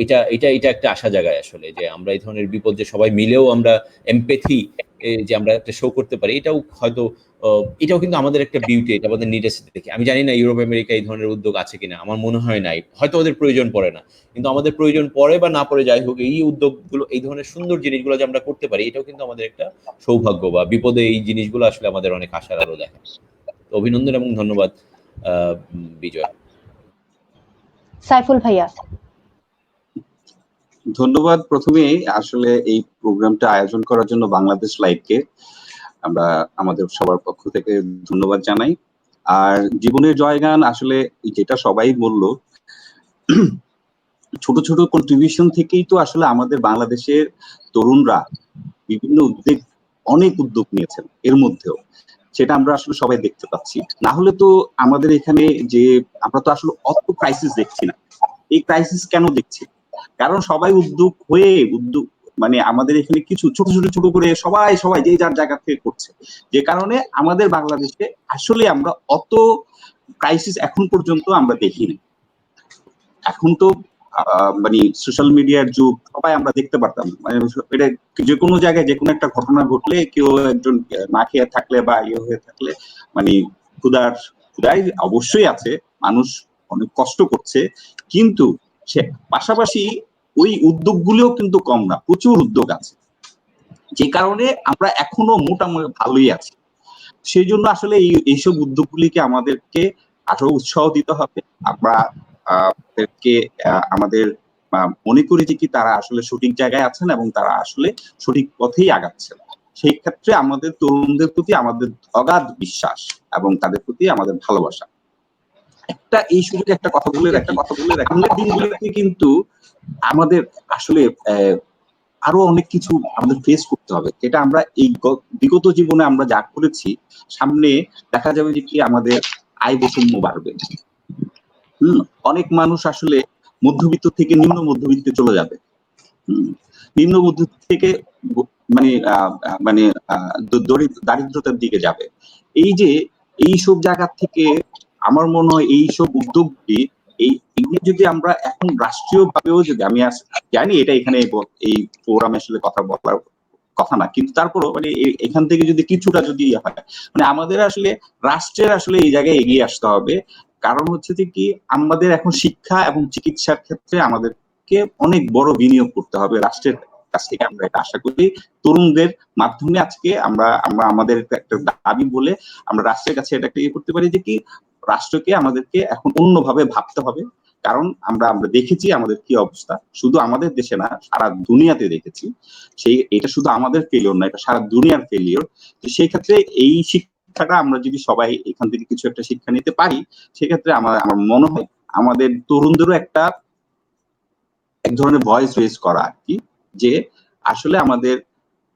এটা এটা এটা একটা আশা জাগায় আসলে, যে আমরা এই ধরনের বিপদ যে সবাই মিলেও আমরা এমপ্যাথি যে আমরা একটা শো করতে পারি, এটাও হয়তো এটাও কিন্তু আমাদের একটা বিউটি, এটা আমাদের নিডেসিটি দেখি। আমি জানি না ইউরোপ আমেরিকা এই ধরনের উদ্যোগ আছে কিনা, আমার মনে হয় নাই, হয়তো ওদের প্রয়োজন পড়ে না, কিন্তু আমাদের প্রয়োজন পড়ে বা না পড়ে যাই হোক, এই উদ্যোগগুলো এই ধরনের সুন্দর জিনিসগুলো যে আমরা করতে পারি, এটাও কিন্তু আমাদের একটা সৌভাগ্য, বা বিপদে এই জিনিসগুলো আসলে আমাদের অনেক আশার আলো দেখায়। তো অভিনন্দন এবং ধন্যবাদ বিজয়। সাইফুল ভাইয়া। ধন্যবাদ প্রথমে আসলে এই প্রোগ্রামটা আয়োজন করার জন্য বাংলাদেশ লাইভকে আমরা আমাদের সবার পক্ষ থেকে ধন্যবাদ জানাই। আর জীবনের জয়গান আসলে যেটা সবাই বললো, ছোট ছোট কন্ট্রিবিউশন থেকেই তো আসলে আমাদের বাংলাদেশের তরুণরা বিভিন্ন অনেক উদ্যোগ নিয়েছেন, এর মধ্যেও সেটা আমরা আসলে সবাই দেখতে পাচ্ছি। না হলে তো আমাদের এখানে যে আমরা তো আসলে অত ক্রাইসিস দেখছি না। এই ক্রাইসিস কেন দেখছি? কারণ সবাই উদ্যোগ মানে আমাদের এখানে কিছু ছোট ছোট করে সবাই যে যার জায়গা থেকে করছে, যে কারণে আমাদের বাংলাদেশে আসলে আমরা অত ক্রাইসিস এখন পর্যন্ত আমরা দেখিনি। এখন তো মানে সোশ্যাল মিডিয়ার যুগ, সবাই আমরা দেখতে পারতাম, মানে এটা যে কোনো জায়গায় যে কোনো একটা ঘটনা ঘটলে কেউ একজন না খেয়ে থাকলে বা ইয়ে হয়ে থাকলে, মানে ক্ষুধায় অবশ্যই আছে, মানুষ অনেক কষ্ট করছে, কিন্তু সে পাশাপাশি ওই উদ্যোগগুলোও কিন্তু কম না, প্রচুর উদ্যোগ আছে, যে কারণে আমরা এখনো মোটামুটি ভালোই আছি। সেই জন্য আসলে এইসব উদ্যোগগুলিকে আমাদেরকে আরো উৎসাহ দিতে হবে। আমরা আমাদের মনে করি যে কি তারা আসলে সঠিক জায়গায় আছেন এবং তারা আসলে সঠিক পথেই আগাচ্ছেন। সেই ক্ষেত্রে আমাদের তরুণদের প্রতি আমাদের অগাধ বিশ্বাস এবং তাদের প্রতি আমাদের ভালোবাসা। এই সুযোগে একটা কথা বলে রাখি, সামনের দিনগুলোতে কিন্তু আমাদের আসলে আরো অনেক কিছু আমাদের ফেস করতে হবে, যেটা আমরা এই বিগত জীবনে আমরা যা করেছি, সামনে দেখা যাবে যে কি আমাদের আয় বৈষম্য বাড়বে। অনেক মানুষ আসলে মধ্যবিত্ত থেকে নিম্ন মধ্যবিত্তে চলে যাবে। নিম্ন মধ্যবিত্ত থেকে মানে মানে দারিদ্রতার দিকে যাবে। এই যে এইসব জায়গা থেকে আমার মনে হয় এইসব উদ্যোগটি এগুলো যদি আমরা এখন রাষ্ট্রীয় ভাবেও যদি, আমি জানি এটা এখানে এই প্রোগ্রামে আসলে কথা বলার কথা না, কিন্তু তারপরও মানে এখান থেকে যদি কিছুটা যদি হয়, মানে আমাদের আসলে রাষ্ট্রের আসলে এই জায়গায় এগিয়ে আসতে হবে। কারণ হচ্ছে যে কি আমাদের এখন শিক্ষা এবং চিকিৎসার ক্ষেত্রে আমাদেরকে অনেক বড় বিনিয়োগ করতে হবে রাষ্ট্রের কাছ থেকে, আমরা এটা আশা করি। তরুণদের মাধ্যমে আজকে আমরা আমাদের একটা দাবি বলে আমরা রাষ্ট্রের কাছে এটা একটা ইয়ে করতে পারি যে কি রাষ্ট্রকে আমাদেরকে এখন অন্যভাবে ভাবতে হবে। কারণ আমরা দেখেছি আমাদের কি অবস্থা, শুধু আমাদের দেশে না সারা দুনিয়াতে দেখেছি। এটা শুধু আমাদের ফেলিওর না, এটা সারা দুনিয়ার ফেলিওর। তো সেই ক্ষেত্রে এই শিক্ষাটা আমরা যদি সবাই এখান থেকে কিছু একটা শিক্ষা নিতে পারি, সেক্ষেত্রে আমার মনে হয় আমাদের তরুণদেরও এক ধরনের ভয়েস রেজ করা আর কি, যে আসলে আমাদের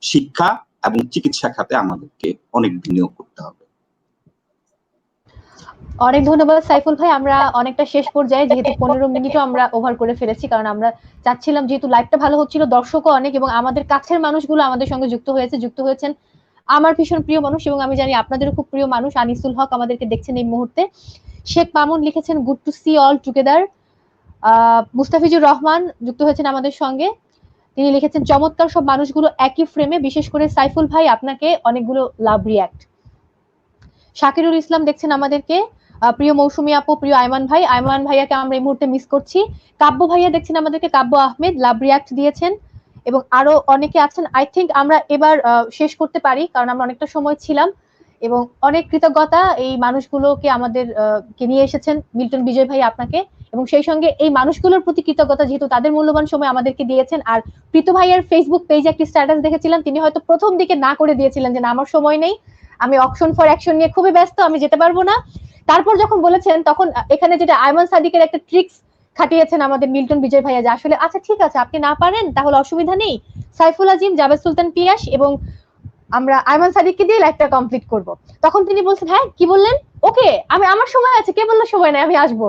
শিক্ষা এবং চিকিৎসা খাতে আমাদেরকে অনেক বিনিয়োগ করতে হবে। অনেক ধন্যবাদ সাইফুল ভাই। আমরা অনেকটা শেষ পর্যায়ে, যেহেতু 15 মিনিটও আমরা ওভার করে ফেলেছি, কারণ আমরা চাচ্ছিলাম যেহেতু লাইভটা ভালো হচ্ছিল, দর্শকও অনেক এবং আমাদের কাছের মানুষগুলো আমাদের সঙ্গে যুক্ত হয়েছেন আমার ভীষণ প্রিয় মানুষ এবং আমি জানি আপনাদেরও খুব প্রিয় মানুষ। আনিসুল হক আমাদেরকে দেখছেন এই মুহূর্তে। শেখ মামুন লিখেছেন good to see all together. Mustafizur Rahman যুক্ত হয়েছেন আমাদের সঙ্গে, তিনি লিখেছেন চমৎকার সব মানুষগুলো একই ফ্রেমে, বিশেষ করে সাইফুল ভাই আপনাকে অনেকগুলো লাভ রিয়াক্ট। শাকিরুল ইসলাম দেখছেন আমাদেরকে, প্রিয় মৌসুমী আপু, প্রিয় আয়মান ভাইয়াকে আমরা এই মুহূর্তে মিস করছি। কাব্য ভাইয়া দেখছেন আমাদেরকে, কাব্য আহমেদ লাভ রিয়াক্ট দিয়েছেন এবং আরো অনেকে আছেন। আই থিঙ্ক আমরা এবার শেষ করতে পারি, কারণ আমরা অনেকটা সময় ছিলাম এবং অনেক কৃতজ্ঞতা এই মানুষগুলোকে আমাদের কে নিয়ে এসেছেন মিল্টন বিজয় ভাই আপনাকে, এবং সেই সঙ্গে এই মানুষগুলোর প্রতি কৃতজ্ঞতা যেহেতু তাদের মূল্যবান সময় আমাদেরকে দিয়েছেন। আর প্রীত ভাইয়ের ফেসবুক পেজে একটি স্ট্যাটাস দেখেছিলাম, তিনি হয়তো প্রথম দিকে না করে দিয়েছিলেন যে না আমার সময় নেই, আমি অকশন ফর অ্যাকশন নিয়ে খুবই ব্যস্ত, আমি যেতে পারবো না। তারপর যখন বলেছেন তখন এখানে যেটা আয়মান সাদিকের একটা ট্রিক্স খাটিয়েছেন আমাদের মিল্টন বিজয় ভাইয়া, যে আসলে আচ্ছা ঠিক আছে আপনি না পারেন তাহলে অসুবিধা নেই, সাইফুল আজিম, জাবেদ সুলতান পিয়াস এবং আমরা আয়মান সাদিককে দিয়ে লাইভটা কমপ্লিট করব। তখন তিনি বলছেন হ্যাঁ কি বললেন, ওকে আমার সময় আছে, কে বললো সময় নাই, আমি আসবো।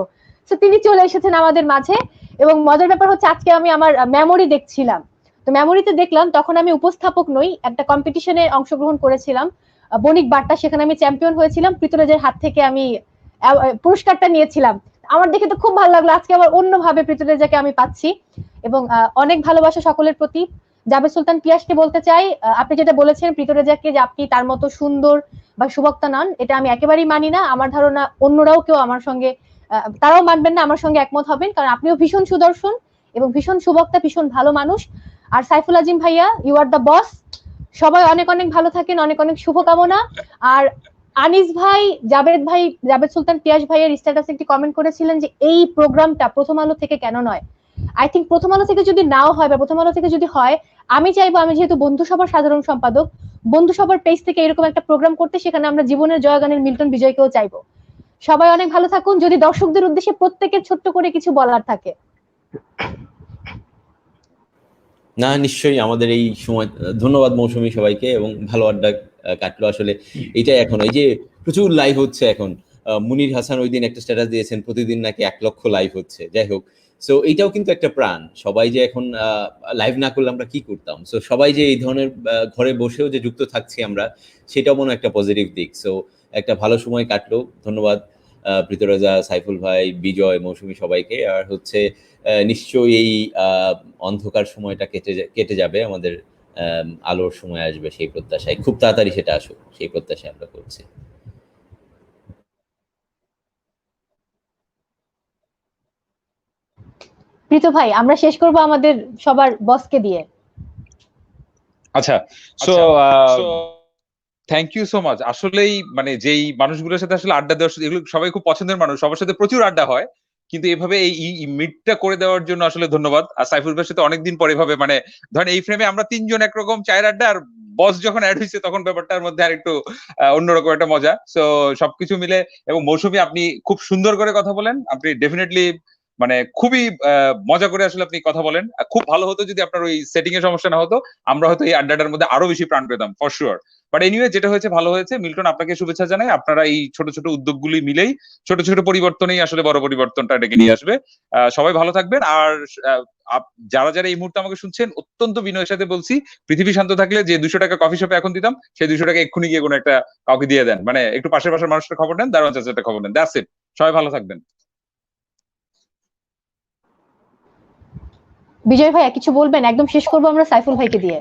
তো তিনি চলে এসেছেন আমাদের মাঝে এবং মজার ব্যাপার হচ্ছে আজকে আমি আমার মেমোরি দেখছিলাম, তো মেমোরিতে দেখলাম তখন আমি উপস্থাপক নই, একটা কম্পিটিশনে অংশগ্রহণ করেছিলাম বণিক বার্তা, সেখানে আমি চ্যাম্পিয়ন হয়েছিলাম, পৃথ্বরাজের হাত থেকে আমি পুরস্কারটা নিয়েছিলাম। আমার দেখে তো খুব ভালো লাগলো, আজকে আবার অন্যভাবে পৃথ্বরাজাকে আমি পাচ্ছি এবং অনেক ভালোবাসা সকলের প্রতি। জাবেদ সুলতান পিয়াসকে বলতে চাই, আপনি যেটা বলেছেন পৃথ্বরাজাকে যে আপনি তার মতো সুন্দর বা সুবক্তা নন, এটা আমি একেবারেই মানি না। আমার ধারণা অন্যরাও কেউ আমার সঙ্গে তারাও মানবেন না, আমার সঙ্গে একমত হবেন, কারণ আপনিও ভীষণ সুদর্শন এবং ভীষণ সুবক্তা, ভীষণ ভালো মানুষ। আর সাইফুল আজিম ভাইয়া, ইউ আর দ্য বস। সবাই অনেক অনেক ভালো থাকেন, অনেক অনেক শুভকামনা। আর আনিস ভাই, জাবেদ সুলতান পিয়াস ভাইয়ের স্ট্যাটাসে একটি কমেন্ট করেছিলেন যে এই প্রোগ্রামটা প্রথম আলো থেকে কেন নয়। আই থিঙ্ক প্রথম আলো থেকে যদি নাও হয় বা প্রথম আলো থেকে যদি হয়, আমি চাইবো, আমি যেহেতু বন্ধু সভার সাধারণ সম্পাদক, বন্ধু সভার পেজ থেকে এরকম একটা প্রোগ্রাম করতে, সেখানে আমরা জীবনের জয়গানের মিল্টন বিজয়কেও চাইবো। সবাই অনেক ভালো থাকুন। যদি দর্শকদের উদ্দেশ্যে প্রত্যেকের ছোট্ট করে কিছু বলার থাকে। না নিশ্চয়ই, আমাদের এই সময় ধন্যবাদ মৌসুমী সবাইকে এবং ভালো আড্ডা কাটলো আসলে। এইটাই এখন এই যে প্রচুর লাইভ হচ্ছে এখন, মুনির হাসান ওই দিন একটা স্ট্যাটাস দিয়েছেন প্রতিদিন নাকি 1 লক্ষ লাইভ হচ্ছে, যাই হোক। সো এইটাও কিন্তু একটা প্রাণ, সবাই যে এখন লাইভ না করলে আমরা কি করতাম। সো সবাই যে এই ধরনের ঘরে বসেও যে যুক্ত থাকছি আমরা, সেটাও মনে একটা পজিটিভ দিক। সো একটা ভালো সময় কাটলো। ধন্যবাদ পৃথ্বরাজা, সাইফুল ভাই, বিজয়, মৌসুমী সবাইকে। আর হচ্ছে নিশ্চয়ই এই অন্ধকার সময়টা কেটে যাবে, আমাদের আলোর সময় আসবে সেই প্রত্যাশায়, খুব তাড়াতাড়ি সেটা আসুক সেই প্রত্যাশায় আমরা করছি। প্রীত ভাই, আমরা শেষ করব আমাদের সবার বসকে দিয়ে। আচ্ছা, so thank you so much. আসলেই মানে যেই মানুষগুলোর সাথে আসলে আড্ডা দেওয়ার, এগুলো সবাই খুব পছন্দের মানুষ, সবার সাথে প্রচুর আড্ডা হয়। কিন্তু এভাবে এই মিটটা করে দেওয়ার জন্য আসলে ধন্যবাদ। আর সাইফুল ভাইয়ের সাথে অনেকদিন পরে এভাবে মানে ধরেন এই ফ্রেমে আমরা তিনজন একরকম চায়ের আড্ডা, আর বস যখন অ্যাড হয়েছে তখন ব্যাপারটার মধ্যে আর একটু অন্যরকম একটা মজা। সো সবকিছু মিলে, এবং মৌসুমী আপনি খুব সুন্দর করে কথা বলেন, আপনি ডেফিনেটলি মানে খুবই মজা করে আসলে আপনি কথা বলেন। খুব ভালো হতো যদি আপনার ওই সেটিং এর সমস্যা না হতো, আমরা হয়তো এই আড্ডাটার মধ্যে আরো বেশি প্রাণ পেতাম ফর শিওর। বাট এনিওয়ে, যেটা হয়েছে ভালো হয়েছে। মিল্টন, আপনাকে শুভেচ্ছা জানাই। আপনারা এই ছোট ছোট উদ্যোগগুলি মিলেই ছোট ছোট পরিবর্তনেই আসলে বড় পরিবর্তনটা ডেকে নিয়ে আসবে। সবাই ভালো থাকবেন। আর আহ, যারা যারা এই মুহূর্তে আমাকে শুনছেন, অত্যন্ত বিনয়ের সাথে বলছি, পৃথিবী শান্ত থাকলে যে 200 টাকা কফি শপে এখন দিতাম, সেই 200 টাকা এক্ষুনি গিয়ে কোনো একটা কাউকে দিয়ে দেন, মানে একটু পাশের পাশের মানুষের খবর নেন, দারোয়ান চাচাটা খবর নেন। That's it. সবাই ভালো থাকবেন। বিজয় ভাইয়া কিছু বলবেন? একদম শেষ করবো আমরা সাইফুল ভাইকে দিয়ে।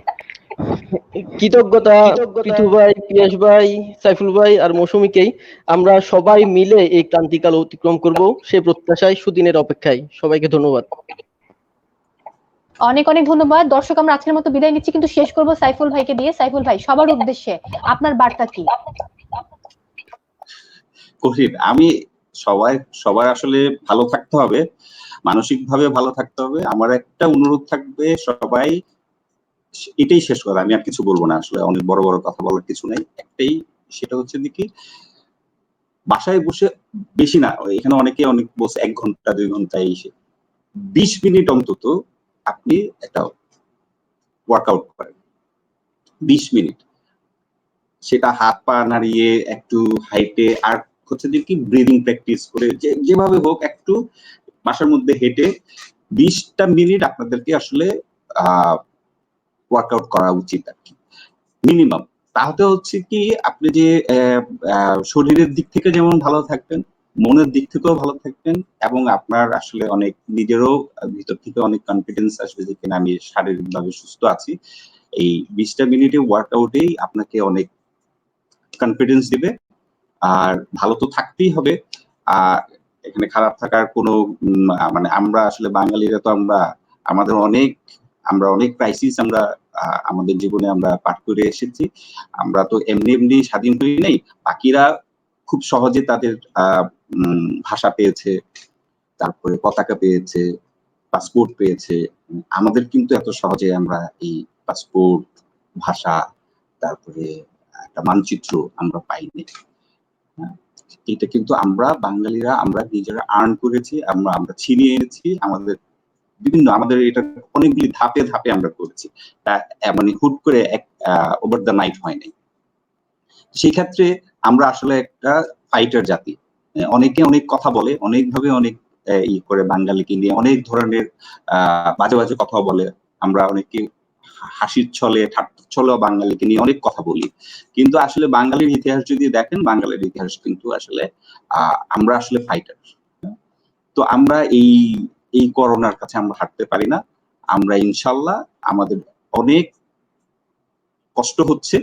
কৃতজ্ঞতা পিথু ভাই, পিয়াস ভাই, সাইফুল ভাই আর মৌসুমীকেই। আমরা সবাই মিলে এই ক্রান্তিকাল অতিক্রম করব সেই প্রত্যাশায়, সুদিনের অপেক্ষায়। সবাইকে ধন্যবাদ। অনেক অনেক ধন্যবাদ। দর্শক, আমরা আজকের মতো বিদায় নিচ্ছি, কিন্তু শেষ করবো সাইফুল ভাইকে দিয়ে। সাইফুল ভাই, সবার উদ্দেশ্যে আপনার বার্তা কি? কঠিন। আমি সবার আসলে ভালো থাকতে হবে, মানসিক ভাবে ভালো থাকতে হবে। আমার একটা অনুরোধ থাকবে, সবাই, এটাই শেষ কথা, আমি আর কিছু বলবো না, আসলে অনেক বড় বড় কথা বলার কিছু নাই। একটাই, সেটা হচ্ছে কি, বাসায় বসে বেশি না, এখানে অনেকে অনেক বসে 1 ঘন্টা 2 ঘন্টা এসে 20 মিনিট অন্তত আপনি একটা ওয়ার্কআউট করেন। 20 মিনিট, সেটা হাত পা নাড়িয়ে একটু হাইটে, আর হচ্ছে কি ব্রিদিং প্র্যাকটিস করে, যেভাবে হোক একটু বাসার মধ্যে হেঁটে 20টা মিনিট আপনাদেরকে আসলে ওয়ার্কআউট করা উচিত আর কি, মিনিমাম। তাহলে হচ্ছে কি, আপনি যে শরীরের দিক থেকে যেমন ভালো থাকবেন, মনের দিক থেকেও ভালো থাকবেন, এবং আপনার আসলে অনেক নিজেরও ভিতর থেকে অনেক কনফিডেন্স আসবে যে কিনা আমি শারীরিকভাবে সুস্থ আছি। এই 20টা মিনিটে ওয়ার্কআউটেই আপনাকে অনেক কনফিডেন্স দিবে। আর ভালো তো থাকতেই হবে। আর এখানে খারাপ থাকার কোনো মানে, আমরা আসলে বাঙালিরা তো আমরা অনেক ক্রাইসিস আমরা আমাদের জীবনে আমরা পার করে এসেছি। আমরা তো এমনি এমনি স্বাধীন হই নাই। বাকিরা খুব সহজে তাদের ভাষা পেয়েছে, তারপরে পতাকা পেয়েছে, পাসপোর্ট পেয়েছে। আমাদের কিন্তু এত সহজে আমরা এই পাসপোর্ট, ভাষা, তারপরে একটা মানচিত্র আমরা পাইনি। এটা কিন্তু আমরা বাঙালিরা আমরা নিজেরা আর্ন করেছি, আমরা ছিনিয়ে এনেছি। আমাদের এটা অনেকগুলি ধাপে ধাপে আমরা করেছি। মানে হুট করে ওভার দ্য নাইট হয় নাই। সেই ক্ষেত্রে আমরা আসলে একটা ফাইটার জাতি। অনেকে অনেক কথা বলে, অনেকভাবে অনেক করে বাঙালিকে নিয়ে অনেক ধরনের বাজে বাজে কথা বলে। আমরা অনেকে হাসির ছলে, ঠাট্টার ছলেও বাঙালিকে নিয়ে অনেক কথা বলি। কিন্তু আসলে বাঙালির ইতিহাস যদি দেখেন, বাঙালির ইতিহাস কিন্তু আসলে আমরা আসলে ফাইটার। তো আমরা এই করোনার কাছে আমরা হাঁটতে পারি না। আমরা ইনশাল্লাহ, আমাদের অনেক কষ্ট হচ্ছে,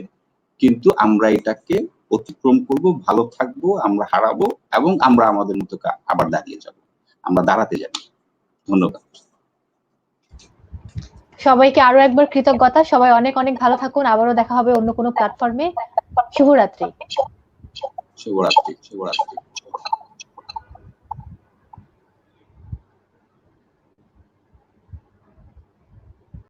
কিন্তু আমরা এটাকে অতিক্রম করব, ভালো থাকবো, আমরা হারাবো, এবং আমরা আমাদের মতো আবার দাঁড়িয়ে যাব, আমরা দাঁড়াতে যাব। ধন্যবাদ সবাইকে আরো একবার কৃতজ্ঞতা। সবাই অনেক অনেক ভালো থাকুন। আবারও দেখা হবে অন্য কোনো প্ল্যাটফর্মে। শুভরাত্রি। শুভরাত্রি।